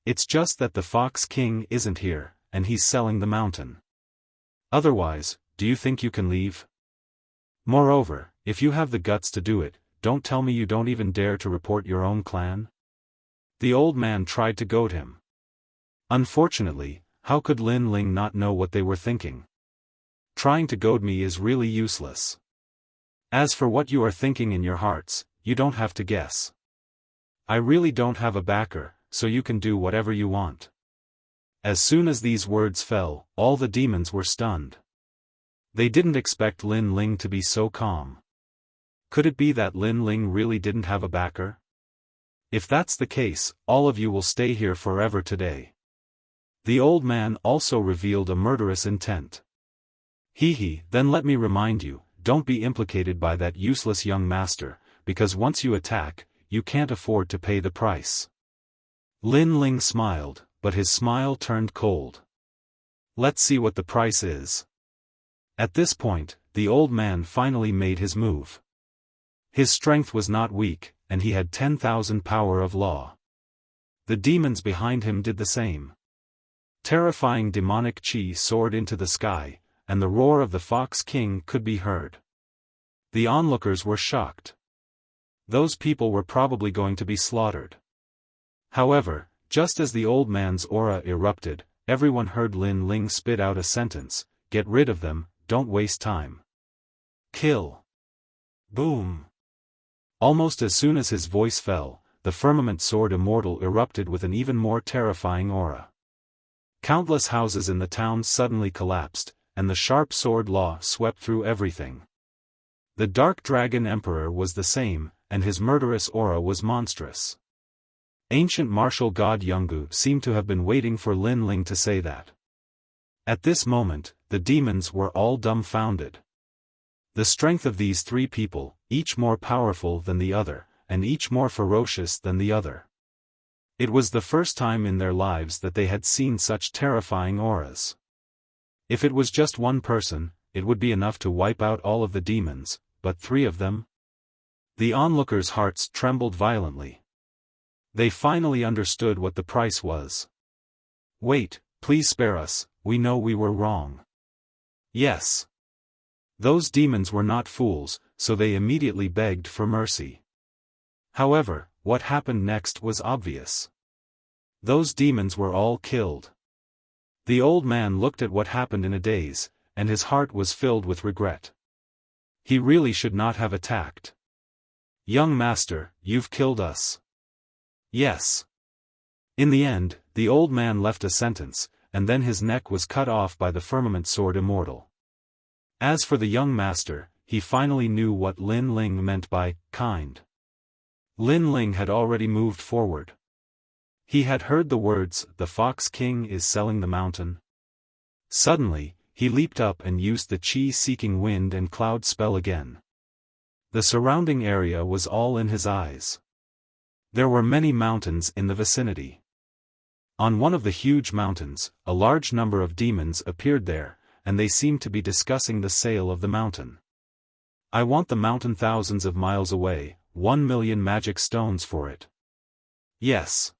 S1: It's just that the Fox King isn't here, and he's selling the mountain. Otherwise, do you think you can leave? Moreover, if you have the guts to do it, don't tell me you don't even dare to report your own clan? The old man tried to goad him. Unfortunately, how could Lin Ling not know what they were thinking? Trying to goad me is really useless. As for what you are thinking in your hearts, you don't have to guess. I really don't have a backer, so you can do whatever you want. As soon as these words fell, all the demons were stunned. They didn't expect Lin Ling to be so calm. Could it be that Lin Ling really didn't have a backer? If that's the case, all of you will stay here forever today. The old man also revealed a murderous intent. Then let me remind you, don't be implicated by that useless young master, because once you attack, you can't afford to pay the price. Lin Ling smiled, but his smile turned cold. Let's see what the price is. At this point, the old man finally made his move. His strength was not weak, and he had 10,000 power of law. The demons behind him did the same. Terrifying demonic chi soared into the sky, and the roar of the Fox King could be heard. The onlookers were shocked. Those people were probably going to be slaughtered. However, just as the old man's aura erupted, everyone heard Lin Ling spit out a sentence, "Get rid of them, don't waste time. Kill." Boom. Almost as soon as his voice fell, the firmament sword immortal erupted with an even more terrifying aura. Countless houses in the town suddenly collapsed, and the sharp sword law swept through everything. The Dark Dragon Emperor was the same, and his murderous aura was monstrous. Ancient martial god Yungu seemed to have been waiting for Lin Ling to say that. At this moment, the demons were all dumbfounded. The strength of these three people, each more powerful than the other, and each more ferocious than the other. It was the first time in their lives that they had seen such terrifying auras. If it was just one person, it would be enough to wipe out all of the demons, but three of them? The onlookers' hearts trembled violently. They finally understood what the price was. "Wait, please spare us, we know we were wrong." Yes. Those demons were not fools, so they immediately begged for mercy. However, what happened next was obvious. Those demons were all killed. The old man looked at what happened in a daze, and his heart was filled with regret. He really should not have attacked. "Young master, you've killed us." "Yes." In the end, the old man left a sentence, and then his neck was cut off by the firmament sword immortal. As for the young master, he finally knew what Lin Ling meant by kind. Lin Ling had already moved forward. He had heard the words, "The Fox King is selling the mountain." Suddenly, he leaped up and used the chi-seeking wind and cloud spell again. The surrounding area was all in his eyes. There were many mountains in the vicinity. On one of the huge mountains, a large number of demons appeared there, and they seemed to be discussing the sale of the mountain. "I want the mountain thousands of miles away, 1,000,000 magic stones for it." "Yes.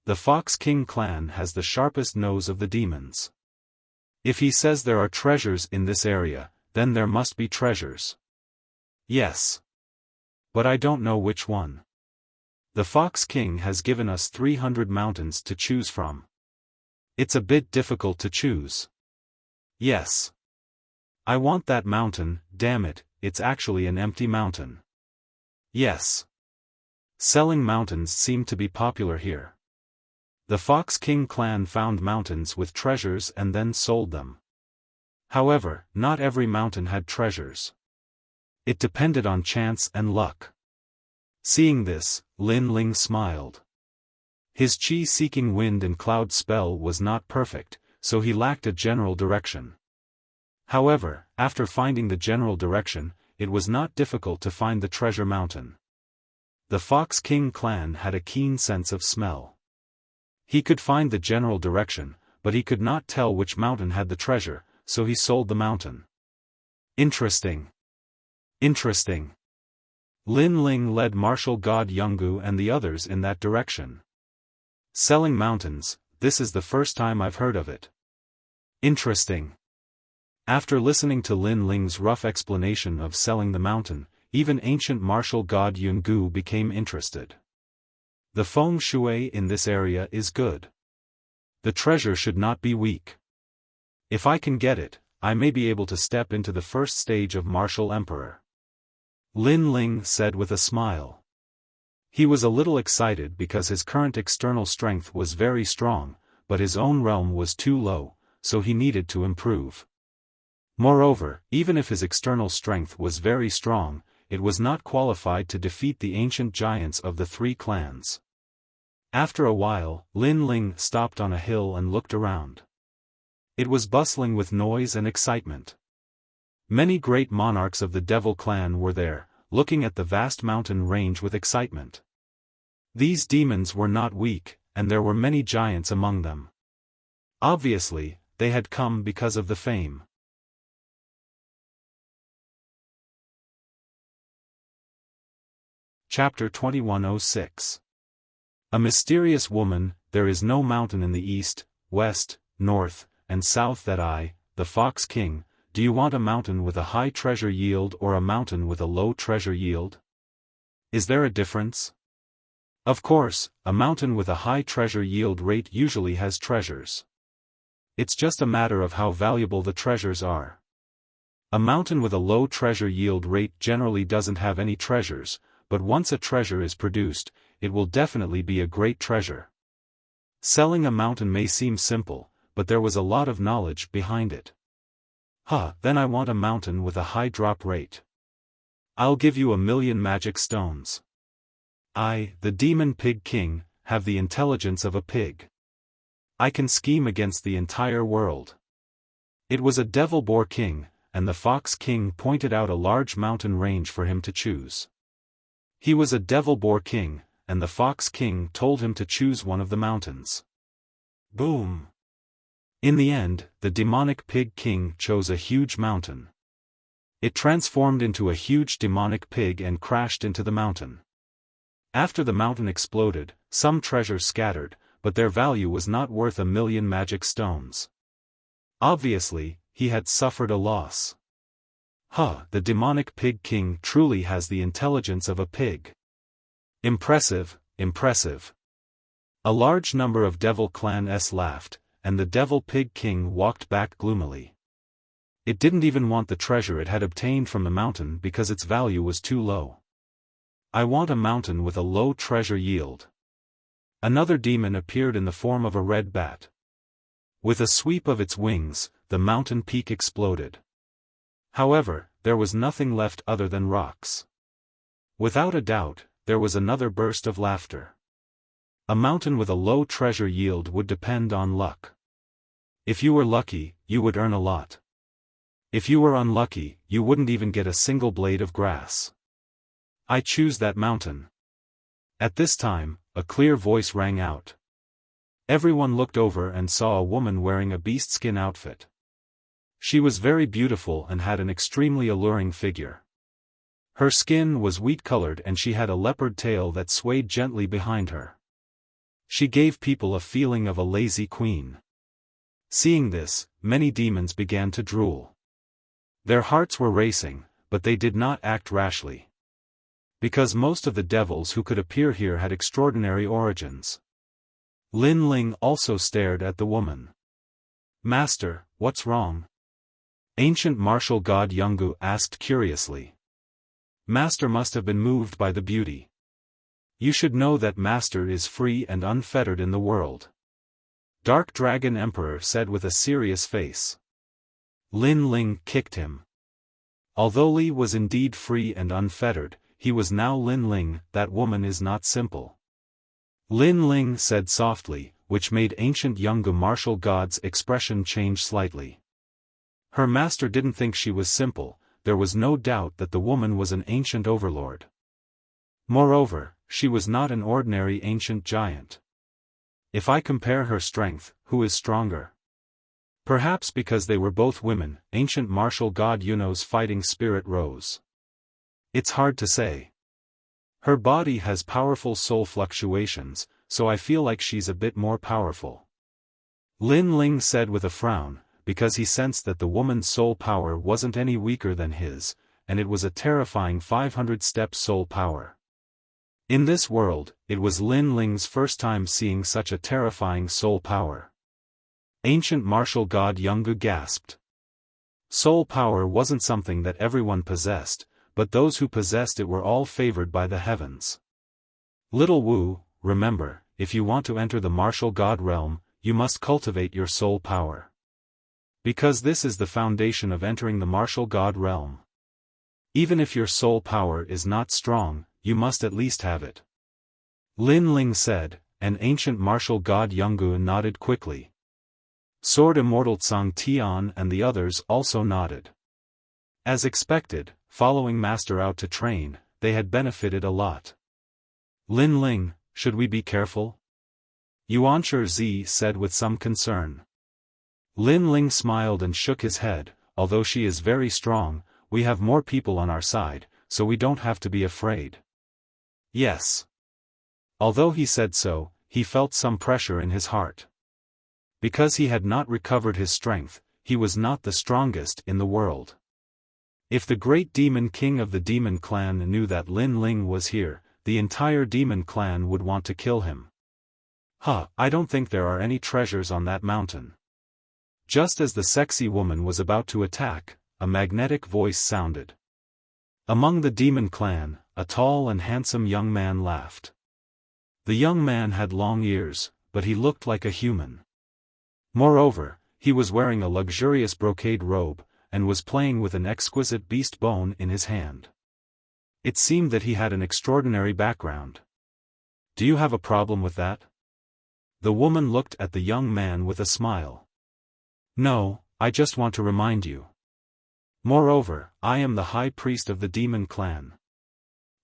S1: The Fox King clan has the sharpest nose of the demons. If he says there are treasures in this area, then there must be treasures." "Yes. But I don't know which one. The Fox King has given us 300 mountains to choose from. It's a bit difficult to choose." "Yes. I want that mountain, damn it, it's actually an empty mountain." "Yes. Selling mountains seemed to be popular here. The Fox King clan found mountains with treasures and then sold them. However, not every mountain had treasures. It depended on chance and luck." Seeing this, Lin Ling smiled. His chi-seeking wind and cloud spell was not perfect, so he lacked a general direction. However, after finding the general direction, it was not difficult to find the treasure mountain. The Fox King clan had a keen sense of smell. He could find the general direction, but he could not tell which mountain had the treasure, so he sold the mountain. Interesting. Interesting. Lin Ling led martial god Yungu and the others in that direction. Selling mountains, this is the first time I've heard of it. Interesting. After listening to Lin Ling's rough explanation of selling the mountain, even ancient martial god Yungu became interested. The feng shui in this area is good. The treasure should not be weak. If I can get it, I may be able to step into the first stage of martial emperor. Lin Ling said with a smile. He was a little excited because his current external strength was very strong, but his own realm was too low, so he needed to improve. Moreover, even if his external strength was very strong, it was not qualified to defeat the ancient giants of the three clans. After a while, Lin Ling stopped on a hill and looked around. It was bustling with noise and excitement. Many great monarchs of the Devil clan were there, looking at the vast mountain range with excitement. These demons were not weak, and there were many giants among them. Obviously, they had come because of the fame. Chapter 2106. A mysterious woman. There is no mountain in the east, west, north, and south that I, the Fox King. Do you want a mountain with a high treasure yield or a mountain with a low treasure yield? Is there a difference? Of course, a mountain with a high treasure yield rate usually has treasures. It's just a matter of how valuable the treasures are. A mountain with a low treasure yield rate generally doesn't have any treasures, but once a treasure is produced, it will definitely be a great treasure. Selling a mountain may seem simple, but there was a lot of knowledge behind it. Then I want a mountain with a high drop rate. I'll give you 1,000,000 magic stones. I, the Demon Pig King, have the intelligence of a pig. I can scheme against the entire world. It was a Devil Boar King, and the Fox King pointed out a large mountain range for him to choose. He was a Devil Boar King, and the Fox King told him to choose one of the mountains. Boom! In the end, the Demonic Pig King chose a huge mountain. It transformed into a huge demonic pig and crashed into the mountain. After the mountain exploded, some treasure scattered, but their value was not worth 1,000,000 magic stones. Obviously, he had suffered a loss. The Demonic Pig King truly has the intelligence of a pig. Impressive, impressive. A large number of Devil Clan-s laughed, and the Devil Pig King walked back gloomily. It didn't even want the treasure it had obtained from the mountain because its value was too low. I want a mountain with a low treasure yield. Another demon appeared in the form of a red bat. With a sweep of its wings, the mountain peak exploded. However, there was nothing left other than rocks. Without a doubt, there was another burst of laughter. A mountain with a low treasure yield would depend on luck. If you were lucky, you would earn a lot. If you were unlucky, you wouldn't even get a single blade of grass. I choose that mountain. At this time, a clear voice rang out. Everyone looked over and saw a woman wearing a beastskin outfit. She was very beautiful and had an extremely alluring figure. Her skin was wheat-colored and she had a leopard tail that swayed gently behind her. She gave people a feeling of a lazy queen. Seeing this, many demons began to drool. Their hearts were racing, but they did not act rashly. Because most of the devils who could appear here had extraordinary origins. Lin Ling also stared at the woman. Master, what's wrong? Ancient martial god Yungu asked curiously. Master must have been moved by the beauty. You should know that Master is free and unfettered in the world. Dark Dragon Emperor said with a serious face. Lin Ling kicked him. Although Li was indeed free and unfettered, he was now Lin Ling. That woman is not simple. Lin Ling said softly, which made ancient Yungu martial god's expression change slightly. Her master didn't think she was simple. There was no doubt that the woman was an ancient overlord. Moreover, she was not an ordinary ancient giant. If I compare her strength, who is stronger? Perhaps because they were both women, ancient martial god Yuno's fighting spirit rose. It's hard to say. Her body has powerful soul fluctuations, so I feel like she's a bit more powerful. Lin Ling said with a frown, because he sensed that the woman's soul power wasn't any weaker than his, and it was a terrifying 500-step soul power. In this world, it was Lin Ling's first time seeing such a terrifying soul power. Ancient martial god Yungu gasped. Soul power wasn't something that everyone possessed, but those who possessed it were all favored by the heavens. Little Wu, remember, if you want to enter the martial god realm, you must cultivate your soul power. Because this is the foundation of entering the martial god realm. Even if your soul power is not strong, you must at least have it. Lin Ling said, and ancient martial god Yungu nodded quickly. Sword Immortal Tsang Tian and the others also nodded. As expected, following Master out to train, they had benefited a lot. Lin Ling, should we be careful? Yuanshi Zi said with some concern. Lin Ling smiled and shook his head. Although she is very strong, we have more people on our side, so we don't have to be afraid. Yes. Although he said so, he felt some pressure in his heart. Because he had not recovered his strength, he was not the strongest in the world. If the great demon king of the demon clan knew that Lin Ling was here, the entire demon clan would want to kill him. I don't think there are any treasures on that mountain. Just as the sexy woman was about to attack, a magnetic voice sounded. Among the demon clan, a tall and handsome young man laughed. The young man had long ears, but he looked like a human. Moreover, he was wearing a luxurious brocade robe, and was playing with an exquisite beast bone in his hand. It seemed that he had an extraordinary background. Do you have a problem with that? The woman looked at the young man with a smile. No, I just want to remind you. Moreover, I am the high priest of the demon clan.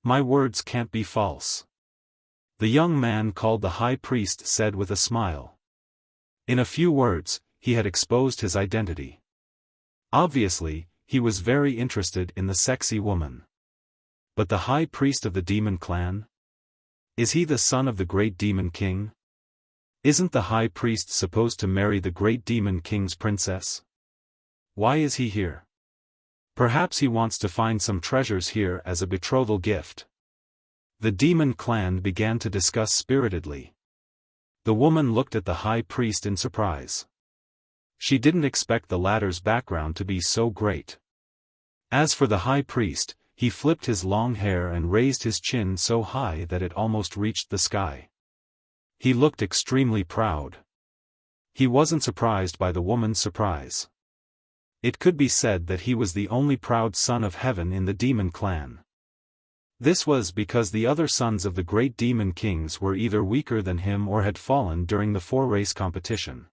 S1: My words can't be false. The young man called the high priest said with a smile. In a few words, he had exposed his identity. Obviously, he was very interested in the sexy woman. But the high priest of the demon clan? Is he the son of the great demon king? Isn't the high priest supposed to marry the great demon king's princess? Why is he here? Perhaps he wants to find some treasures here as a betrothal gift. The demon clan began to discuss spiritedly. The woman looked at the high priest in surprise. She didn't expect the latter's background to be so great. As for the high priest, he flipped his long hair and raised his chin so high that it almost reached the sky. He looked extremely proud. He wasn't surprised by the woman's surprise. It could be said that he was the only proud son of heaven in the demon clan. This was because the other sons of the great demon kings were either weaker than him or had fallen during the 4-race competition.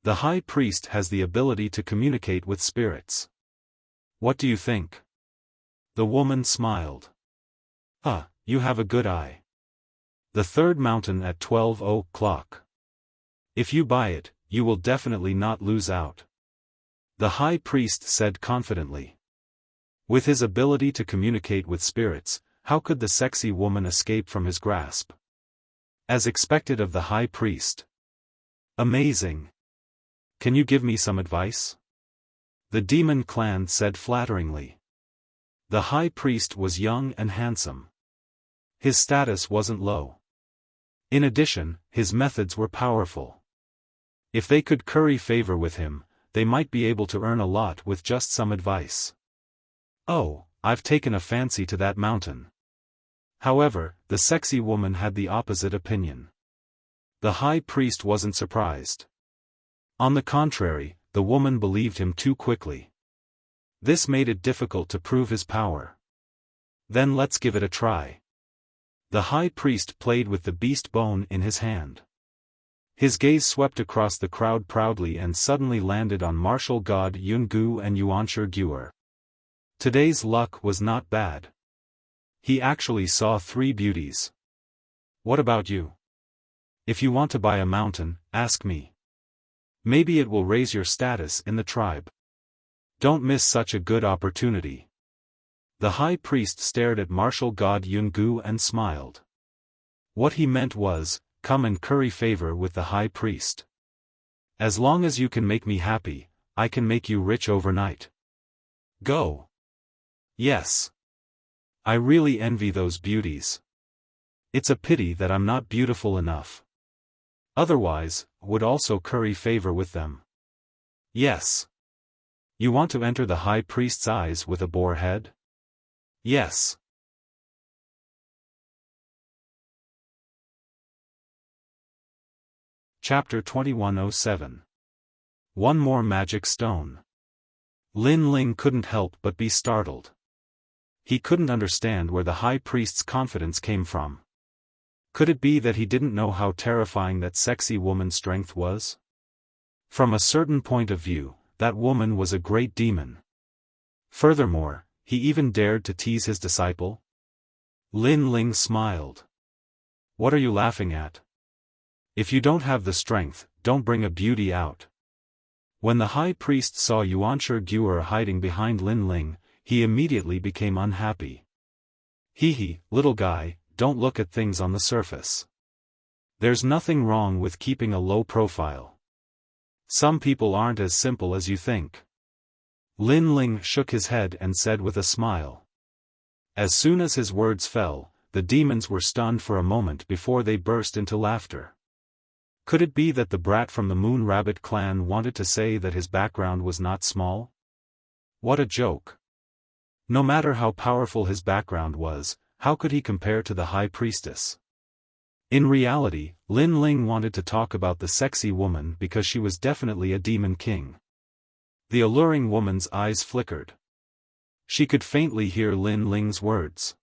S1: The high priest has the ability to communicate with spirits. What do you think? The woman smiled. You have a good eye. The third mountain at 12 o'clock. If you buy it, you will definitely not lose out. The high priest said confidently. With his ability to communicate with spirits, how could the sexy woman escape from his grasp? As expected of the high priest. Amazing. Can you give me some advice? The demon clan said flatteringly. The high priest was young and handsome. His status wasn't low. In addition, his methods were powerful. If they could curry favor with him, they might be able to earn a lot with just some advice. Oh, I've taken a fancy to that mountain. However, the sexy woman had the opposite opinion. The high priest wasn't surprised. On the contrary, the woman believed him too quickly. This made it difficult to prove his power. Then let's give it a try. The high priest played with the beast bone in his hand. His gaze swept across the crowd proudly and suddenly landed on martial god Yungu and Yuanshi. Today's luck was not bad. He actually saw 3 beauties. What about you? If you want to buy a mountain, ask me. Maybe it will raise your status in the tribe. Don't miss such a good opportunity. The high priest stared at martial god Yungu and smiled. What he meant was, come and curry favor with the high priest. As long as you can make me happy, I can make you rich overnight. Go. Yes. I really envy those beauties. It's a pity that I'm not beautiful enough. Otherwise, would also curry favor with them. Yes. You want to enter the high priest's eyes with a boar head? Yes. Chapter 2107. One more magic stone. Lin Ling couldn't help but be startled. He couldn't understand where the high priest's confidence came from. Could it be that he didn't know how terrifying that sexy woman's strength was? From a certain point of view, that woman was a great demon. Furthermore, he even dared to tease his disciple? Lin Ling smiled. What are you laughing at? If you don't have the strength, don't bring a beauty out. When the high priest saw Yuanshi Guer hiding behind Lin Ling, he immediately became unhappy. Hee, little guy, don't look at things on the surface. There's nothing wrong with keeping a low profile. Some people aren't as simple as you think. Lin Ling shook his head and said with a smile. As soon as his words fell, the demons were stunned for a moment before they burst into laughter. Could it be that the brat from the Moon Rabbit clan wanted to say that his background was not small? What a joke. No matter how powerful his background was, how could he compare to the high priestess? In reality, Lin Ling wanted to talk about the sexy woman because she was definitely a demon king. The alluring woman's eyes flickered. She could faintly hear Lin Ling's words.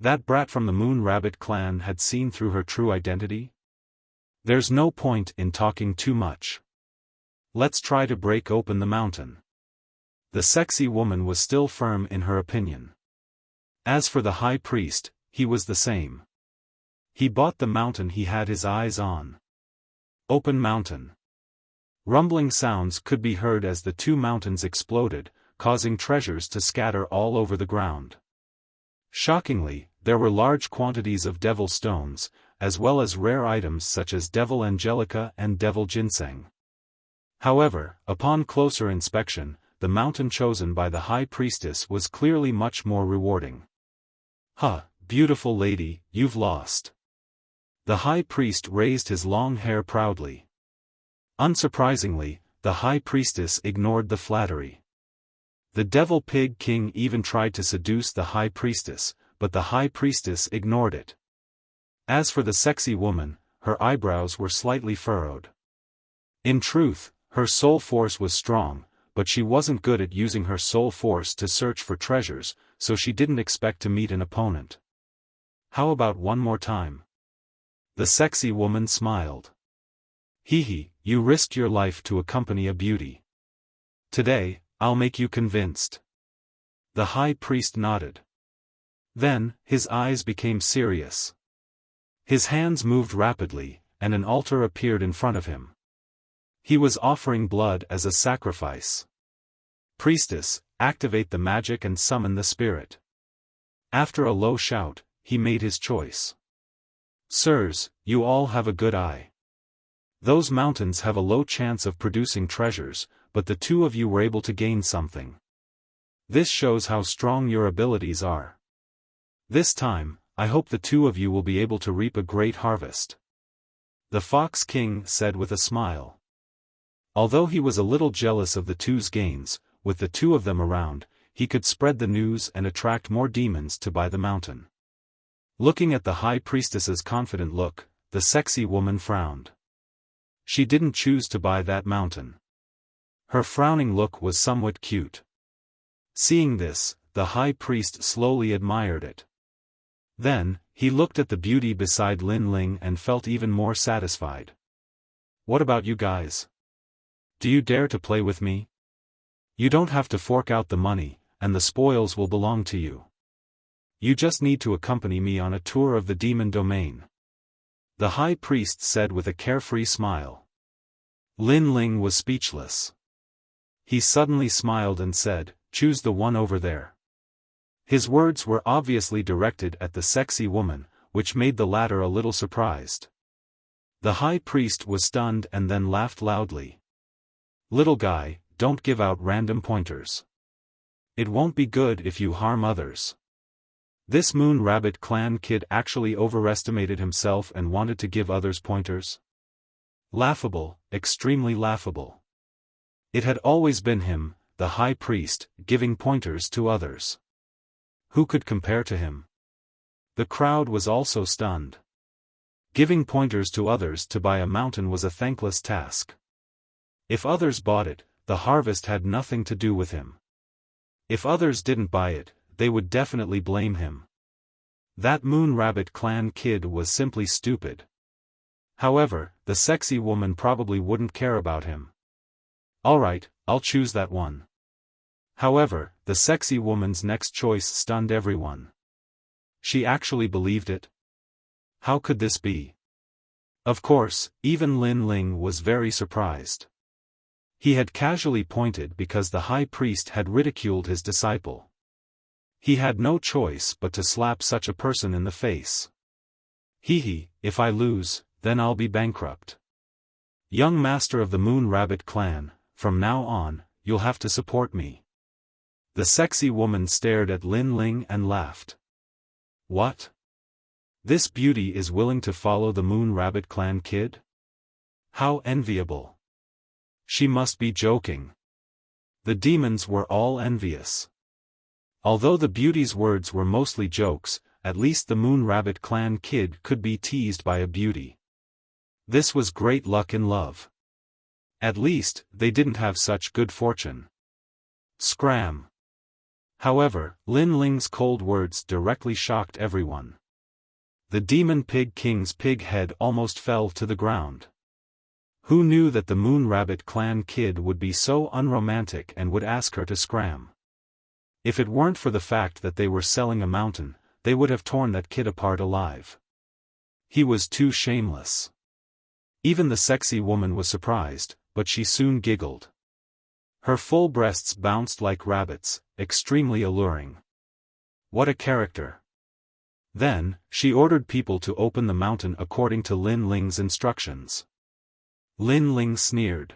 S1: That brat from the Moon Rabbit clan had seen through her true identity? There's no point in talking too much. Let's try to break open the mountain. The sexy woman was still firm in her opinion. As for the high priest, he was the same. He bought the mountain he had his eyes on. Open mountain. Rumbling sounds could be heard as the two mountains exploded, causing treasures to scatter all over the ground. Shockingly, there were large quantities of devil stones, as well as rare items such as devil angelica and devil ginseng. However, upon closer inspection, the mountain chosen by the high priestess was clearly much more rewarding. Beautiful lady, you've lost. The high priest raised his long hair proudly. Unsurprisingly, the high priestess ignored the flattery. The devil pig king even tried to seduce the high priestess, but the high priestess ignored it. As for the sexy woman, her eyebrows were slightly furrowed. In truth, her soul force was strong, but she wasn't good at using her soul force to search for treasures, so she didn't expect to meet an opponent. How about one more time? The sexy woman smiled. Hee, you risked your life to accompany a beauty. Today, I'll make you convinced. The high priest nodded. Then, his eyes became serious. His hands moved rapidly, and an altar appeared in front of him. He was offering blood as a sacrifice. Priestess, activate the magic and summon the spirit. After a low shout, he made his choice. Sirs, you all have a good eye. Those mountains have a low chance of producing treasures, but the two of you were able to gain something. This shows how strong your abilities are. This time, I hope the two of you will be able to reap a great harvest. The Fox King said with a smile. Although he was a little jealous of the two's gains, with the two of them around, he could spread the news and attract more demons to buy the mountain. Looking at the high priestess's confident look, the sexy woman frowned. She didn't choose to buy that mountain. Her frowning look was somewhat cute. Seeing this, the high priest slowly admired it. Then, he looked at the beauty beside Lin Ling and felt even more satisfied. What about you guys? Do you dare to play with me? You don't have to fork out the money, and the spoils will belong to you. You just need to accompany me on a tour of the demon domain. The high priest said with a carefree smile. Lin Ling was speechless. He suddenly smiled and said, choose the one over there. His words were obviously directed at the sexy woman, which made the latter a little surprised. The high priest was stunned and then laughed loudly. Little guy, don't give out random pointers. It won't be good if you harm others. This Moon Rabbit clan kid actually overestimated himself and wanted to give others pointers. Laughable, extremely laughable. It had always been him, the high priest, giving pointers to others. Who could compare to him? The crowd was also stunned. Giving pointers to others to buy a mountain was a thankless task. If others bought it, the harvest had nothing to do with him. If others didn't buy it, they would definitely blame him. That Moon Rabbit Clan kid was simply stupid. However, the sexy woman probably wouldn't care about him. Alright, I'll choose that one. However, the sexy woman's next choice stunned everyone. She actually believed it? How could this be? Of course, even Lin Ling was very surprised. He had casually pointed because the high priest had ridiculed his disciple. He had no choice but to slap such a person in the face. Hee, if I lose, then I'll be bankrupt. Young master of the Moon Rabbit clan, from now on, you'll have to support me. The sexy woman stared at Lin Ling and laughed. What? This beauty is willing to follow the Moon Rabbit clan kid? How enviable. She must be joking. The demons were all envious. Although the beauty's words were mostly jokes, at least the Moon Rabbit clan kid could be teased by a beauty. This was great luck in love. At least, they didn't have such good fortune. Scram. However, Lin Ling's cold words directly shocked everyone. The Demon Pig King's pig head almost fell to the ground. Who knew that the Moon Rabbit clan kid would be so unromantic and would ask her to scram? If it weren't for the fact that they were selling a mountain, they would have torn that kid apart alive. He was too shameless. Even the sexy woman was surprised, but she soon giggled. Her full breasts bounced like rabbits, extremely alluring. What a character. Then, she ordered people to open the mountain according to Lin Ling's instructions. Lin Ling sneered.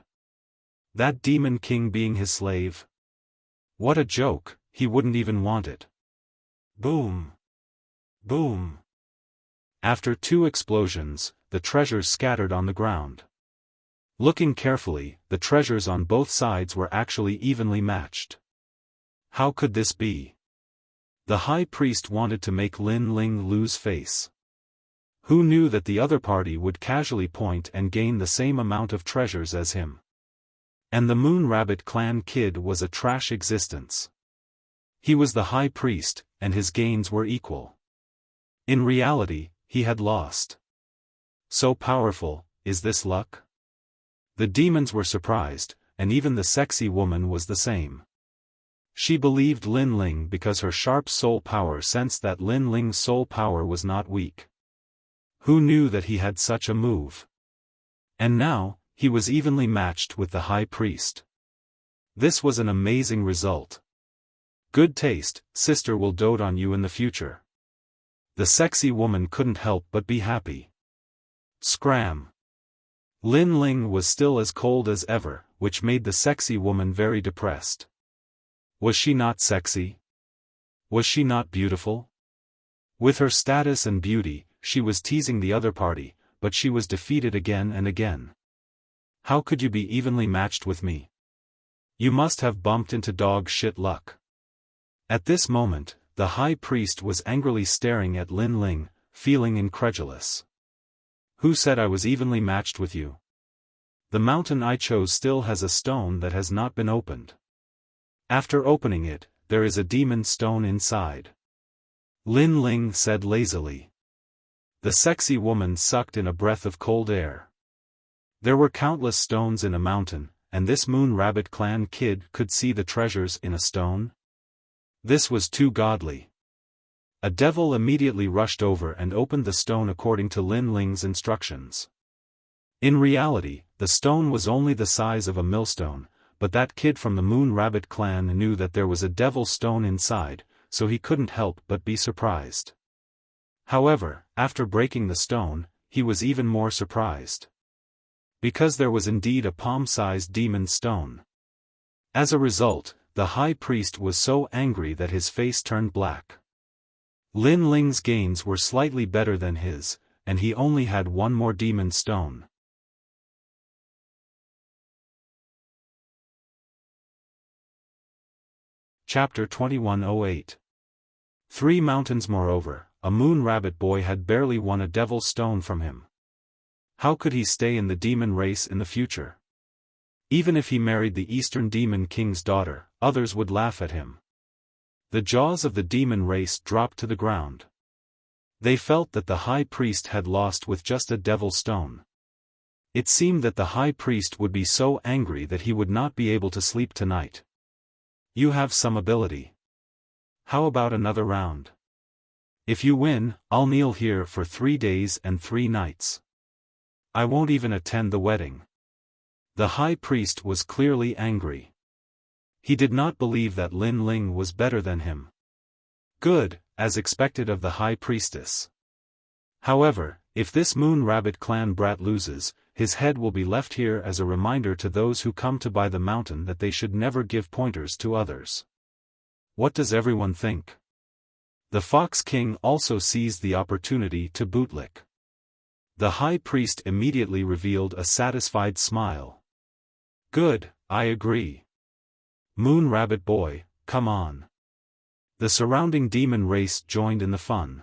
S1: That demon king being his slave? What a joke, he wouldn't even want it. Boom. Boom. After 2 explosions, the treasures scattered on the ground. Looking carefully, the treasures on both sides were actually evenly matched. How could this be? The high priest wanted to make Lin Ling lose face. Who knew that the other party would casually point and gain the same amount of treasures as him? And the Moon Rabbit clan kid was a trash existence. He was the high priest, and his gains were equal. In reality, he had lost. So powerful, is this luck? The demons were surprised, and even the sexy woman was the same. She believed Lin Ling because her sharp soul power sensed that Lin Ling's soul power was not weak. Who knew that he had such a move? And now, he was evenly matched with the high priest. This was an amazing result. Good taste, sister will dote on you in the future. The sexy woman couldn't help but be happy. Scram. Lin Ling was still as cold as ever, which made the sexy woman very depressed. Was she not sexy? Was she not beautiful? With her status and beauty, she was teasing the other party, but she was defeated again and again. How could you be evenly matched with me? You must have bumped into dog shit luck. At this moment, the high priest was angrily staring at Lin Ling, feeling incredulous. Who said I was evenly matched with you? The mountain I chose still has a stone that has not been opened. After opening it, there is a demon stone inside. Lin Ling said lazily. The sexy woman sucked in a breath of cold air. There were countless stones in a mountain, and this Moon Rabbit clan kid could see the treasures in a stone? This was too godly. A devil immediately rushed over and opened the stone according to Lin Ling's instructions. In reality, the stone was only the size of a millstone, but that kid from the Moon Rabbit clan knew that there was a devil stone inside, so he couldn't help but be surprised. However, after breaking the stone, he was even more surprised. Because there was indeed a palm-sized demon stone. As a result, the high priest was so angry that his face turned black. Lin Ling's gains were slightly better than his, and he only had one more demon stone. Chapter 2108. 3 mountains. Moreover, a Moon Rabbit boy had barely won a devil stone from him. How could he stay in the demon race in the future? Even if he married the Eastern Demon King's daughter, others would laugh at him. The jaws of the demon race dropped to the ground. They felt that the high priest had lost with just a devil stone. It seemed that the high priest would be so angry that he would not be able to sleep tonight. You have some ability. How about another round? If you win, I'll kneel here for 3 days and 3 nights. I won't even attend the wedding. The high priest was clearly angry. He did not believe that Lin Ling was better than him. Good, as expected of the high priestess. However, if this Moon Rabbit clan brat loses, his head will be left here as a reminder to those who come to buy the mountain that they should never give pointers to others. What does everyone think? The Fox King also seized the opportunity to bootlick. The high priest immediately revealed a satisfied smile. Good, I agree. Moon Rabbit boy, come on. The surrounding demon race joined in the fun.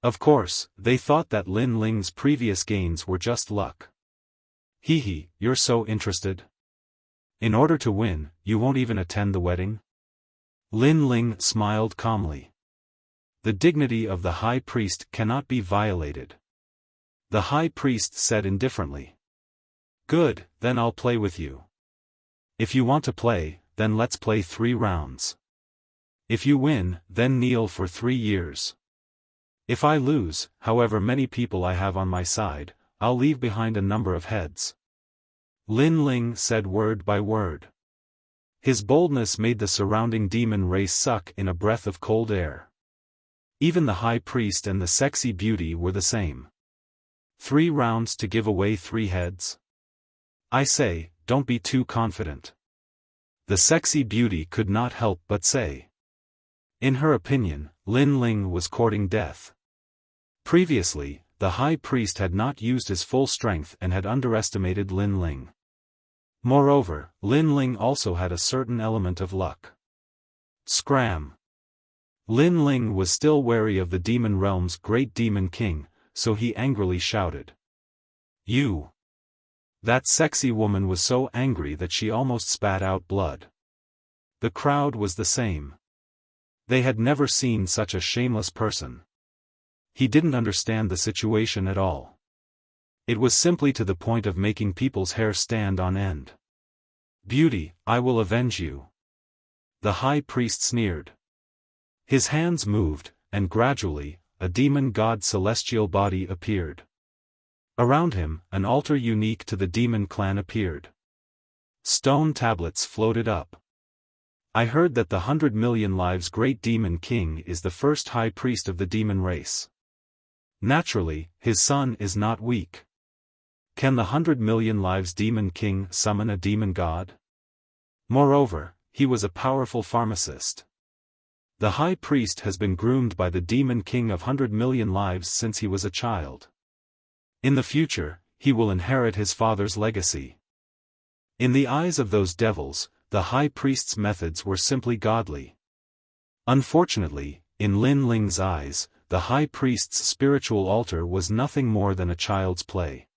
S1: Of course, they thought that Lin Ling's previous gains were just luck. Hee, you're so interested? In order to win, you won't even attend the wedding? Lin Ling smiled calmly. The dignity of the high priest cannot be violated. The high priest said indifferently. Good, then I'll play with you. If you want to play, then let's play 3 rounds. If you win, then kneel for 3 years. If I lose, however many people I have on my side, I'll leave behind a number of heads. Lin Ling said word by word. His boldness made the surrounding demon race suck in a breath of cold air. Even the high priest and the sexy beauty were the same. 3 rounds to give away 3 heads? I say, don't be too confident. The sexy beauty could not help but say. In her opinion, Lin Ling was courting death. Previously, the high priest had not used his full strength and had underestimated Lin Ling. Moreover, Lin Ling also had a certain element of luck. Scram! Lin Ling was still wary of the demon realm's great demon king, so he angrily shouted. You! That sexy woman was so angry that she almost spat out blood. The crowd was the same. They had never seen such a shameless person. He didn't understand the situation at all. It was simply to the point of making people's hair stand on end. Beauty, I will avenge you. The high priest sneered. His hands moved, and gradually, a demon god's celestial body appeared. Around him, an altar unique to the demon clan appeared. Stone tablets floated up. I heard that the 100 million lives great demon king is the first high priest of the demon race. Naturally, his son is not weak. Can the 100 million lives demon king summon a demon god? Moreover, he was a powerful pharmacist. The high priest has been groomed by the demon king of 100 million lives since he was a child. In the future, he will inherit his father's legacy. In the eyes of those devils, the high priest's methods were simply godly. Unfortunately, in Lin Ling's eyes, the high priest's spiritual altar was nothing more than a child's play.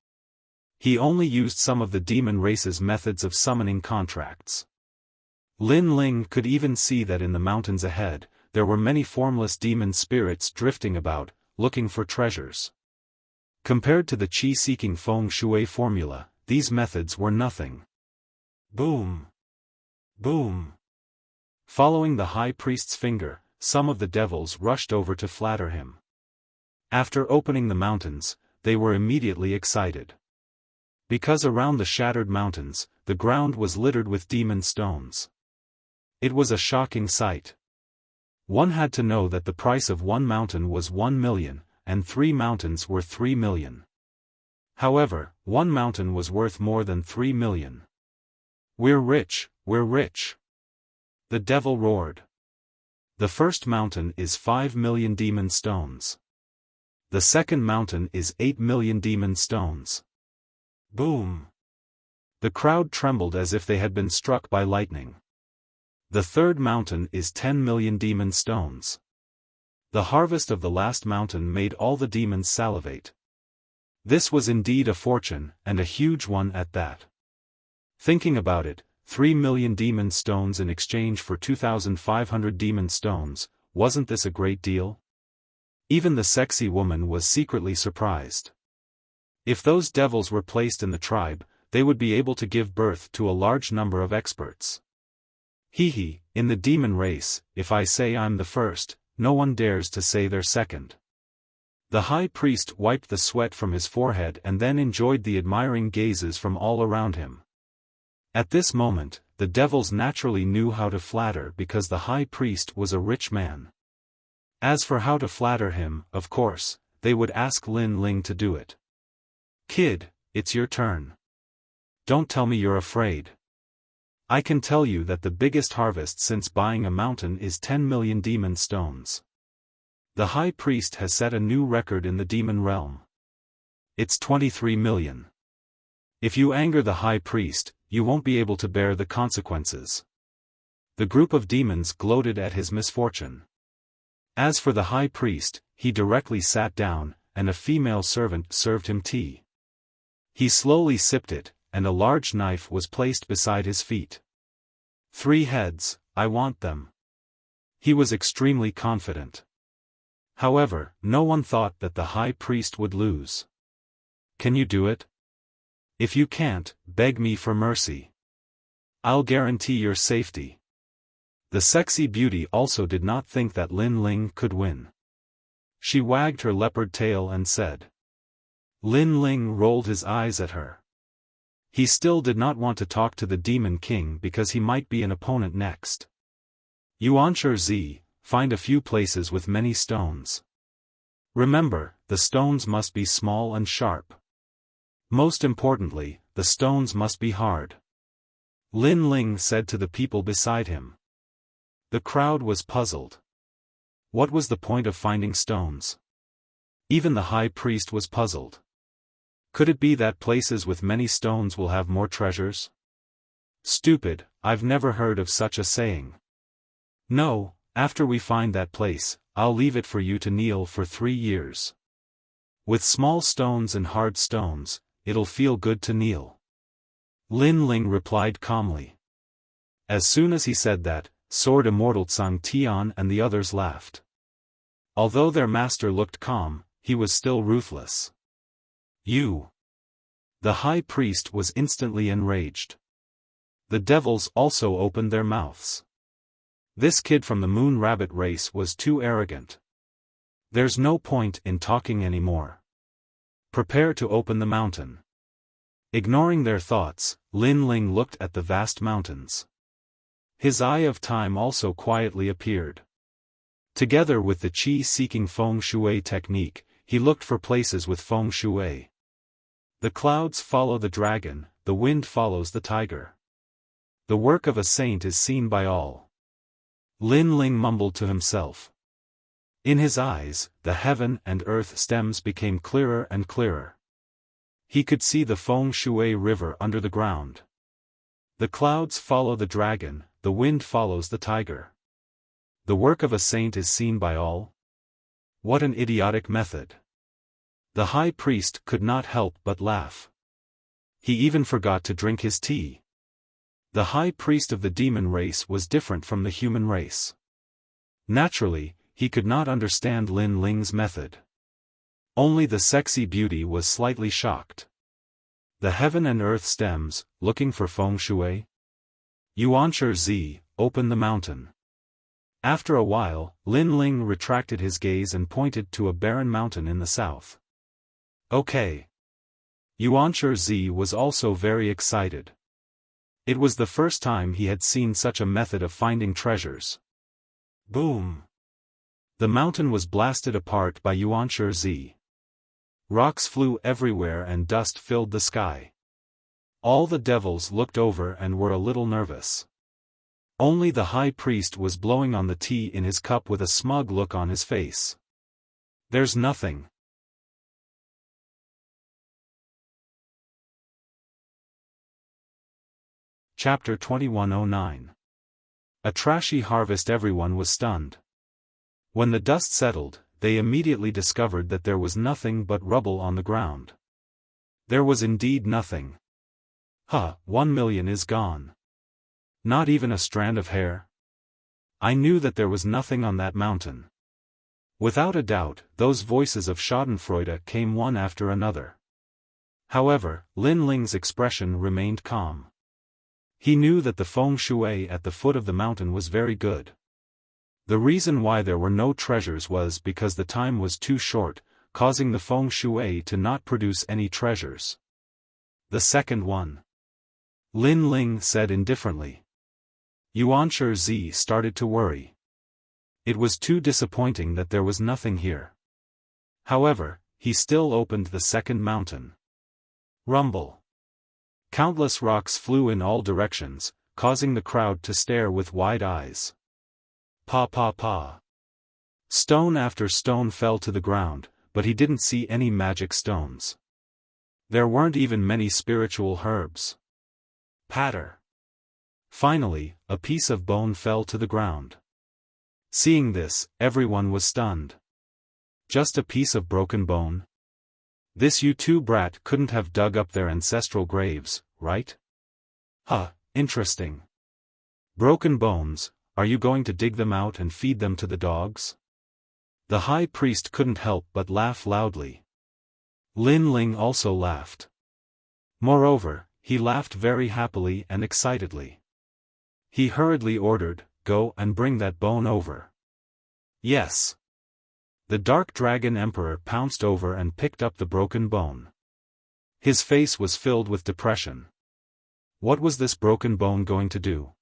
S1: He only used some of the demon race's methods of summoning contracts. Lin Ling could even see that in the mountains ahead, there were many formless demon spirits drifting about, looking for treasures. Compared to the chi-seeking feng shui formula, these methods were nothing. Boom! Boom! Following the high priest's finger, some of the devils rushed over to flatter him. After opening the mountains, they were immediately excited. Because around the shattered mountains, the ground was littered with demon stones. It was a shocking sight. One had to know that the price of 1 mountain was 1 million, and 3 mountains were 3 million. However, 1 mountain was worth more than 3 million. We're rich, we're rich! The devil roared. The first mountain is 5 million demon stones. The second mountain is 8 million demon stones. Boom! The crowd trembled as if they had been struck by lightning. The third mountain is 10 million demon stones. The harvest of the last mountain made all the demons salivate. This was indeed a fortune, and a huge one at that. Thinking about it, 3 million demon stones in exchange for 2,500 demon stones, wasn't this a great deal? Even the sexy woman was secretly surprised. If those devils were placed in the tribe, they would be able to give birth to a large number of experts. Hee, in the demon race, if I say I'm the first, no one dares to say they're second. The high priest wiped the sweat from his forehead and then enjoyed the admiring gazes from all around him. At this moment, the devils naturally knew how to flatter because the high priest was a rich man. As for how to flatter him, of course, they would ask Lin Ling to do it. Kid, it's your turn. Don't tell me you're afraid. I can tell you that the biggest harvest since buying a mountain is 10 million demon stones. The high priest has set a new record in the demon realm. It's 23 million. If you anger the high priest, you won't be able to bear the consequences. The group of demons gloated at his misfortune. As for the high priest, he directly sat down, and a female servant served him tea. He slowly sipped it, and a large knife was placed beside his feet. 3 heads, I want them. He was extremely confident. However, no one thought that the high priest would lose. Can you do it? If you can't, beg me for mercy. I'll guarantee your safety. The sexy beauty also did not think that Lin Ling could win. She wagged her leopard tail and said. Lin Ling rolled his eyes at her. He still did not want to talk to the Demon King because he might be an opponent next. Yuanshi Z, find a few places with many stones. Remember, the stones must be small and sharp. Most importantly, the stones must be hard. Lin Ling said to the people beside him. The crowd was puzzled. What was the point of finding stones? Even the high priest was puzzled. Could it be that places with many stones will have more treasures? Stupid, I've never heard of such a saying. No, after we find that place, I'll leave it for you to kneel for 3 years. With small stones and hard stones, it'll feel good to kneel. Lin Ling replied calmly. As soon as he said that, Sword Immortal Tsang Tian and the others laughed. Although their master looked calm, he was still ruthless. You! The high priest was instantly enraged. The devils also opened their mouths. This kid from the Moon Rabbit race was too arrogant. There's no point in talking anymore. Prepare to open the mountain. Ignoring their thoughts, Lin Ling looked at the vast mountains. His eye of time also quietly appeared. Together with the qi-seeking feng shui technique, he looked for places with feng shui. The clouds follow the dragon, the wind follows the tiger. The work of a saint is seen by all. Lin Ling mumbled to himself. In his eyes, the heaven and earth stems became clearer and clearer. He could see the feng shui river under the ground. The clouds follow the dragon, the wind follows the tiger. The work of a saint is seen by all? What an idiotic method. The high priest could not help but laugh. He even forgot to drink his tea. The high priest of the demon race was different from the human race. Naturally, he could not understand Lin Ling's method. Only the sexy beauty was slightly shocked. The heaven and earth stems, looking for feng shui? Yuanshi Z, open the mountain. After a while, Lin Ling retracted his gaze and pointed to a barren mountain in the south. Okay. Yuanshi Z was also very excited. It was the first time he had seen such a method of finding treasures. Boom! The mountain was blasted apart by Yuanshi Z. Rocks flew everywhere and dust filled the sky. All the devils looked over and were a little nervous. Only the high priest was blowing on the tea in his cup with a smug look on his face. There's nothing. Chapter 2109. A trashy harvest. Everyone was stunned. When the dust settled, they immediately discovered that there was nothing but rubble on the ground. There was indeed nothing. 1 million is gone. Not even a strand of hair? I knew that there was nothing on that mountain. Without a doubt, those voices of schadenfreude came one after another. However, Lin Ling's expression remained calm. He knew that the feng shui at the foot of the mountain was very good. The reason why there were no treasures was because the time was too short, causing the feng shui to not produce any treasures. The second one. Lin Ling said indifferently. Yuanshi Zi started to worry. It was too disappointing that there was nothing here. However, he still opened the second mountain. Rumble. Countless rocks flew in all directions, causing the crowd to stare with wide eyes. Pa pa pa. Stone after stone fell to the ground, but he didn't see any magic stones. There weren't even many spiritual herbs. Patter. Finally, a piece of bone fell to the ground. Seeing this, everyone was stunned. Just a piece of broken bone? This U2 brat couldn't have dug up their ancestral graves, right? Interesting. Broken bones, are you going to dig them out and feed them to the dogs? The high priest couldn't help but laugh loudly. Lin Ling also laughed. Moreover, he laughed very happily and excitedly. He hurriedly ordered, "Go and bring that bone over." Yes. The Dark Dragon Emperor pounced over and picked up the broken bone. His face was filled with depression. What was this broken bone going to do?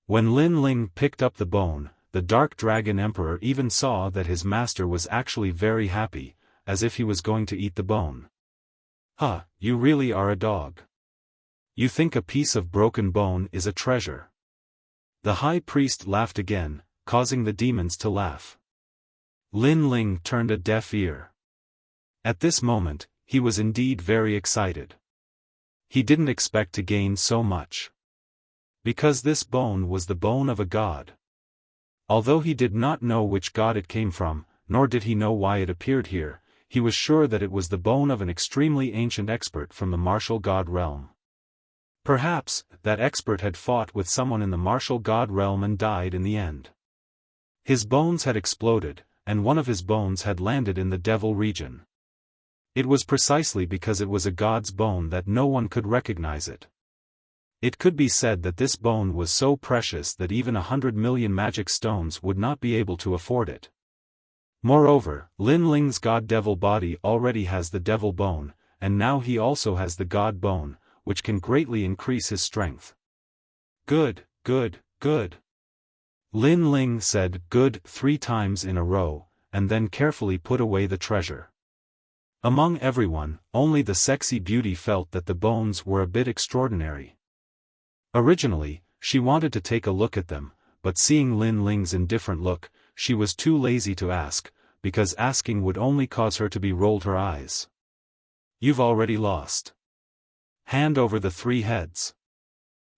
S1: When Lin Ling picked up the bone, the Dark Dragon Emperor even saw that his master was actually very happy, as if he was going to eat the bone. You really are a dog. You think a piece of broken bone is a treasure. The high priest laughed again, causing the demons to laugh. Lin Ling turned a deaf ear. At this moment, he was indeed very excited. He didn't expect to gain so much. Because this bone was the bone of a god. Although he did not know which god it came from, nor did he know why it appeared here, he was sure that it was the bone of an extremely ancient expert from the martial god realm. Perhaps, that expert had fought with someone in the martial god realm and died in the end. His bones had exploded, and one of his bones had landed in the devil region. It was precisely because it was a god's bone that no one could recognize it. It could be said that this bone was so precious that even 100 million magic stones would not be able to afford it. Moreover, Lin Ling's god-devil body already has the devil bone, and now he also has the god bone, which can greatly increase his strength. Good, good, good. Lin Ling said "good" 3 times in a row, and then carefully put away the treasure. Among everyone, only the sexy beauty felt that the bones were a bit extraordinary. Originally, she wanted to take a look at them, but seeing Lin Ling's indifferent look, she was too lazy to ask, because asking would only cause her to be rolled her eyes. You've already lost. Hand over the 3 heads.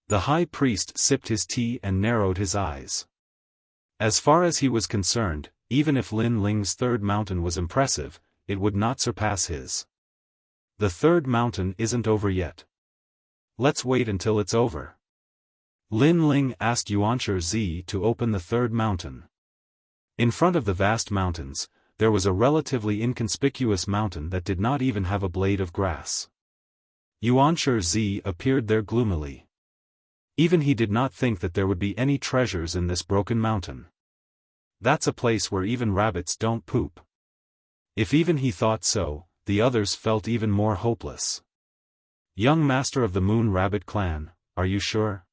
S1: The high priest sipped his tea and narrowed his eyes. As far as he was concerned, even if Lin Ling's third mountain was impressive, it would not surpass his. The third mountain isn't over yet. Let's wait until it's over. Lin Ling asked Yuanshi Zi to open the third mountain. In front of the vast mountains, there was a relatively inconspicuous mountain that did not even have a blade of grass. Yuanshi Zi appeared there gloomily. Even he did not think that there would be any treasures in this broken mountain. That's a place where even rabbits don't poop. If even he thought so, the others felt even more hopeless. Young master of the Moon Rabbit clan, are you sure?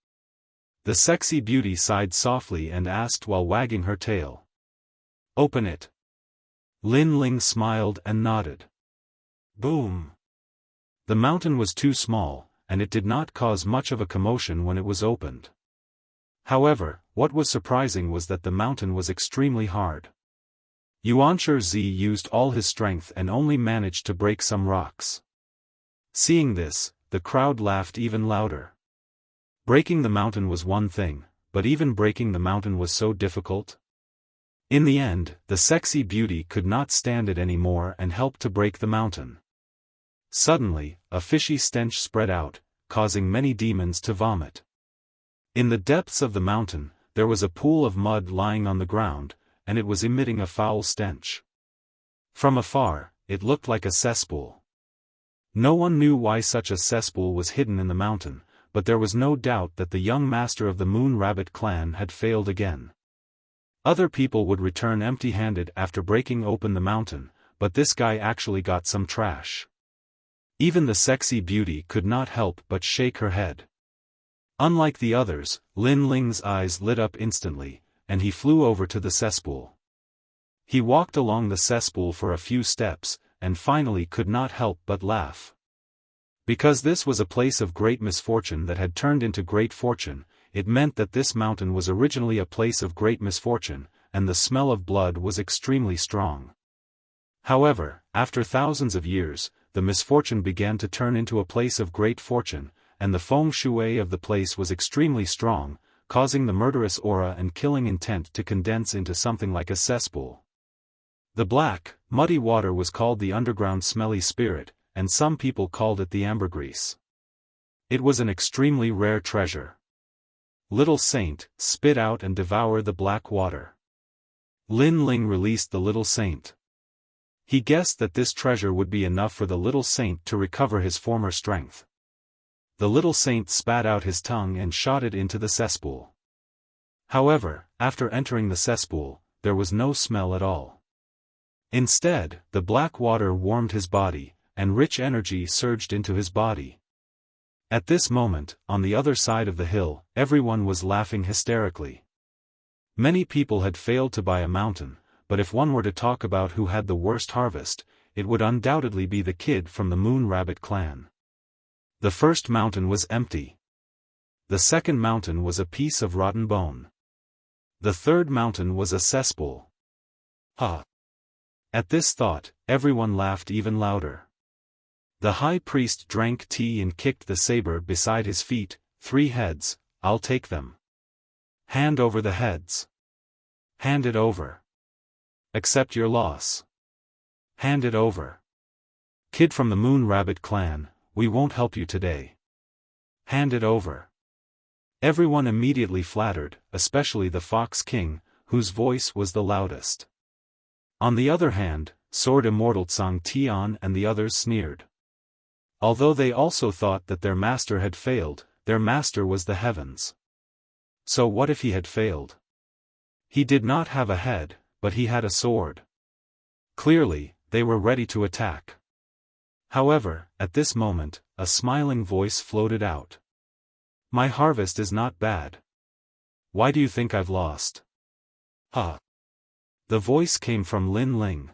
S1: The sexy beauty sighed softly and asked while wagging her tail. Open it. Lin Ling smiled and nodded. Boom. The mountain was too small, and it did not cause much of a commotion when it was opened. However, what was surprising was that the mountain was extremely hard. Yuanshi Zi used all his strength and only managed to break some rocks. Seeing this, the crowd laughed even louder. Breaking the mountain was one thing, but even breaking the mountain was so difficult. In the end, the sexy beauty could not stand it anymore and helped to break the mountain. Suddenly, a fishy stench spread out, causing many demons to vomit. In the depths of the mountain, there was a pool of mud lying on the ground, and it was emitting a foul stench. From afar, it looked like a cesspool. No one knew why such a cesspool was hidden in the mountain, but there was no doubt that the young master of the Moon Rabbit clan had failed again. Other people would return empty-handed after breaking open the mountain, but this guy actually got some trash. Even the sexy beauty could not help but shake her head. Unlike the others, Lin Ling's eyes lit up instantly, and he flew over to the cesspool. He walked along the cesspool for a few steps, and finally could not help but laugh. Because this was a place of great misfortune that had turned into great fortune, it meant that this mountain was originally a place of great misfortune, and the smell of blood was extremely strong. However, after thousands of years, the misfortune began to turn into a place of great fortune, and the feng shui of the place was extremely strong, causing the murderous aura and killing intent to condense into something like a cesspool. The black, muddy water was called the underground smelly spirit, and some people called it the ambergris. It was an extremely rare treasure. Little Saint, spit out and devour the black water. Lin Ling released the Little Saint. He guessed that this treasure would be enough for the Little Saint to recover his former strength. The Little Saint spat out his tongue and shot it into the cesspool. However, after entering the cesspool, there was no smell at all. Instead, the black water warmed his body, and rich energy surged into his body. At this moment, on the other side of the hill, everyone was laughing hysterically. Many people had failed to buy a mountain, but if one were to talk about who had the worst harvest, it would undoubtedly be the kid from the Moon Rabbit clan. The first mountain was empty. The second mountain was a piece of rotten bone. The third mountain was a cesspool. Ha! At this thought, everyone laughed even louder. The high priest drank tea and kicked the saber beside his feet. 3 heads, I'll take them. Hand over the heads. Hand it over. Accept your loss. Hand it over. Kid from the Moon Rabbit clan, we won't help you today. Hand it over. Everyone immediately flattered, especially the Fox King, whose voice was the loudest. On the other hand, Sword Immortal Tsang Tian and the others sneered. Although they also thought that their master had failed, their master was the heavens. So what if he had failed? He did not have a head, but he had a sword. Clearly, they were ready to attack. However, at this moment, a smiling voice floated out. My harvest is not bad. Why do you think I've lost? Ha! The voice came from Lin Ling.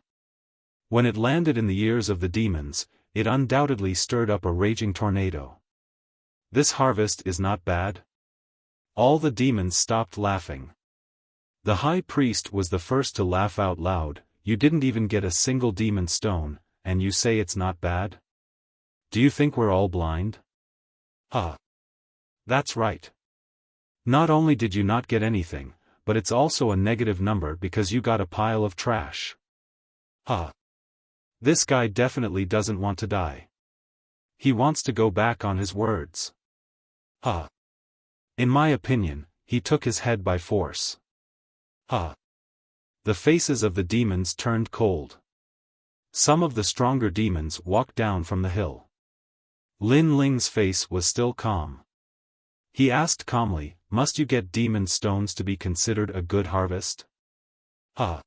S1: When it landed in the ears of the demons, it undoubtedly stirred up a raging tornado. This harvest is not bad? All the demons stopped laughing. The high priest was the first to laugh out loud. You didn't even get a single demon stone, and you say it's not bad? Do you think we're all blind? Ha! That's right. Not only did you not get anything, but it's also a negative number because you got a pile of trash. Ha! This guy definitely doesn't want to die. He wants to go back on his words. Ha! In my opinion, he took his head by force. Ha! The faces of the demons turned cold. Some of the stronger demons walked down from the hill. Lin Ling's face was still calm. He asked calmly, must you get demon stones to be considered a good harvest? Ha!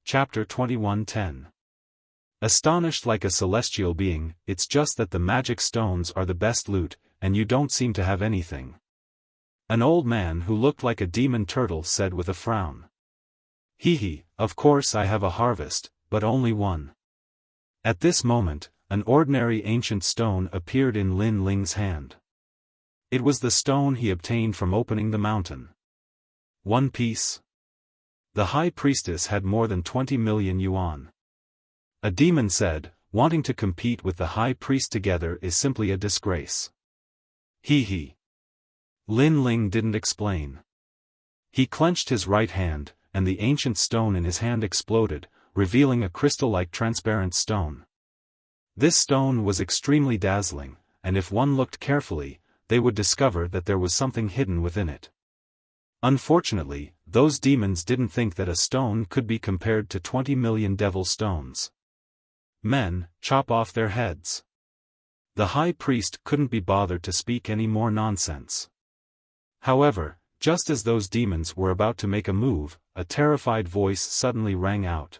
S1: Chapter 21:10. Astonished like a celestial being, it's just that the magic stones are the best loot, and you don't seem to have anything. An old man who looked like a demon turtle said with a frown. Hee, of course I have a harvest, but only one. At this moment, an ordinary ancient stone appeared in Lin Ling's hand. It was the stone he obtained from opening the mountain. 1 piece. The high priestess had more than 20 million yuan. A demon said, wanting to compete with the high priest together is simply a disgrace. Hee. Lin Ling didn't explain. He clenched his right hand, and the ancient stone in his hand exploded, revealing a crystal-like transparent stone. This stone was extremely dazzling, and if one looked carefully, they would discover that there was something hidden within it. Unfortunately, those demons didn't think that a stone could be compared to 20 million devil stones. Men, chop off their heads. The high priest couldn't be bothered to speak any more nonsense. However, just as those demons were about to make a move, a terrified voice suddenly rang out.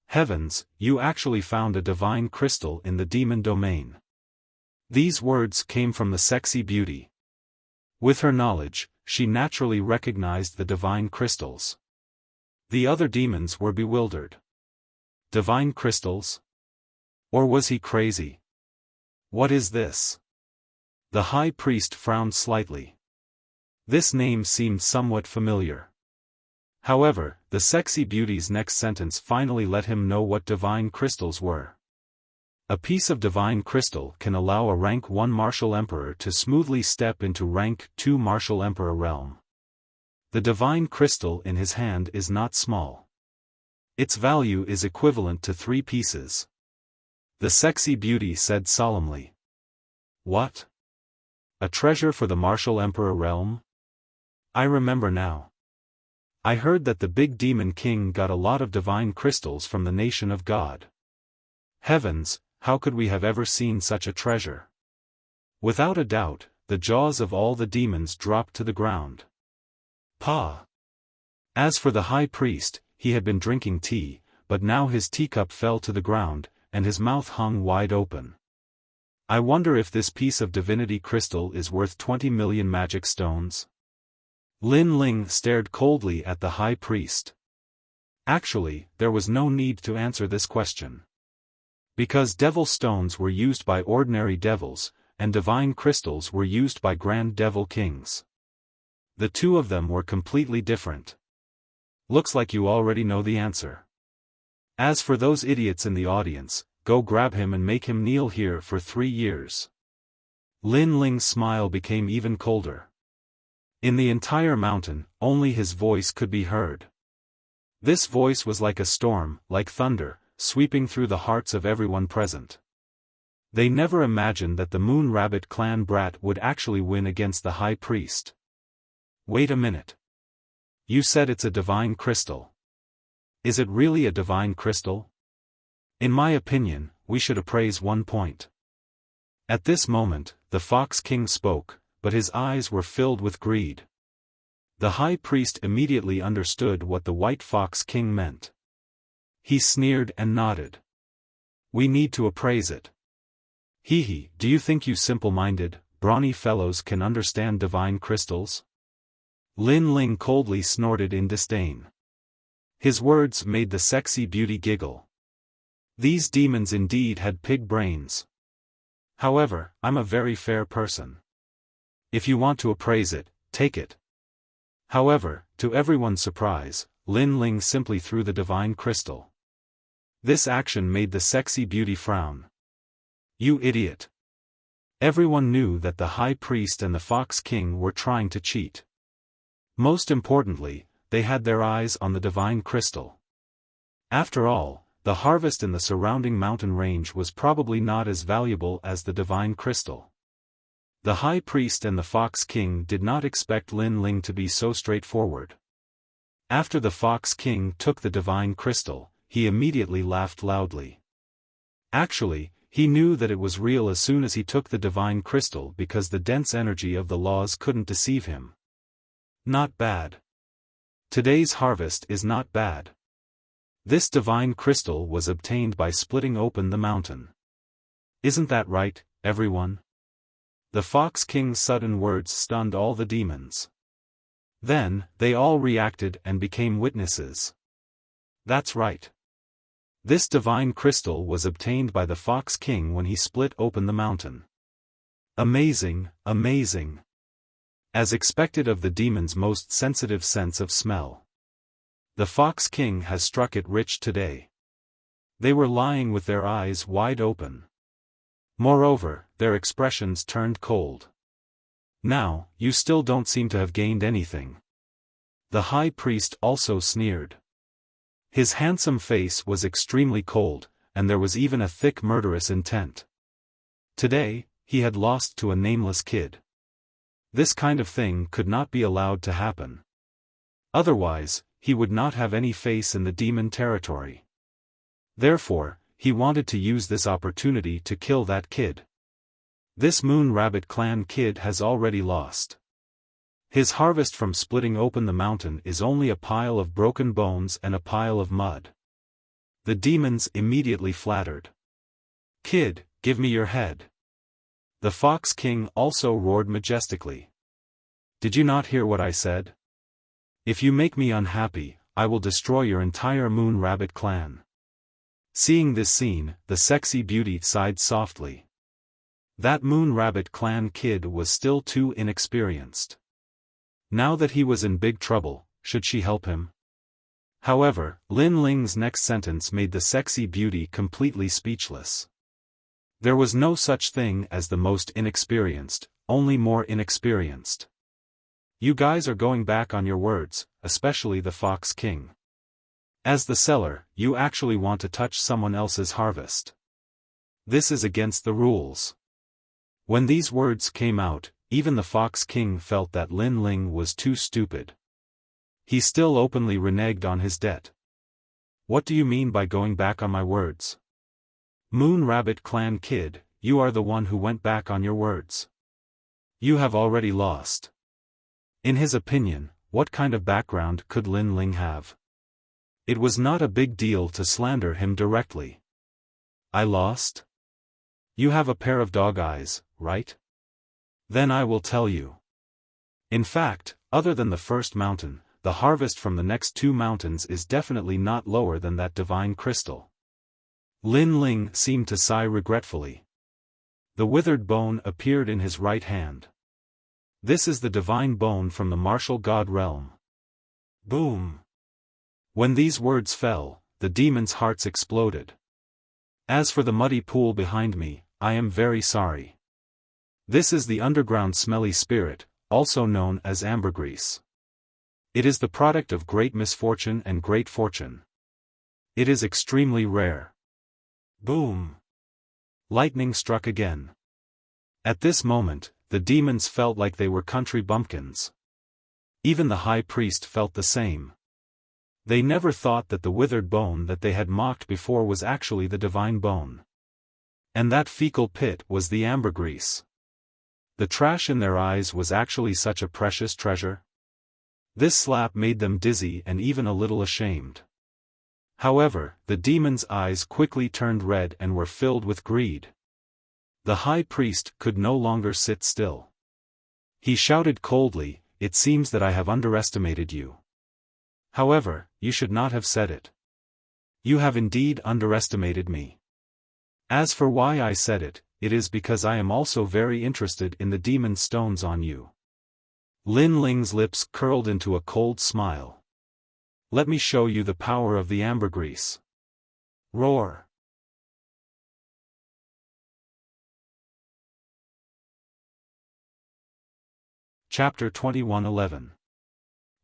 S1: Heavens, you actually found a divine crystal in the demon domain. These words came from the sexy beauty. With her knowledge, she naturally recognized the divine crystals. The other demons were bewildered. Divine crystals? Or was he crazy? What is this? The high priest frowned slightly. This name seemed somewhat familiar. However, the sexy beauty's next sentence finally let him know what divine crystals were. A piece of divine crystal can allow a rank 1 martial emperor to smoothly step into rank 2 martial emperor realm. The divine crystal in his hand is not small. Its value is equivalent to 3 pieces. The sexy beauty said solemnly. What? A treasure for the martial emperor realm? I remember now. I heard that the big demon king got a lot of divine crystals from the nation of God. Heavens, how could we have ever seen such a treasure? Without a doubt, the jaws of all the demons dropped to the ground. Pah! As for the high priest, he had been drinking tea, but now his teacup fell to the ground, and his mouth hung wide open. I wonder if this piece of divinity crystal is worth 20 million magic stones? Lin Ling stared coldly at the high priest. Actually, there was no need to answer this question. Because devil stones were used by ordinary devils, and divine crystals were used by grand devil kings. The two of them were completely different. Looks like you already know the answer. As for those idiots in the audience, go grab him and make him kneel here for 3 years. Lin Ling's smile became even colder. In the entire mountain, only his voice could be heard. This voice was like a storm, like thunder, sweeping through the hearts of everyone present. They never imagined that the Moon Rabbit clan brat would actually win against the high priest. Wait a minute. You said it's a divine crystal. Is it really a divine crystal? In my opinion, we should appraise 1 point. At this moment, the Fox King spoke, but his eyes were filled with greed. The high priest immediately understood what the White Fox King meant. He sneered and nodded. We need to appraise it. Hee, do you think you simple-minded, brawny fellows can understand divine crystals? Lin Ling coldly snorted in disdain. His words made the sexy beauty giggle. These demons indeed had pig brains. However, I'm a very fair person. If you want to appraise it, take it. However, to everyone's surprise, Lin Ling simply threw the divine crystal. This action made the sexy beauty frown. You idiot. Everyone knew that the high priest and the Fox King were trying to cheat. Most importantly, they had their eyes on the divine crystal. After all, the harvest in the surrounding mountain range was probably not as valuable as the divine crystal. The high priest and the Fox King did not expect Lin Ling to be so straightforward. After the Fox King took the divine crystal, he immediately laughed loudly. Actually, he knew that it was real as soon as he took the divine crystal because the dense energy of the laws couldn't deceive him. Not bad. Today's harvest is not bad. This divine crystal was obtained by splitting open the mountain. Isn't that right, everyone? The Fox King's sudden words stunned all the demons. Then, they all reacted and became witnesses. That's right. This divine crystal was obtained by the Fox King when he split open the mountain. Amazing, amazing. As expected of the demon's most sensitive sense of smell. The Fox King has struck it rich today. They were lying with their eyes wide open. Moreover, their expressions turned cold. Now, you still don't seem to have gained anything. The high priest also sneered. His handsome face was extremely cold, and there was even a thick murderous intent. Today, he had lost to a nameless kid. This kind of thing could not be allowed to happen. Otherwise, he would not have any face in the demon territory. Therefore, he wanted to use this opportunity to kill that kid. This Moon Rabbit clan kid has already lost. His harvest from splitting open the mountain is only a pile of broken bones and a pile of mud. The demons immediately flattered. "Kid, give me your head." The Fox King also roared majestically. "Did you not hear what I said? If you make me unhappy, I will destroy your entire Moon Rabbit clan." Seeing this scene, the sexy beauty sighed softly. That Moon Rabbit clan kid was still too inexperienced. Now that he was in big trouble, should she help him? However, Lin Ling's next sentence made the sexy beauty completely speechless. There was no such thing as the most inexperienced, only more inexperienced. You guys are going back on your words, especially the Fox King. As the seller, you actually want to touch someone else's harvest. This is against the rules. When these words came out, even the Fox King felt that Lin Ling was too stupid. He still openly reneged on his debt. "What do you mean by going back on my words? Moon Rabbit clan kid, you are the one who went back on your words. You have already lost." In his opinion, what kind of background could Lin Ling have? It was not a big deal to slander him directly. "I lost? You have a pair of dog eyes, right? Then I will tell you. In fact, other than the first mountain, the harvest from the next 2 mountains is definitely not lower than that divine crystal." Lin Ling seemed to sigh regretfully. The withered bone appeared in his right hand. This is the divine bone from the martial god realm. Boom! When these words fell, the demons' hearts exploded. "As for the muddy pool behind me, I am very sorry. This is the underground smelly spirit, also known as ambergris. It is the product of great misfortune and great fortune. It is extremely rare." Boom! Lightning struck again. At this moment, the demons felt like they were country bumpkins. Even the high priest felt the same. They never thought that the withered bone that they had mocked before was actually the divine bone. And that fecal pit was the ambergris. The trash in their eyes was actually such a precious treasure. This slap made them dizzy and even a little ashamed. However, the demons' eyes quickly turned red and were filled with greed. The high priest could no longer sit still. He shouted coldly, "It seems that I have underestimated you. However, you should not have said it. You have indeed underestimated me. As for why I said it, it is because I am also very interested in the demon stones on you." Lin Ling's lips curled into a cold smile. "Let me show you the power of the ambergris." Roar! Chapter 21:11.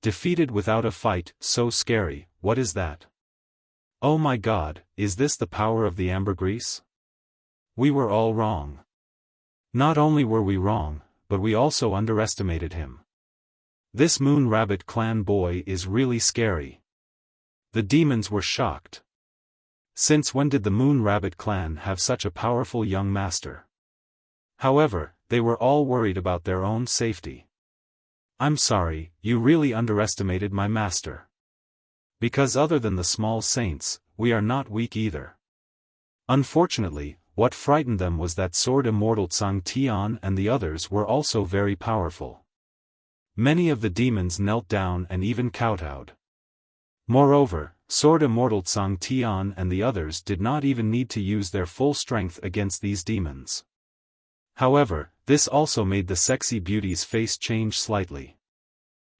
S1: Defeated without a fight, so scary, what is that? Oh my God, is this the power of the ambergris? We were all wrong. Not only were we wrong, but we also underestimated him. This Moon Rabbit clan boy is really scary. The demons were shocked. Since when did the Moon Rabbit clan have such a powerful young master? However, they were all worried about their own safety. "I'm sorry, you really underestimated my master. Because other than the small saints, we are not weak either." Unfortunately, what frightened them was that Sword Immortal Tsang Tian and the others were also very powerful. Many of the demons knelt down and even kowtowed. Moreover, Sword Immortal Tsang Tian and the others did not even need to use their full strength against these demons. However, this also made the sexy beauty's face change slightly.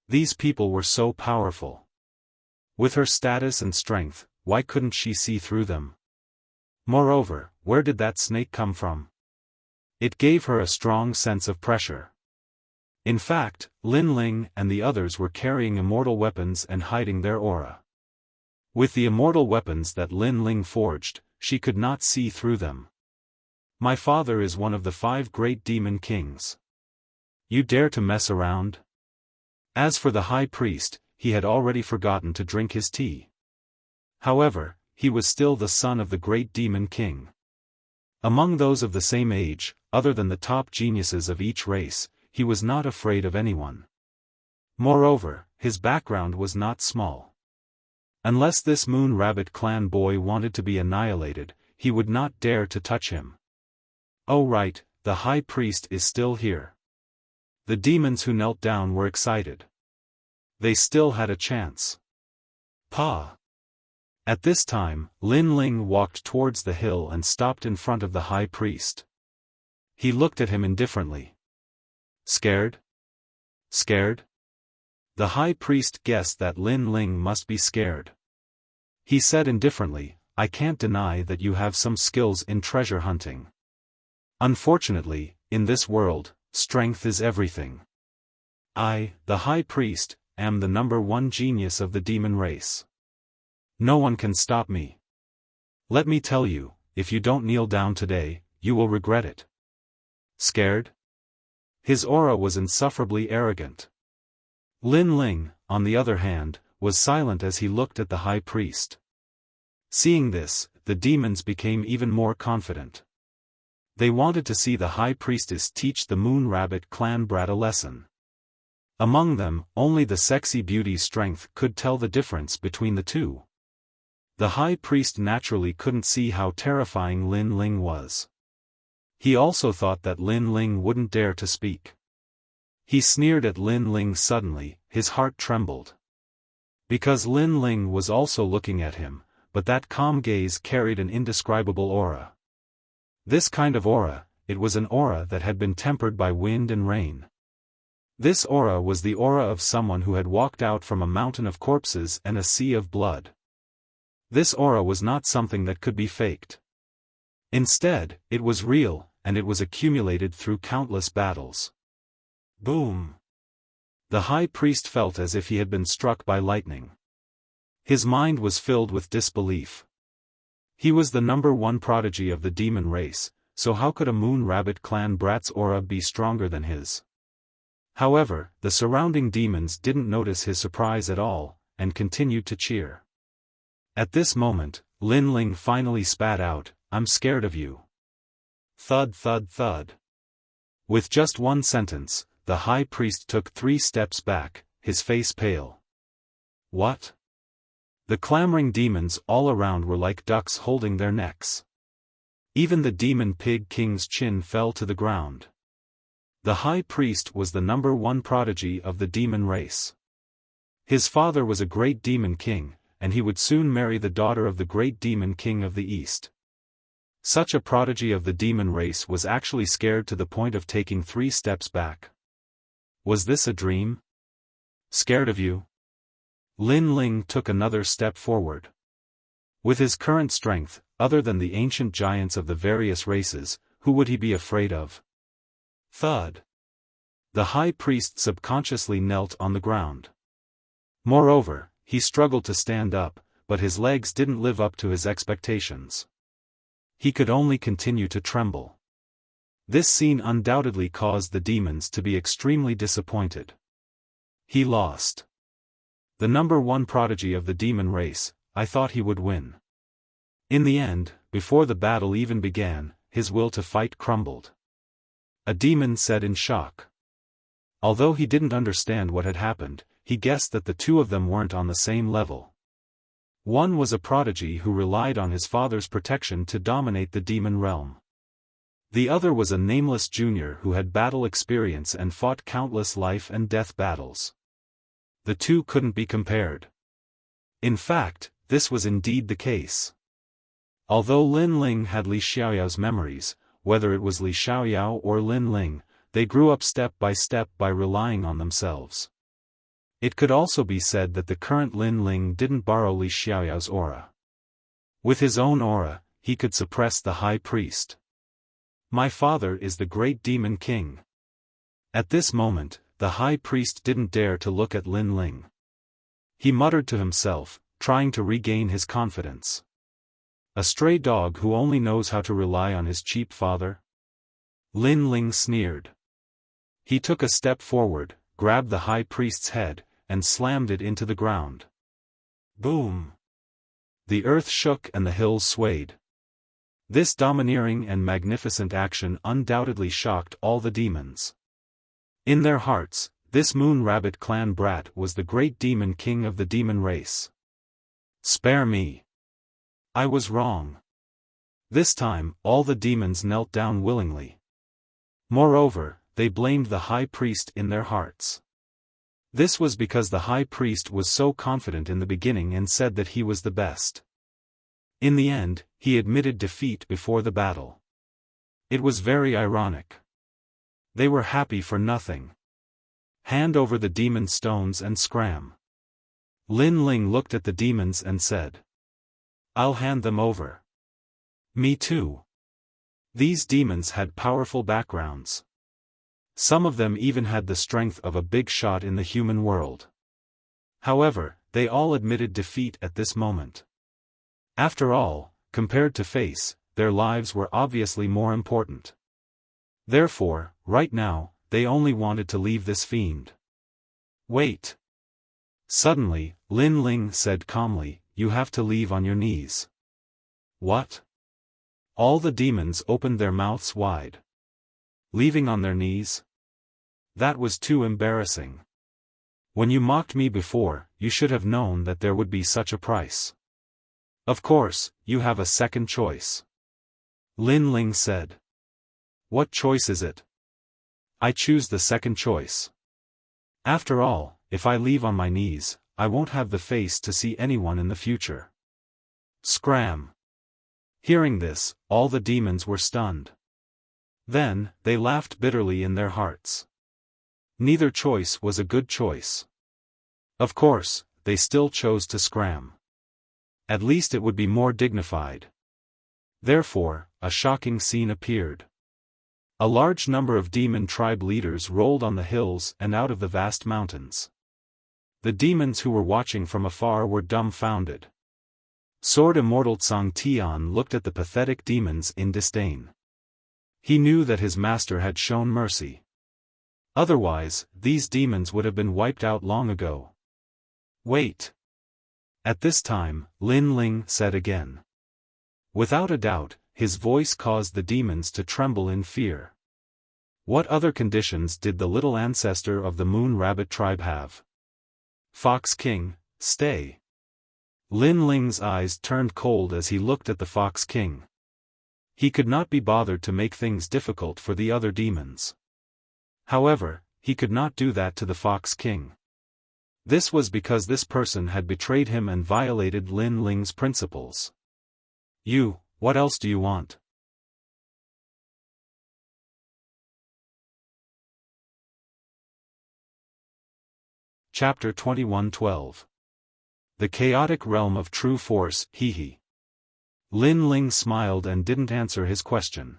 S1: These people were so powerful. With her status and strength, why couldn't she see through them? Moreover, where did that snake come from? It gave her a strong sense of pressure. In fact, Lin Ling and the others were carrying immortal weapons and hiding their aura. With the immortal weapons that Lin Ling forged, she could not see through them. My father is one of the 5 great demon kings. You dare to mess around? As for the high priest, he had already forgotten to drink his tea. However, he was still the son of the great demon king. Among those of the same age, other than the top geniuses of each race, he was not afraid of anyone. Moreover, his background was not small. Unless this Moon Rabbit clan boy wanted to be annihilated, he would not dare to touch him. Oh right, the high priest is still here. The demons who knelt down were excited. They still had a chance. Pa! At this time, Lin Ling walked towards the hill and stopped in front of the high priest. He looked at him indifferently. Scared? Scared? The high priest guessed that Lin Ling must be scared. He said indifferently, I can't deny that you have some skills in treasure hunting. Unfortunately, in this world, strength is everything. I, the high priest, am the #1 genius of the demon race. No one can stop me. Let me tell you, if you don't kneel down today, you will regret it. Scared? His aura was insufferably arrogant. Lin Ling, on the other hand, was silent as he looked at the high priest. Seeing this, the demons became even more confident. They wanted to see the high priestess teach the Moon Rabbit clan brat a lesson. Among them, only the sexy beauty's strength could tell the difference between the two. The high priest naturally couldn't see how terrifying Lin Ling was. He also thought that Lin Ling wouldn't dare to speak. He sneered at Lin Ling suddenly, his heart trembled. Because Lin Ling was also looking at him, but that calm gaze carried an indescribable aura. This kind of aura, it was an aura that had been tempered by wind and rain. This aura was the aura of someone who had walked out from a mountain of corpses and a sea of blood. This aura was not something that could be faked. Instead, it was real, and it was accumulated through countless battles. Boom! The high priest felt as if he had been struck by lightning. His mind was filled with disbelief. He was the #1 prodigy of the demon race, so how could a Moon Rabbit clan brat's aura be stronger than his? However, the surrounding demons didn't notice his surprise at all, and continued to cheer. At this moment, Lin Ling finally spat out, I'm scared of you. Thud thud thud. With just one sentence, the high priest took 3 steps back, his face pale. What? The clamoring demons all around were like ducks holding their necks. Even the demon pig king's chin fell to the ground. The high priest was the #1 prodigy of the demon race. His father was a great demon king, and he would soon marry the daughter of the great demon king of the East. Such a prodigy of the demon race was actually scared to the point of taking 3 steps back. Was this a dream? Scared of you? Lin Ling took another step forward. With his current strength, other than the ancient giants of the various races, who would he be afraid of? Thud. The high priest subconsciously knelt on the ground. Moreover, he struggled to stand up, but his legs didn't live up to his expectations. He could only continue to tremble. This scene undoubtedly caused the demons to be extremely disappointed. He lost. The #1 prodigy of the demon race, I thought he would win. In the end, before the battle even began, his will to fight crumbled. A demon said in shock. Although he didn't understand what had happened, he guessed that the two of them weren't on the same level. One was a prodigy who relied on his father's protection to dominate the demon realm. The other was a nameless junior who had battle experience and fought countless life and death battles. The two couldn't be compared. In fact, this was indeed the case. Although Lin Ling had Li Xiaoyao's memories, whether it was Li Xiaoyao or Lin Ling, they grew up step by relying on themselves. It could also be said that the current Lin Ling didn't borrow Li Xiaoyao's aura. With his own aura, he could suppress the high priest. My father is the great demon king. At this moment, the high priest didn't dare to look at Lin Ling. He muttered to himself, trying to regain his confidence. A stray dog who only knows how to rely on his cheap father? Lin Ling sneered. He took a step forward, grabbed the high priest's head, and slammed it into the ground. Boom! The earth shook and the hills swayed. This domineering and magnificent action undoubtedly shocked all the demons. In their hearts, this Moon Rabbit clan brat was the great demon king of the demon race. Spare me! I was wrong. This time, all the demons knelt down willingly. Moreover, they blamed the high priest in their hearts. This was because the high priest was so confident in the beginning and said that he was the best. In the end, he admitted defeat before the battle. It was very ironic. They were happy for nothing. Hand over the demon stones and scram. Lin Ling looked at the demons and said, I'll hand them over. Me too. These demons had powerful backgrounds. Some of them even had the strength of a big shot in the human world. However, they all admitted defeat at this moment. After all, compared to face, their lives were obviously more important. Therefore, right now, they only wanted to leave this fiend. Wait. Suddenly, Lin Ling said calmly, you have to leave on your knees. What? All the demons opened their mouths wide. Leaving on their knees? That was too embarrassing. When you mocked me before, you should have known that there would be such a price. Of course, you have a second choice. Lin Ling said. What choice is it? I choose the second choice. After all, if I leave on my knees, I won't have the face to see anyone in the future. Scram. Hearing this, all the demons were stunned. Then, they laughed bitterly in their hearts. Neither choice was a good choice. Of course, they still chose to scram. At least it would be more dignified. Therefore, a shocking scene appeared. A large number of demon tribe leaders rolled on the hills and out of the vast mountains. The demons who were watching from afar were dumbfounded. Sword Immortal Tsang Tian looked at the pathetic demons in disdain. He knew that his master had shown mercy. Otherwise, these demons would have been wiped out long ago. Wait. At this time, Lin Ling said again. Without a doubt, his voice caused the demons to tremble in fear. What other conditions did the little ancestor of the Moon Rabbit tribe have? Fox King, stay. Lin Ling's eyes turned cold as he looked at the Fox King. He could not be bothered to make things difficult for the other demons. However, he could not do that to the Fox King. This was because this person had betrayed him and violated Lin Ling's principles. What else do you want? Chapter 21:12. The Chaotic Realm of True Force, hee. Lin Ling smiled and didn't answer his question.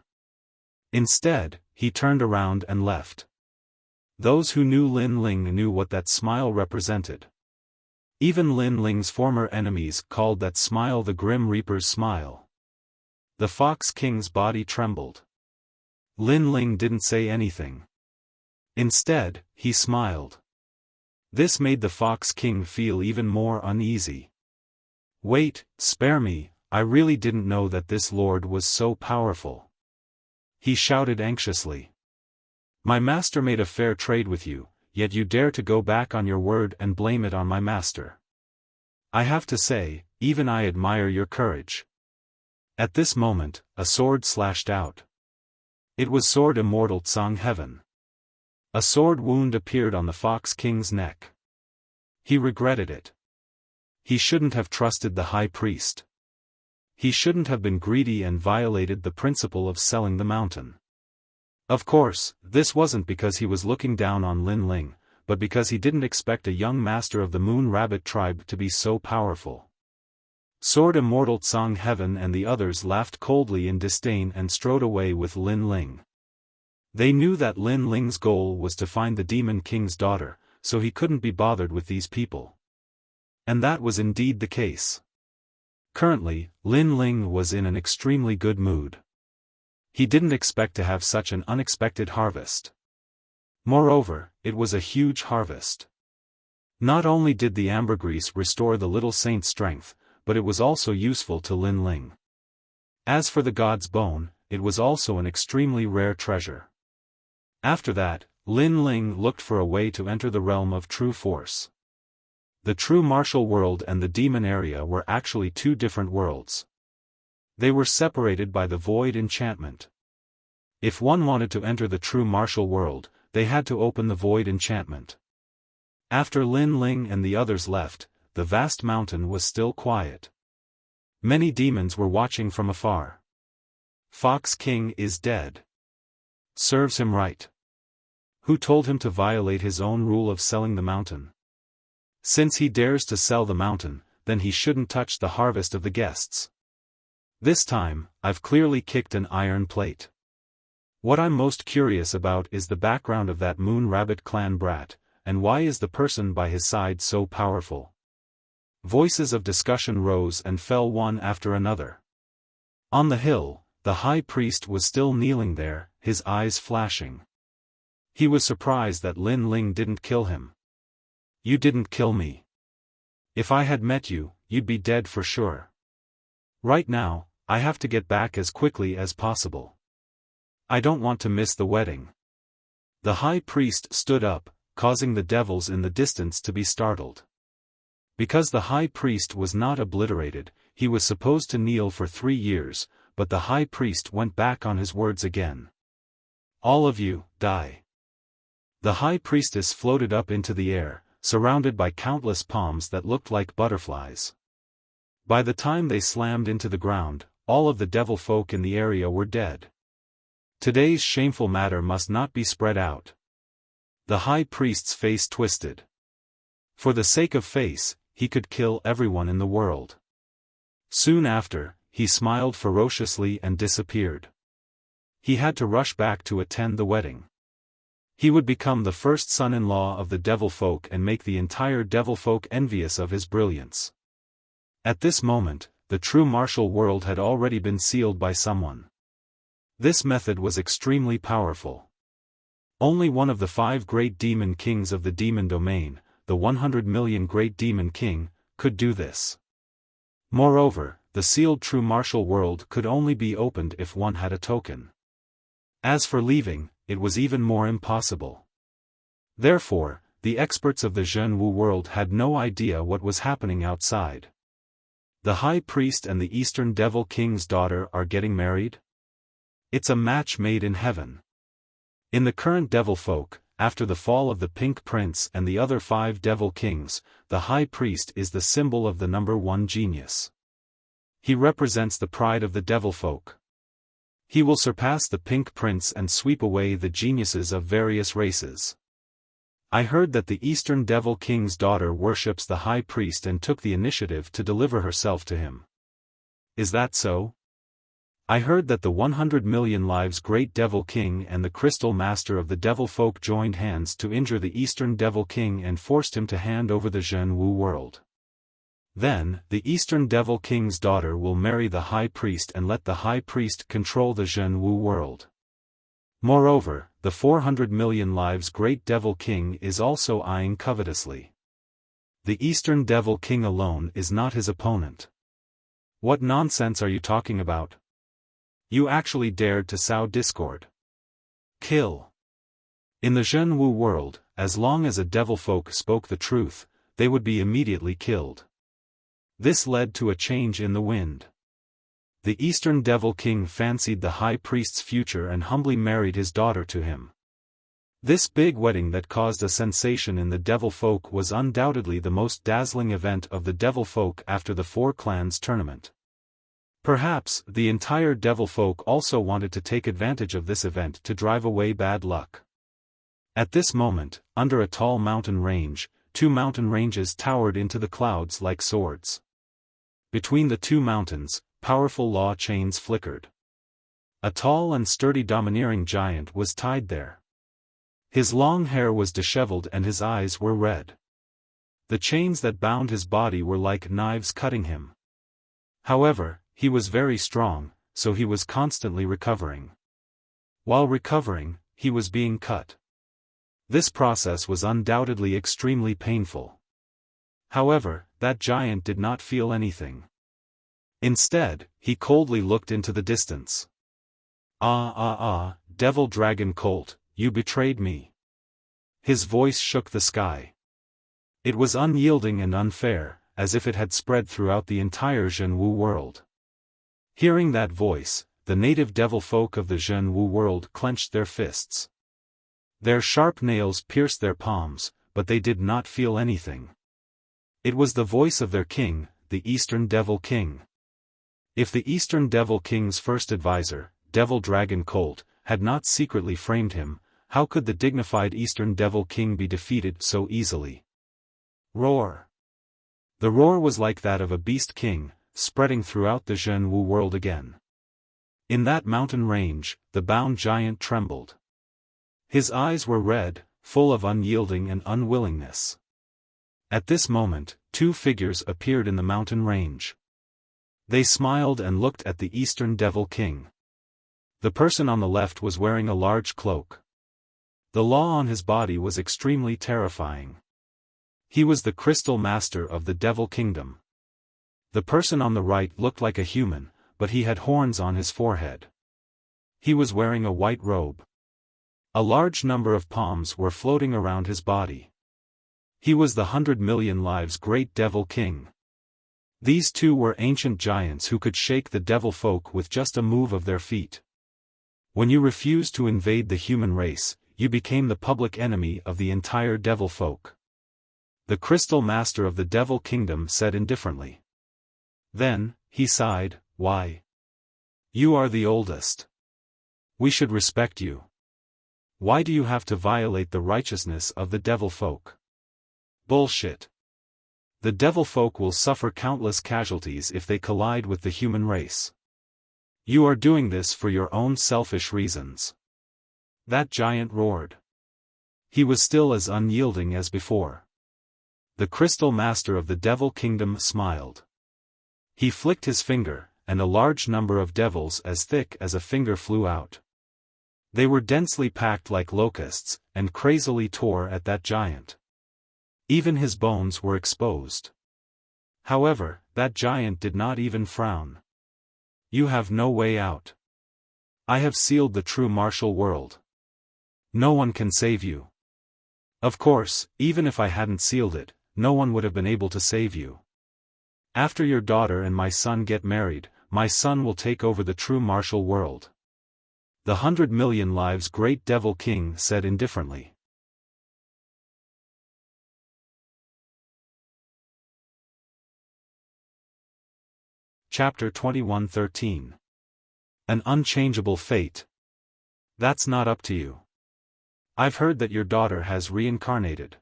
S1: Instead, he turned around and left. Those who knew Lin Ling knew what that smile represented. Even Lin Ling's former enemies called that smile the Grim Reaper's smile. The Fox King's body trembled. Lin Ling didn't say anything. Instead, he smiled. This made the Fox King feel even more uneasy. Wait, spare me, I really didn't know that this lord was so powerful. He shouted anxiously. My master made a fair trade with you, yet you dare to go back on your word and blame it on my master. I have to say, even I admire your courage. At this moment, a sword slashed out. It was Sword Immortal Tsang Heaven. A sword wound appeared on the Fox King's neck. He regretted it. He shouldn't have trusted the high priest. He shouldn't have been greedy and violated the principle of selling the mountain. Of course, this wasn't because he was looking down on Lin Ling, but because he didn't expect a young master of the Moon Rabbit tribe to be so powerful. Sword Immortal Tsang Heaven and the others laughed coldly in disdain and strode away with Lin Ling. They knew that Lin Ling's goal was to find the Demon King's daughter, so he couldn't be bothered with these people. And that was indeed the case. Currently, Lin Ling was in an extremely good mood. He didn't expect to have such an unexpected harvest. Moreover, it was a huge harvest. Not only did the ambergris restore the little saint's strength, but it was also useful to Lin Ling. As for the god's bone, it was also an extremely rare treasure. After that, Lin Ling looked for a way to enter the realm of true force. The true martial world and the demon area were actually two different worlds. They were separated by the void enchantment. If one wanted to enter the true martial world, they had to open the void enchantment. After Lin Ling and the others left, the vast mountain was still quiet. Many demons were watching from afar. Fox King is dead. Serves him right. Who told him to violate his own rule of selling the mountain? Since he dares to sell the mountain, then he shouldn't touch the harvest of the guests. This time, I've clearly kicked an iron plate. What I'm most curious about is the background of that Moon Rabbit clan brat, and why is the person by his side so powerful? Voices of discussion rose and fell one after another. On the hill, the high priest was still kneeling there, his eyes flashing. He was surprised that Lin Ling didn't kill him. You didn't kill me. If I had met you, you'd be dead for sure. Right now, I have to get back as quickly as possible. I don't want to miss the wedding. The high priest stood up, causing the devils in the distance to be startled. Because the high priest was not obliterated, he was supposed to kneel for 3 years, but the high priest went back on his words again. All of you, die. The high priestess floated up into the air, surrounded by countless palms that looked like butterflies. By the time they slammed into the ground, all of the devil folk in the area were dead. Today's shameful matter must not be spread out. The high priest's face twisted. For the sake of face, he could kill everyone in the world. Soon after, he smiled ferociously and disappeared. He had to rush back to attend the wedding. He would become the first son-in-law of the devil folk and make the entire devil folk envious of his brilliance. At this moment, the true martial world had already been sealed by someone. This method was extremely powerful. Only one of the 5 great demon kings of the demon domain, the 100 million great demon king, could do this. Moreover, the sealed true martial world could only be opened if one had a token. As for leaving, it was even more impossible. Therefore, the experts of the Zhenwu world had no idea what was happening outside. The high priest and the Eastern Devil King's daughter are getting married? It's a match made in heaven. In the current devil folk, after the fall of the Pink Prince and the other 5 devil kings, the high priest is the symbol of the number 1 genius. He represents the pride of the devil folk. He will surpass the Pink Prince and sweep away the geniuses of various races. I heard that the Eastern Devil King's daughter worships the high priest and took the initiative to deliver herself to him. Is that so? I heard that the 100 million lives Great Devil King and the Crystal Master of the Devil Folk joined hands to injure the Eastern Devil King and forced him to hand over the Zhenwu world. Then, the Eastern Devil King's daughter will marry the High Priest and let the High Priest control the Zhenwu world. Moreover, the 400 million lives Great Devil King is also eyeing covetously. The Eastern Devil King alone is not his opponent. What nonsense are you talking about? You actually dared to sow discord. Kill. In the Zhenwu world, as long as a devil folk spoke the truth, they would be immediately killed. This led to a change in the wind. The Eastern Devil King fancied the High Priest's future and humbly married his daughter to him. This big wedding that caused a sensation in the devil folk was undoubtedly the most dazzling event of the devil folk after the 4 clans tournament. Perhaps, the entire devil folk also wanted to take advantage of this event to drive away bad luck. At this moment, under a tall mountain range, 2 mountain ranges towered into the clouds like swords. Between the 2 mountains, powerful law chains flickered. A tall and sturdy domineering giant was tied there. His long hair was disheveled and his eyes were red. The chains that bound his body were like knives cutting him. However, he was very strong, so he was constantly recovering. While recovering, he was being cut. This process was undoubtedly extremely painful. However, that giant did not feel anything. Instead, he coldly looked into the distance. Devil dragon colt, you betrayed me. His voice shook the sky. It was unyielding and unfair, as if it had spread throughout the entire Zhenwu world. Hearing that voice, the native devil folk of the Zhenwu world clenched their fists. Their sharp nails pierced their palms, but they did not feel anything. It was the voice of their king, the Eastern Devil King. If the Eastern Devil King's first advisor, Devil Dragon Colt, had not secretly framed him, how could the dignified Eastern Devil King be defeated so easily? Roar! The roar was like that of a beast king, spreading throughout the Zhenwu world again. In that mountain range, the bound giant trembled. His eyes were red, full of unyielding and unwillingness. At this moment, two figures appeared in the mountain range. They smiled and looked at the Eastern Devil King. The person on the left was wearing a large cloak. The law on his body was extremely terrifying. He was the crystal master of the Devil Kingdom. The person on the right looked like a human, but he had horns on his forehead. He was wearing a white robe. A large number of palms were floating around his body. He was the 100 million lives great Devil King. These two were ancient giants who could shake the devil folk with just a move of their feet. When you refused to invade the human race, you became the public enemy of the entire devil folk. The crystal master of the Devil Kingdom said indifferently. Then, he sighed, "Why? You are the oldest. We should respect you. Why do you have to violate the righteousness of the devil folk? Bullshit. The devil folk will suffer countless casualties if they collide with the human race. You are doing this for your own selfish reasons." That giant roared. He was still as unyielding as before. The crystal master of the Devil Kingdom smiled. He flicked his finger, and a large number of devils as thick as a finger flew out. They were densely packed like locusts, and crazily tore at that giant. Even his bones were exposed. However, that giant did not even frown. "You have no way out. I have sealed the true martial world. No one can save you. Of course, even if I hadn't sealed it, no one would have been able to save you. After your daughter and my son get married, my son will take over the true martial world." The 100 million lives great Devil King said indifferently. Chapter 21:13. An unchangeable fate. That's not up to you. I've heard that your daughter has reincarnated.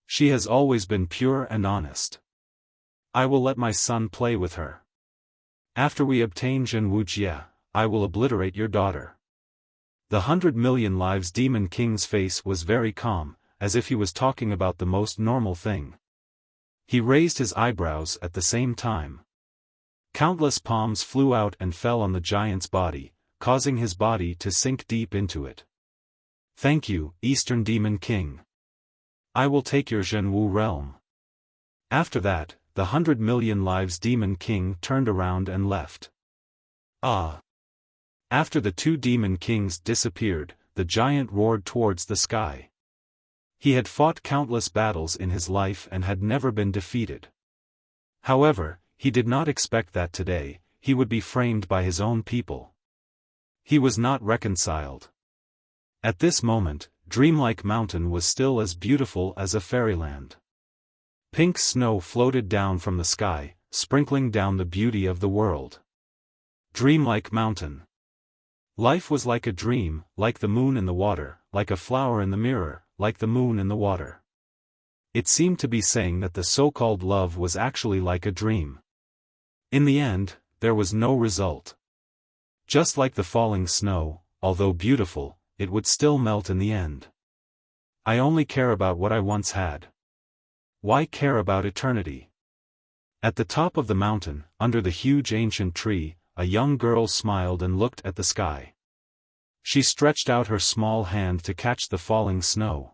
S1: She has always been pure and honest. I will let my son play with her. After we obtain Wuxia, I will obliterate your daughter. The 100 million lives Demon King's face was very calm, as if he was talking about the most normal thing. He raised his eyebrows at the same time. Countless palms flew out and fell on the giant's body, causing his body to sink deep into it. "Thank you, Eastern Demon King. I will take your Zhenwu realm." After that, the 100 million lives Demon King turned around and left. After the two Demon Kings disappeared, the giant roared towards the sky. He had fought countless battles in his life and had never been defeated. However, he did not expect that today, he would be framed by his own people. He was not reconciled. At this moment, Dreamlike Mountain was still as beautiful as a fairyland. Pink snow floated down from the sky, sprinkling down the beauty of the world. Dreamlike Mountain. Life was like a dream, like the moon in the water, like a flower in the mirror, like the moon in the water. It seemed to be saying that the so-called love was actually like a dream. In the end, there was no result. Just like the falling snow, although beautiful, it would still melt in the end. I only care about what I once had. Why care about eternity? At the top of the mountain, under the huge ancient tree, a young girl smiled and looked at the sky. She stretched out her small hand to catch the falling snow.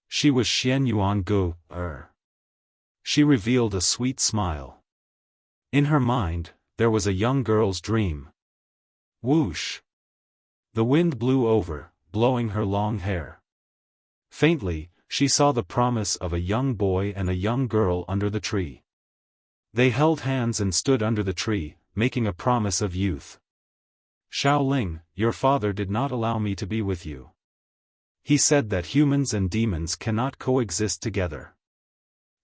S1: She was Xian Yuan Gu. She revealed a sweet smile. In her mind, there was a young girl's dream. Whoosh! The wind blew over, blowing her long hair. Faintly, she saw the promise of a young boy and a young girl under the tree. They held hands and stood under the tree, making a promise of youth. Xiaoling, your father did not allow me to be with you. He said that humans and demons cannot coexist together.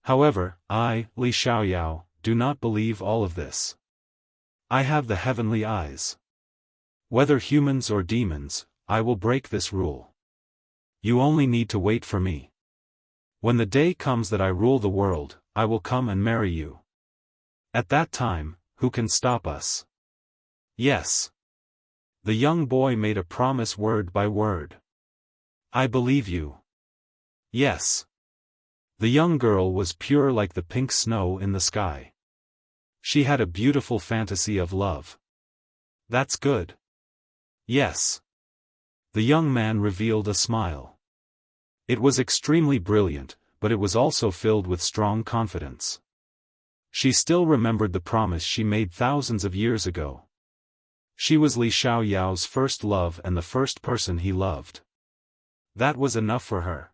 S1: However, I, Li Xiaoyao, do not believe all of this. I have the heavenly eyes. Whether humans or demons, I will break this rule. You only need to wait for me. When the day comes that I rule the world, I will come and marry you. At that time, who can stop us? Yes. The young boy made a promise word by word. I believe you. Yes. The young girl was pure like the pink snow in the sky. She had a beautiful fantasy of love. That's good. Yes. The young man revealed a smile. It was extremely brilliant, but it was also filled with strong confidence. She still remembered the promise she made thousands of years ago. She was Li Xiaoyao's first love and the first person he loved. That was enough for her.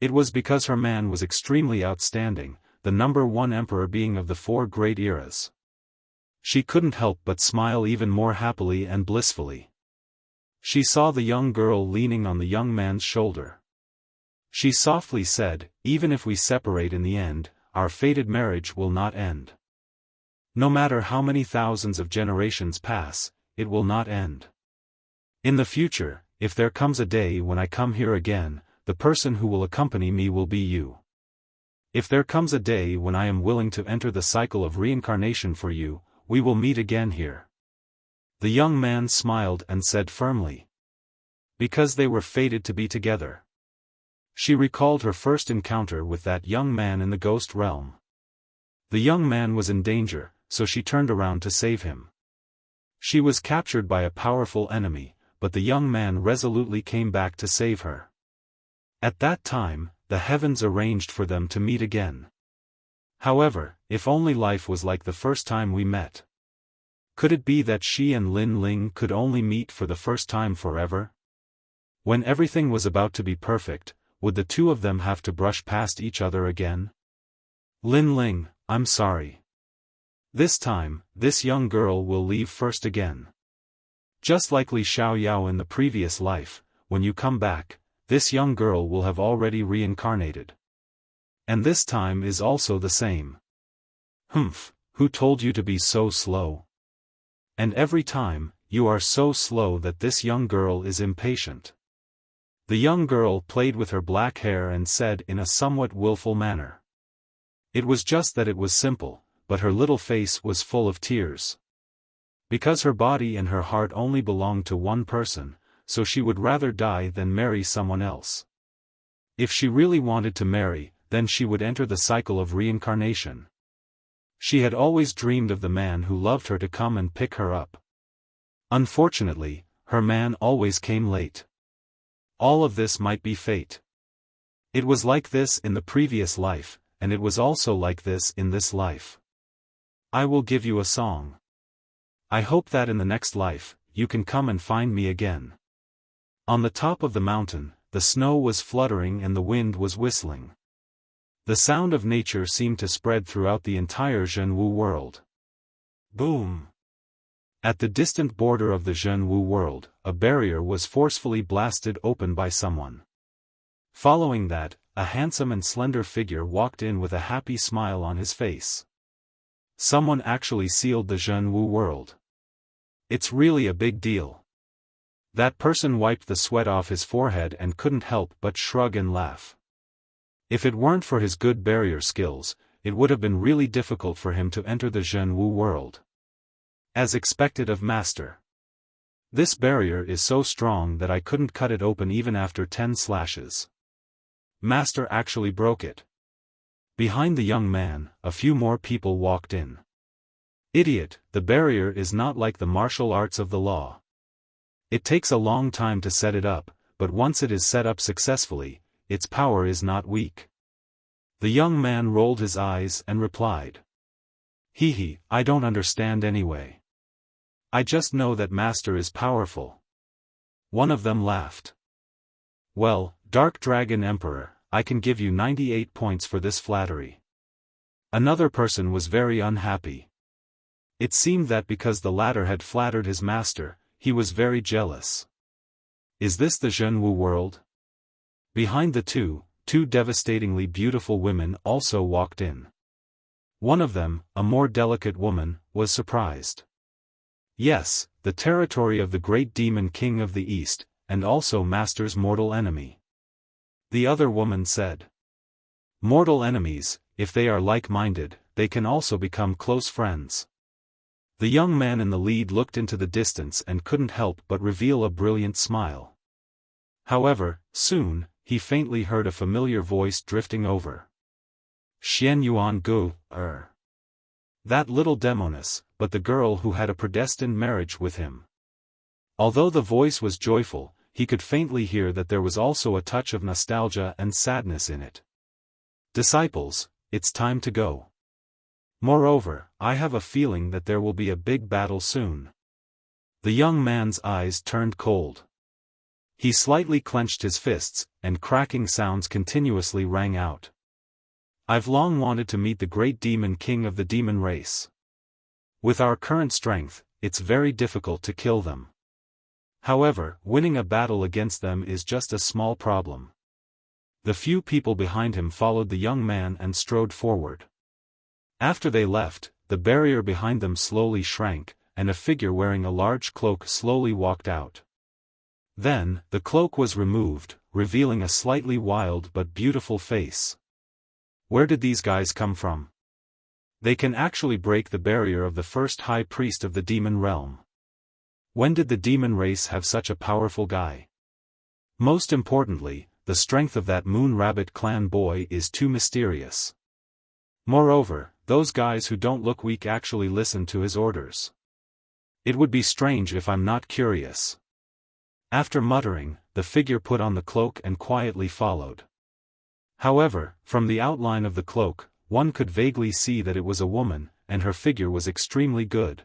S1: It was because her man was extremely outstanding, the #1 emperor being of the 4 great eras. She couldn't help but smile even more happily and blissfully. She saw the young girl leaning on the young man's shoulder. She softly said, even if we separate in the end, our fated marriage will not end. No matter how many thousands of generations pass, it will not end. In the future, if there comes a day when I come here again, the person who will accompany me will be you. If there comes a day when I am willing to enter the cycle of reincarnation for you, we will meet again here. The young man smiled and said firmly. Because they were fated to be together. She recalled her first encounter with that young man in the ghost realm. The young man was in danger, so she turned around to save him. She was captured by a powerful enemy, but the young man resolutely came back to save her. At that time, the heavens arranged for them to meet again. However, if only life was like the first time we met. Could it be that she and Lin Ling could only meet for the first time forever? When everything was about to be perfect, would the two of them have to brush past each other again? Lin Ling, I'm sorry. This time, this young girl will leave first again. Just like Li Xiaoyao in the previous life, when you come back, this young girl will have already reincarnated. And this time is also the same. Humph, who told you to be so slow? And every time, you are so slow that this young girl is impatient. The young girl played with her black hair and said in a somewhat willful manner. It was just that it was simple, but her little face was full of tears. Because her body and her heart only belonged to one person, so she would rather die than marry someone else. If she really wanted to marry, then she would enter the cycle of reincarnation. She had always dreamed of the man who loved her to come and pick her up. Unfortunately, her man always came late. All of this might be fate. It was like this in the previous life, and it was also like this in this life. I will give you a song. I hope that in the next life, you can come and find me again. On the top of the mountain, the snow was fluttering and the wind was whistling. The sound of nature seemed to spread throughout the entire Zhenwu world. Boom! At the distant border of the Zhenwu world, a barrier was forcefully blasted open by someone. Following that, a handsome and slender figure walked in with a happy smile on his face. Someone actually sealed the Zhenwu world. It's really a big deal. That person wiped the sweat off his forehead and couldn't help but shrug and laugh. If it weren't for his good barrier skills, it would have been really difficult for him to enter the Zhenwu world. As expected of Master. This barrier is so strong that I couldn't cut it open even after 10 slashes. Master actually broke it. Behind the young man, a few more people walked in. Idiot, the barrier is not like the martial arts of the law. It takes a long time to set it up, but once it is set up successfully, its power is not weak. The young man rolled his eyes and replied. Hee, I don't understand anyway. I just know that Master is powerful. One of them laughed. Well, Dark Dragon Emperor, I can give you 98 points for this flattery. Another person was very unhappy. It seemed that because the latter had flattered his master, he was very jealous. Is this the Zhenwu world? Behind the two devastatingly beautiful women also walked in. One of them, a more delicate woman, was surprised. Yes, the territory of the great demon king of the east, and also Master's mortal enemy. The other woman said. Mortal enemies, if they are like-minded, they can also become close friends. The young man in the lead looked into the distance and couldn't help but reveal a brilliant smile. However, soon, he faintly heard a familiar voice drifting over. Xian Yuan Gu, That little demoness, but the girl who had a predestined marriage with him. Although the voice was joyful, he could faintly hear that there was also a touch of nostalgia and sadness in it. Disciples, it's time to go. Moreover, I have a feeling that there will be a big battle soon. The young man's eyes turned cold. He slightly clenched his fists, and cracking sounds continuously rang out. I've long wanted to meet the great demon king of the demon race. With our current strength, it's very difficult to kill them. However, winning a battle against them is just a small problem. The few people behind him followed the young man and strode forward. After they left, the barrier behind them slowly shrank, and a figure wearing a large cloak slowly walked out. Then, the cloak was removed, revealing a slightly wild but beautiful face. Where did these guys come from? They can actually break the barrier of the first high priest of the demon realm. When did the demon race have such a powerful guy? Most importantly, the strength of that Moon Rabbit clan boy is too mysterious. Moreover, those guys who don't look weak actually listen to his orders. It would be strange if I'm not curious. After muttering, the figure put on the cloak and quietly followed. However, from the outline of the cloak, one could vaguely see that it was a woman, and her figure was extremely good.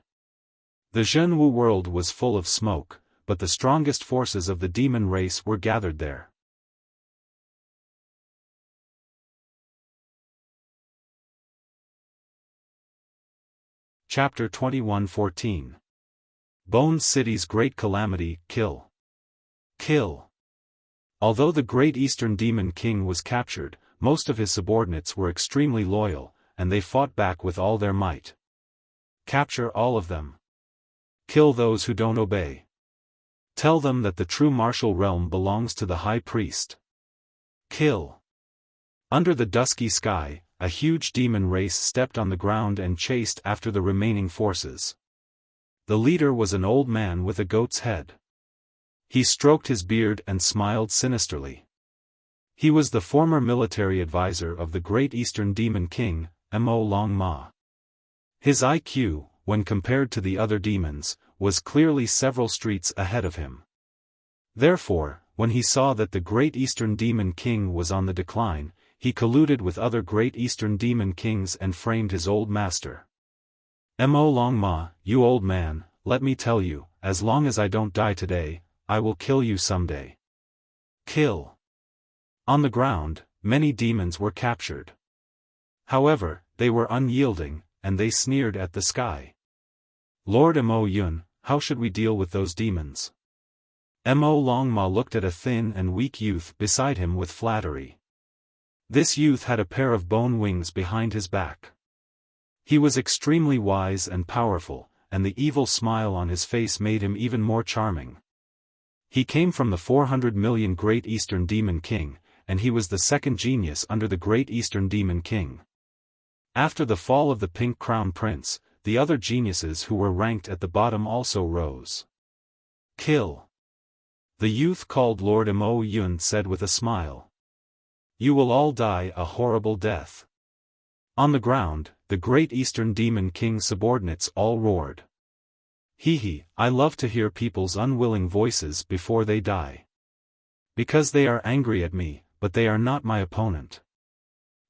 S1: The Zhenwu world was full of smoke, but the strongest forces of the demon race were gathered there. Chapter 21:14 Bone City's Great Calamity, Kill. Kill. Although the great Eastern Demon King was captured, most of his subordinates were extremely loyal, and they fought back with all their might. Capture all of them. Kill those who don't obey. Tell them that the true martial realm belongs to the High Priest. Kill. Under the dusky sky, a huge demon race stepped on the ground and chased after the remaining forces. The leader was an old man with a goat's head. He stroked his beard and smiled sinisterly. He was the former military advisor of the great Eastern Demon King, Mo Long Ma. His IQ, when compared to the other demons, was clearly several streets ahead of him. Therefore, when he saw that the great Eastern Demon King was on the decline, he colluded with other great Eastern Demon Kings and framed his old master. Mo Long Ma, you old man, let me tell you, as long as I don't die today, I will kill you someday. Kill. On the ground, many demons were captured. However, they were unyielding, and they sneered at the sky. Lord Mo Yun, how should we deal with those demons? Mo Long Ma looked at a thin and weak youth beside him with flattery. This youth had a pair of bone wings behind his back. He was extremely wise and powerful, and the evil smile on his face made him even more charming. He came from the 400 million Great Eastern Demon King, and he was the second genius under the Great Eastern Demon King. After the fall of the Pink Crown Prince, the other geniuses who were ranked at the bottom also rose. Kill. The youth called Lord Mo Yun said with a smile. You will all die a horrible death. On the ground, the great Eastern Demon King's subordinates all roared. Hee, I love to hear people's unwilling voices before they die. Because they are angry at me, but they are not my opponent.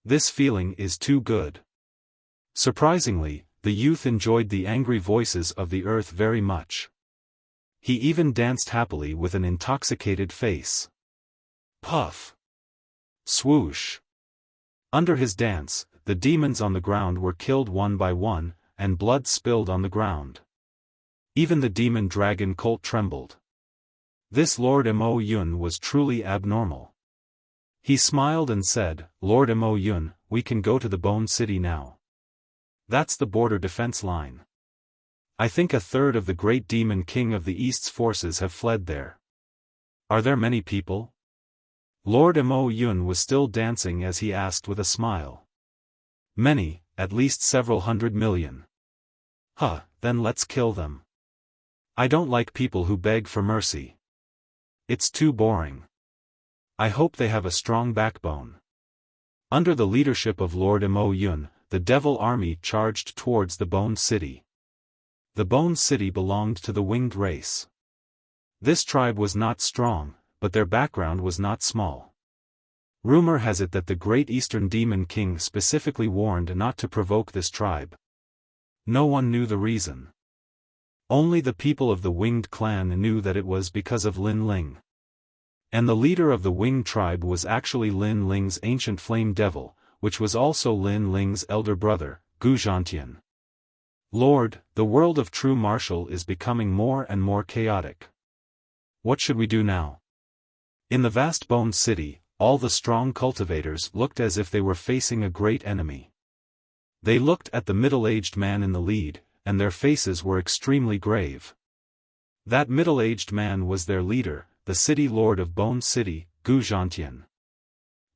S1: This feeling is too good. Surprisingly, the youth enjoyed the angry voices of the earth very much. He even danced happily with an intoxicated face. Puff! Swoosh! Under his dance, the demons on the ground were killed one by one, and blood spilled on the ground. Even the demon dragon colt trembled. This Lord Mo Yun was truly abnormal. He smiled and said, Lord Mo Yun, we can go to the Bone City now. That's the border defense line. I think a third of the great demon king of the East's forces have fled there. Are there many people? Lord Mo Yun was still dancing as he asked with a smile. Many, at least several 100 million. Then let's kill them. I don't like people who beg for mercy. It's too boring. I hope they have a strong backbone. Under the leadership of Lord Mo Yun, the devil army charged towards the Bone City. The Bone City belonged to the winged race. This tribe was not strong, but their background was not small. Rumor has it that the great Eastern Demon King specifically warned not to provoke this tribe. No one knew the reason. Only the people of the Winged clan knew that it was because of Lin Ling. And the leader of the Winged tribe was actually Lin Ling's ancient flame devil, which was also Lin Ling's elder brother, Gu Zhantian. Lord, the world of true martial is becoming more and more chaotic. What should we do now? In the vast Bone City, all the strong cultivators looked as if they were facing a great enemy. They looked at the middle-aged man in the lead, and their faces were extremely grave. That middle-aged man was their leader, the city lord of Bone City, Gu Zhantian.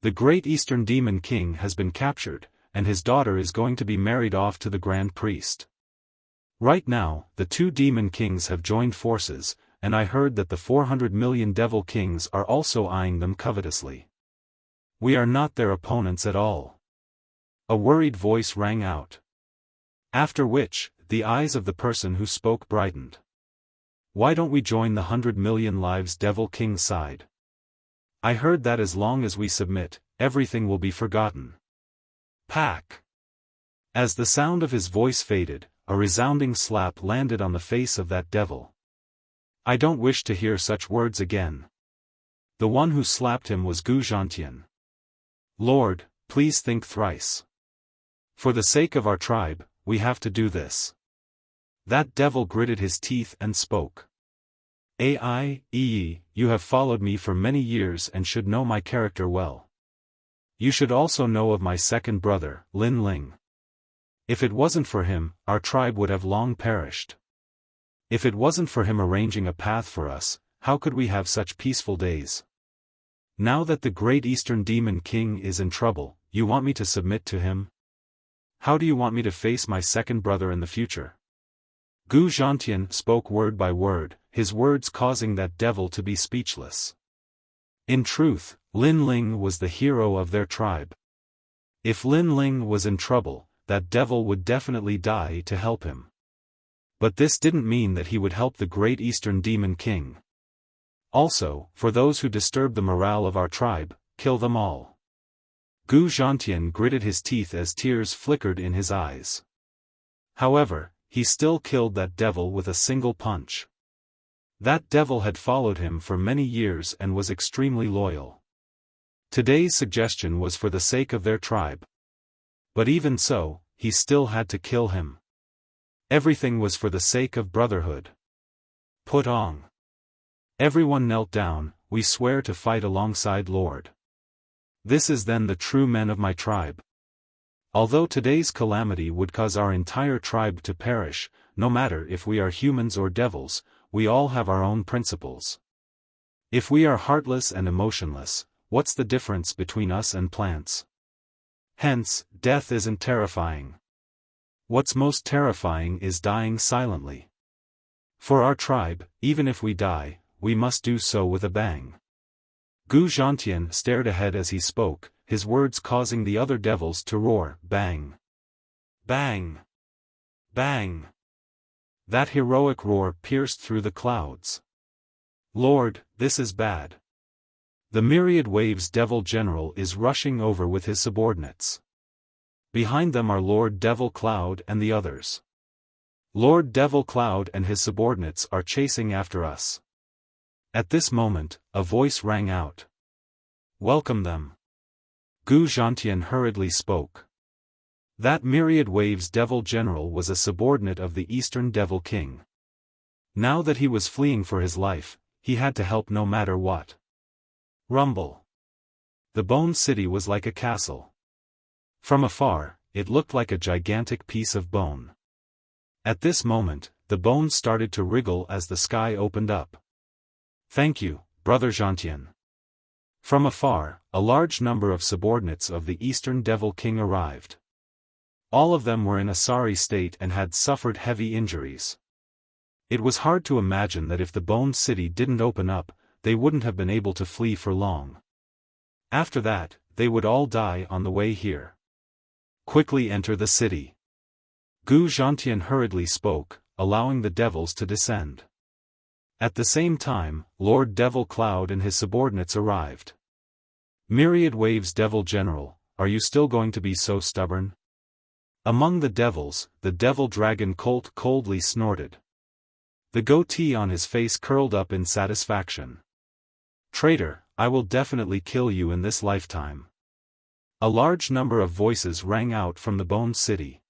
S1: The great Eastern Demon King has been captured, and his daughter is going to be married off to the Grand Priest. Right now, the two Demon Kings have joined forces, and I heard that the 400 million Devil Kings are also eyeing them covetously. We are not their opponents at all. A worried voice rang out. After which, the eyes of the person who spoke brightened. Why don't we join the 100 million lives Devil King side? I heard that as long as we submit, everything will be forgotten. Pack! As the sound of his voice faded, a resounding slap landed on the face of that devil. I don't wish to hear such words again. The one who slapped him was Gu Zhantian. Lord, please think thrice. For the sake of our tribe, we have to do this. That devil gritted his teeth and spoke. You have followed me for many years and should know my character well. You should also know of my second brother, Lin Ling. If it wasn't for him, our tribe would have long perished. If it wasn't for him arranging a path for us, how could we have such peaceful days? Now that the great Eastern Demon King is in trouble, you want me to submit to him? How do you want me to face my second brother in the future? Gu Zhantian spoke word by word, his words causing that devil to be speechless. In truth, Lin Ling was the hero of their tribe. If Lin Ling was in trouble, that devil would definitely die to help him. But this didn't mean that he would help the great Eastern Demon King. Also, for those who disturb the morale of our tribe, kill them all. Gu Zhantian gritted his teeth as tears flickered in his eyes. However, he still killed that devil with a single punch. That devil had followed him for many years and was extremely loyal. Today's suggestion was for the sake of their tribe. But even so, he still had to kill him. Everything was for the sake of brotherhood. Put on. Everyone knelt down, we swear to fight alongside Lord. This is then the true men of my tribe. Although today's calamity would cause our entire tribe to perish, no matter if we are humans or devils, we all have our own principles. If we are heartless and emotionless, what's the difference between us and plants? Hence, death isn't terrifying. What's most terrifying is dying silently. For our tribe, even if we die, we must do so with a bang. Gu Zhantian stared ahead as he spoke, his words causing the other devils to roar, bang. Bang. Bang. That heroic roar pierced through the clouds. Lord, this is bad. The myriad waves devil general is rushing over with his subordinates. Behind them are Lord Devil Cloud and the others. Lord Devil Cloud and his subordinates are chasing after us. At this moment, a voice rang out. Welcome them. Gu Zhantian hurriedly spoke. That myriad waves devil general was a subordinate of the Eastern Devil King. Now that he was fleeing for his life, he had to help no matter what. Rumble. The Bone City was like a castle. From afar, it looked like a gigantic piece of bone. At this moment, the bones started to wriggle as the sky opened up. Thank you, Brother Zhantian. From afar, a large number of subordinates of the Eastern Devil King arrived. All of them were in a sorry state and had suffered heavy injuries. It was hard to imagine that if the Bone City didn't open up, they wouldn't have been able to flee for long. After that, they would all die on the way here. Quickly enter the city. Gu Zhantian hurriedly spoke, allowing the devils to descend. At the same time, Lord Devil Cloud and his subordinates arrived. Myriad Waves Devil General, are you still going to be so stubborn? Among the devils, the Devil Dragon Colt coldly snorted. The goatee on his face curled up in satisfaction. Traitor, I will definitely kill you in this lifetime. A large number of voices rang out from the Bone City.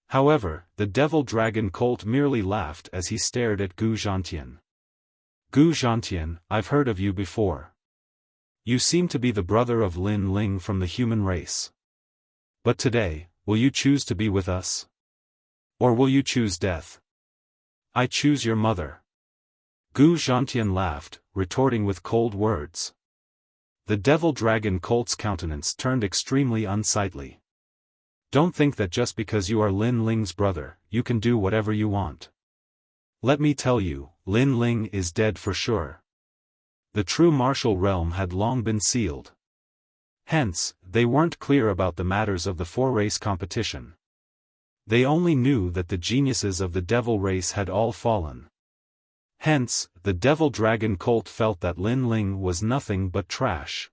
S1: However, the Devil Dragon Colt merely laughed as he stared at Gu Zhantian. Gu Zhantian, I've heard of you before. You seem to be the brother of Lin Ling from the human race. But today, will you choose to be with us? Or will you choose death? I choose your mother. Gu Zhantian laughed, retorting with cold words. The Devil Dragon Colt's countenance turned extremely unsightly. Don't think that just because you are Lin Ling's brother, you can do whatever you want. Let me tell you, Lin Ling is dead for sure. The true martial realm had long been sealed. Hence, they weren't clear about the matters of the four-race competition. They only knew that the geniuses of the devil race had all fallen. Hence, the Devil Dragon Colt felt that Lin Ling was nothing but trash.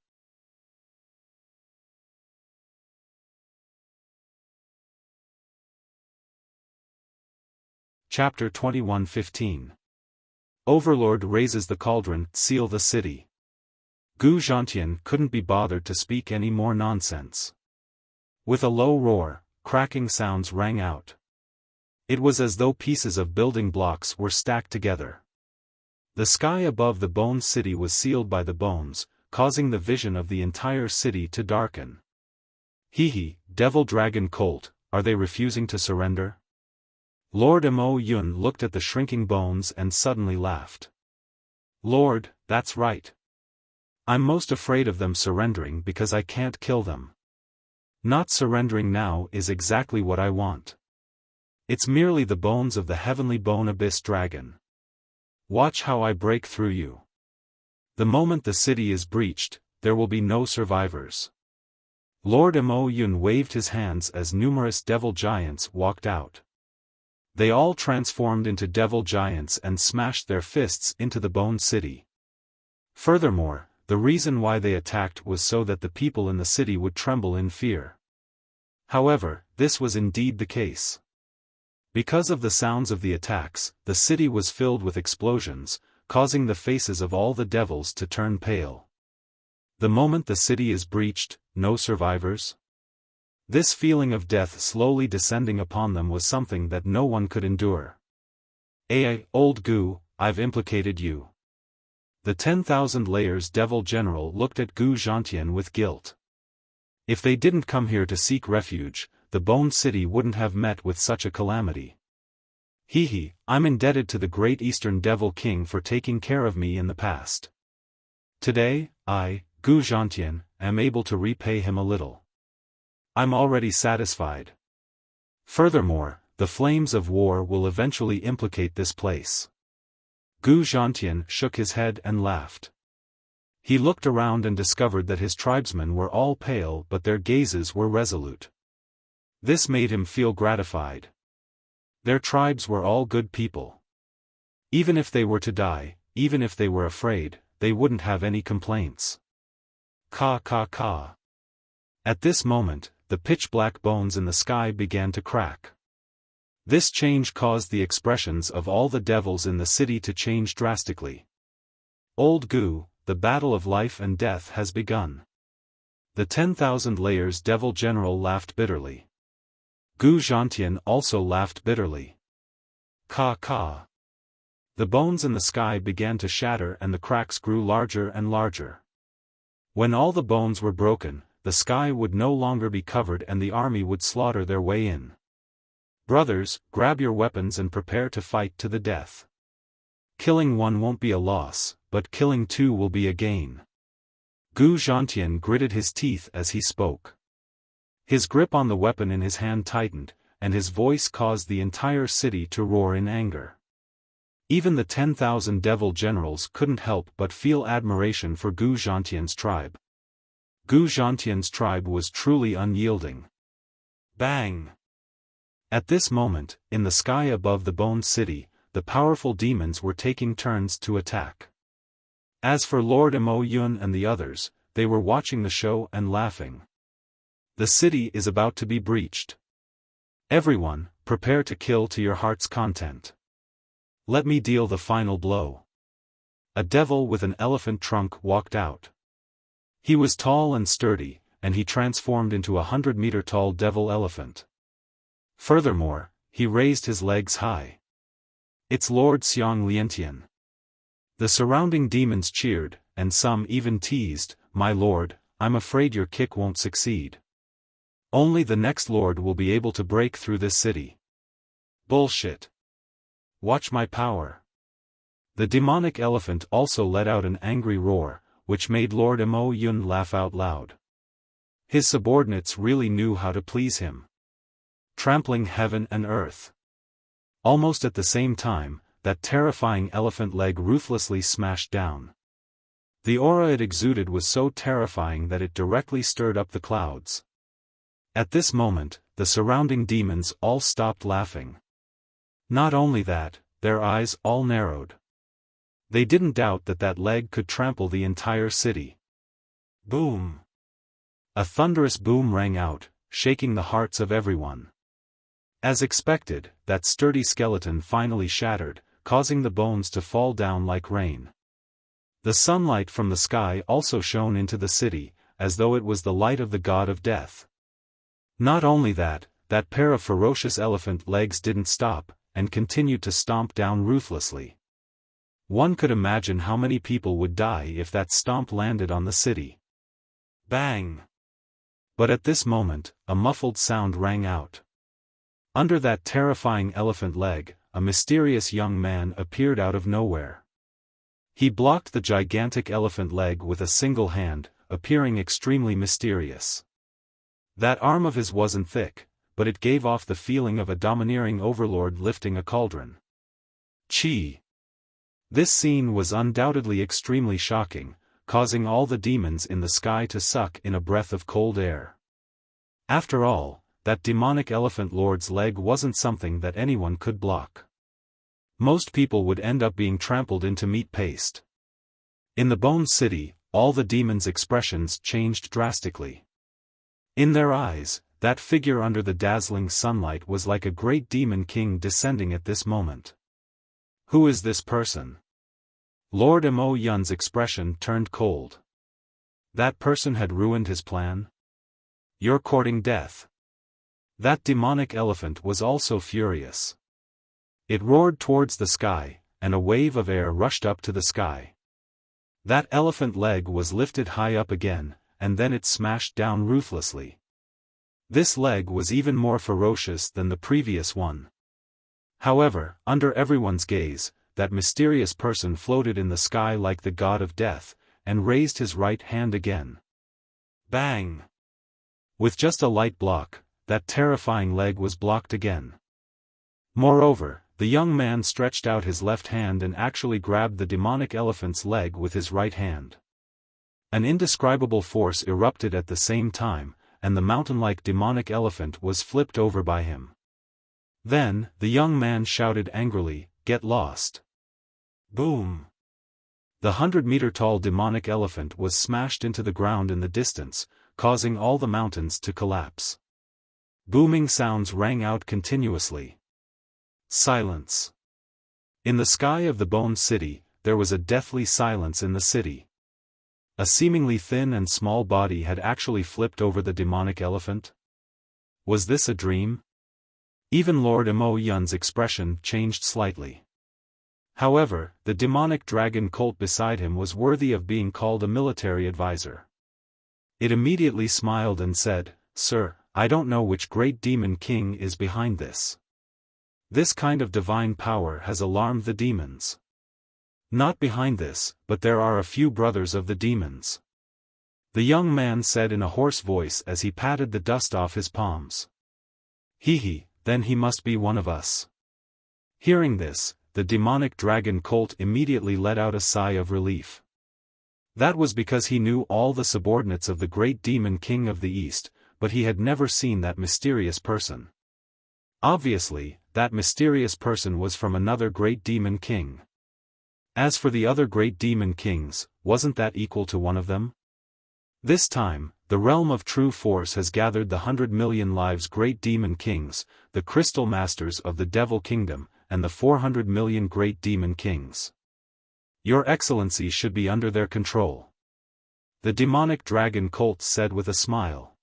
S1: Chapter 21:15. Overlord raises the cauldron, seal the city. Gu Zhantian couldn't be bothered to speak any more nonsense. With a low roar, cracking sounds rang out. It was as though pieces of building blocks were stacked together. The sky above the Bone City was sealed by the bones, causing the vision of the entire city to darken. Hee, Devil Dragon Colt, are they refusing to surrender? Lord Mo Yun looked at the shrinking bones and suddenly laughed. Lord, that's right. I'm most afraid of them surrendering because I can't kill them. Not surrendering now is exactly what I want. It's merely the bones of the heavenly bone abyss dragon. Watch how I break through you. The moment the city is breached, there will be no survivors. Lord Mo Yun waved his hands as numerous devil giants walked out. They all transformed into devil giants and smashed their fists into the Bone City. Furthermore, the reason why they attacked was so that the people in the city would tremble in fear. However, this was indeed the case. Because of the sounds of the attacks, the city was filled with explosions, causing the faces of all the devils to turn pale. The moment the city is breached, no survivors? This feeling of death slowly descending upon them was something that no one could endure. Old Gu, I've implicated you. The 10,000 layers devil general looked at Gu Zhantian with guilt. If they didn't come here to seek refuge, the Bone City wouldn't have met with such a calamity. I'm indebted to the great Eastern Devil King for taking care of me in the past. Today, I, Gu Zhantian, am able to repay him a little. I'm already satisfied. Furthermore, the flames of war will eventually implicate this place. Gu Zhantian shook his head and laughed. He looked around and discovered that his tribesmen were all pale but their gazes were resolute. This made him feel gratified. Their tribes were all good people. Even if they were to die, even if they were afraid, they wouldn't have any complaints. Ka ka ka. At this moment, the pitch-black bones in the sky began to crack. This change caused the expressions of all the devils in the city to change drastically. Old Gu, the battle of life and death has begun. The 10,000 layers devil general laughed bitterly. Gu Zhantian also laughed bitterly. Ka ka. The bones in the sky began to shatter and the cracks grew larger and larger. When all the bones were broken, the sky would no longer be covered and the army would slaughter their way in. Brothers, grab your weapons and prepare to fight to the death. Killing one won't be a loss, but killing two will be a gain. Gu Zhantian gritted his teeth as he spoke. His grip on the weapon in his hand tightened, and his voice caused the entire city to roar in anger. Even the 10,000 devil generals couldn't help but feel admiration for Gu Zhantian's tribe. Gu Zhantian's tribe was truly unyielding. Bang! At this moment, in the sky above the Bone City, the powerful demons were taking turns to attack. As for Lord Mo Yun and the others, they were watching the show and laughing. The city is about to be breached. Everyone, prepare to kill to your heart's content. Let me deal the final blow. A devil with an elephant trunk walked out. He was tall and sturdy, and he transformed into a 100-meter-tall devil elephant. Furthermore, he raised his legs high. It's Lord Xiang Liantian. The surrounding demons cheered, and some even teased, "My lord, I'm afraid your kick won't succeed. Only the next lord will be able to break through this city." Bullshit. Watch my power. The demonic elephant also let out an angry roar, which made Lord Mo Yun laugh out loud. His subordinates really knew how to please him. Trampling heaven and earth. Almost at the same time, that terrifying elephant leg ruthlessly smashed down. The aura it exuded was so terrifying that it directly stirred up the clouds. At this moment, the surrounding demons all stopped laughing. Not only that, their eyes all narrowed. They didn't doubt that that leg could trample the entire city. Boom! A thunderous boom rang out, shaking the hearts of everyone. As expected, that sturdy skeleton finally shattered, causing the bones to fall down like rain. The sunlight from the sky also shone into the city, as though it was the light of the god of death. Not only that, that pair of ferocious elephant legs didn't stop, and continued to stomp down ruthlessly. One could imagine how many people would die if that stomp landed on the city. Bang! But at this moment, a muffled sound rang out. Under that terrifying elephant leg, a mysterious young man appeared out of nowhere. He blocked the gigantic elephant leg with a single hand, appearing extremely mysterious. That arm of his wasn't thick, but it gave off the feeling of a domineering overlord lifting a cauldron. Chi! This scene was undoubtedly extremely shocking, causing all the demons in the sky to suck in a breath of cold air. After all, that demonic elephant lord's leg wasn't something that anyone could block. Most people would end up being trampled into meat paste. In the Bone City, all the demons' expressions changed drastically. In their eyes, that figure under the dazzling sunlight was like a great demon king descending at this moment. Who is this person? Lord Mo Yun's expression turned cold. That person had ruined his plan? You're courting death. That demonic elephant was also furious. It roared towards the sky, and a wave of air rushed up to the sky. That elephant leg was lifted high up again, and then it smashed down ruthlessly. This leg was even more ferocious than the previous one. However, under everyone's gaze, that mysterious person floated in the sky like the god of death, and raised his right hand again. Bang! With just a light block, that terrifying leg was blocked again. Moreover, the young man stretched out his left hand and actually grabbed the demonic elephant's leg with his right hand. An indescribable force erupted at the same time, and the mountain-like demonic elephant was flipped over by him. Then, the young man shouted angrily, "Get lost!" Boom! The 100-meter-tall demonic elephant was smashed into the ground in the distance, causing all the mountains to collapse. Booming sounds rang out continuously. Silence. In the sky of the Bone City, there was a deathly silence in the city. A seemingly thin and small body had actually flipped over the demonic elephant. Was this a dream? Even Lord Mo Yun's expression changed slightly. However, the demonic dragon colt beside him was worthy of being called a military advisor. It immediately smiled and said, "Sir, I don't know which great demon king is behind this. This kind of divine power has alarmed the demons. Not behind this, but there are a few brothers of the demons," the young man said in a hoarse voice as he patted the dust off his palms. "Hee, then he must be one of us." Hearing this, the demonic dragon colt immediately let out a sigh of relief. That was because he knew all the subordinates of the great demon king of the East, but he had never seen that mysterious person. Obviously, that mysterious person was from another great demon king. As for the other great demon kings, wasn't that equal to one of them? This time, the realm of true force has gathered the 100 million lives great demon kings, the crystal masters of the devil kingdom, and the 400 million great demon kings. Your Excellency should be under their control. The demonic dragon colt said with a smile.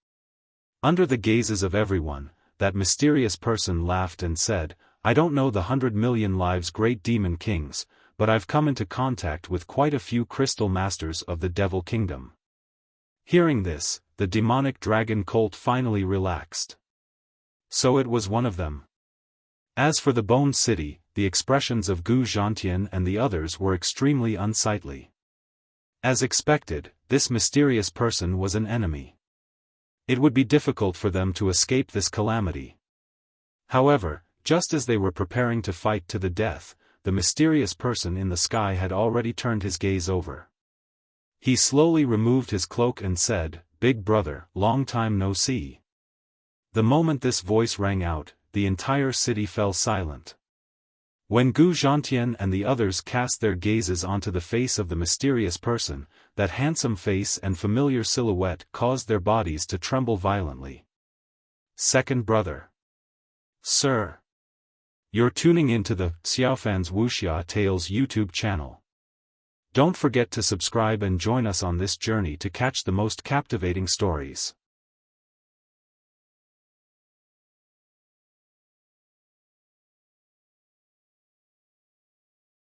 S1: Under the gazes of everyone, that mysterious person laughed and said, "I don't know the 100 million lives great demon kings, but I've come into contact with quite a few crystal masters of the devil kingdom." Hearing this, the demonic dragon colt finally relaxed. So it was one of them. As for the Bone City, the expressions of Gu Zhantian and the others were extremely unsightly. As expected, this mysterious person was an enemy. It would be difficult for them to escape this calamity. However, just as they were preparing to fight to the death, the mysterious person in the sky had already turned his gaze over. He slowly removed his cloak and said, "Big brother, long time no see." The moment this voice rang out, the entire city fell silent. When Gu Zhantian and the others cast their gazes onto the face of the mysterious person, that handsome face and familiar silhouette caused their bodies to tremble violently. Second brother. Sir. You're tuning into the Xiaofan's Wuxia Tales YouTube channel. Don't forget to subscribe and join us on this journey to catch the most captivating stories.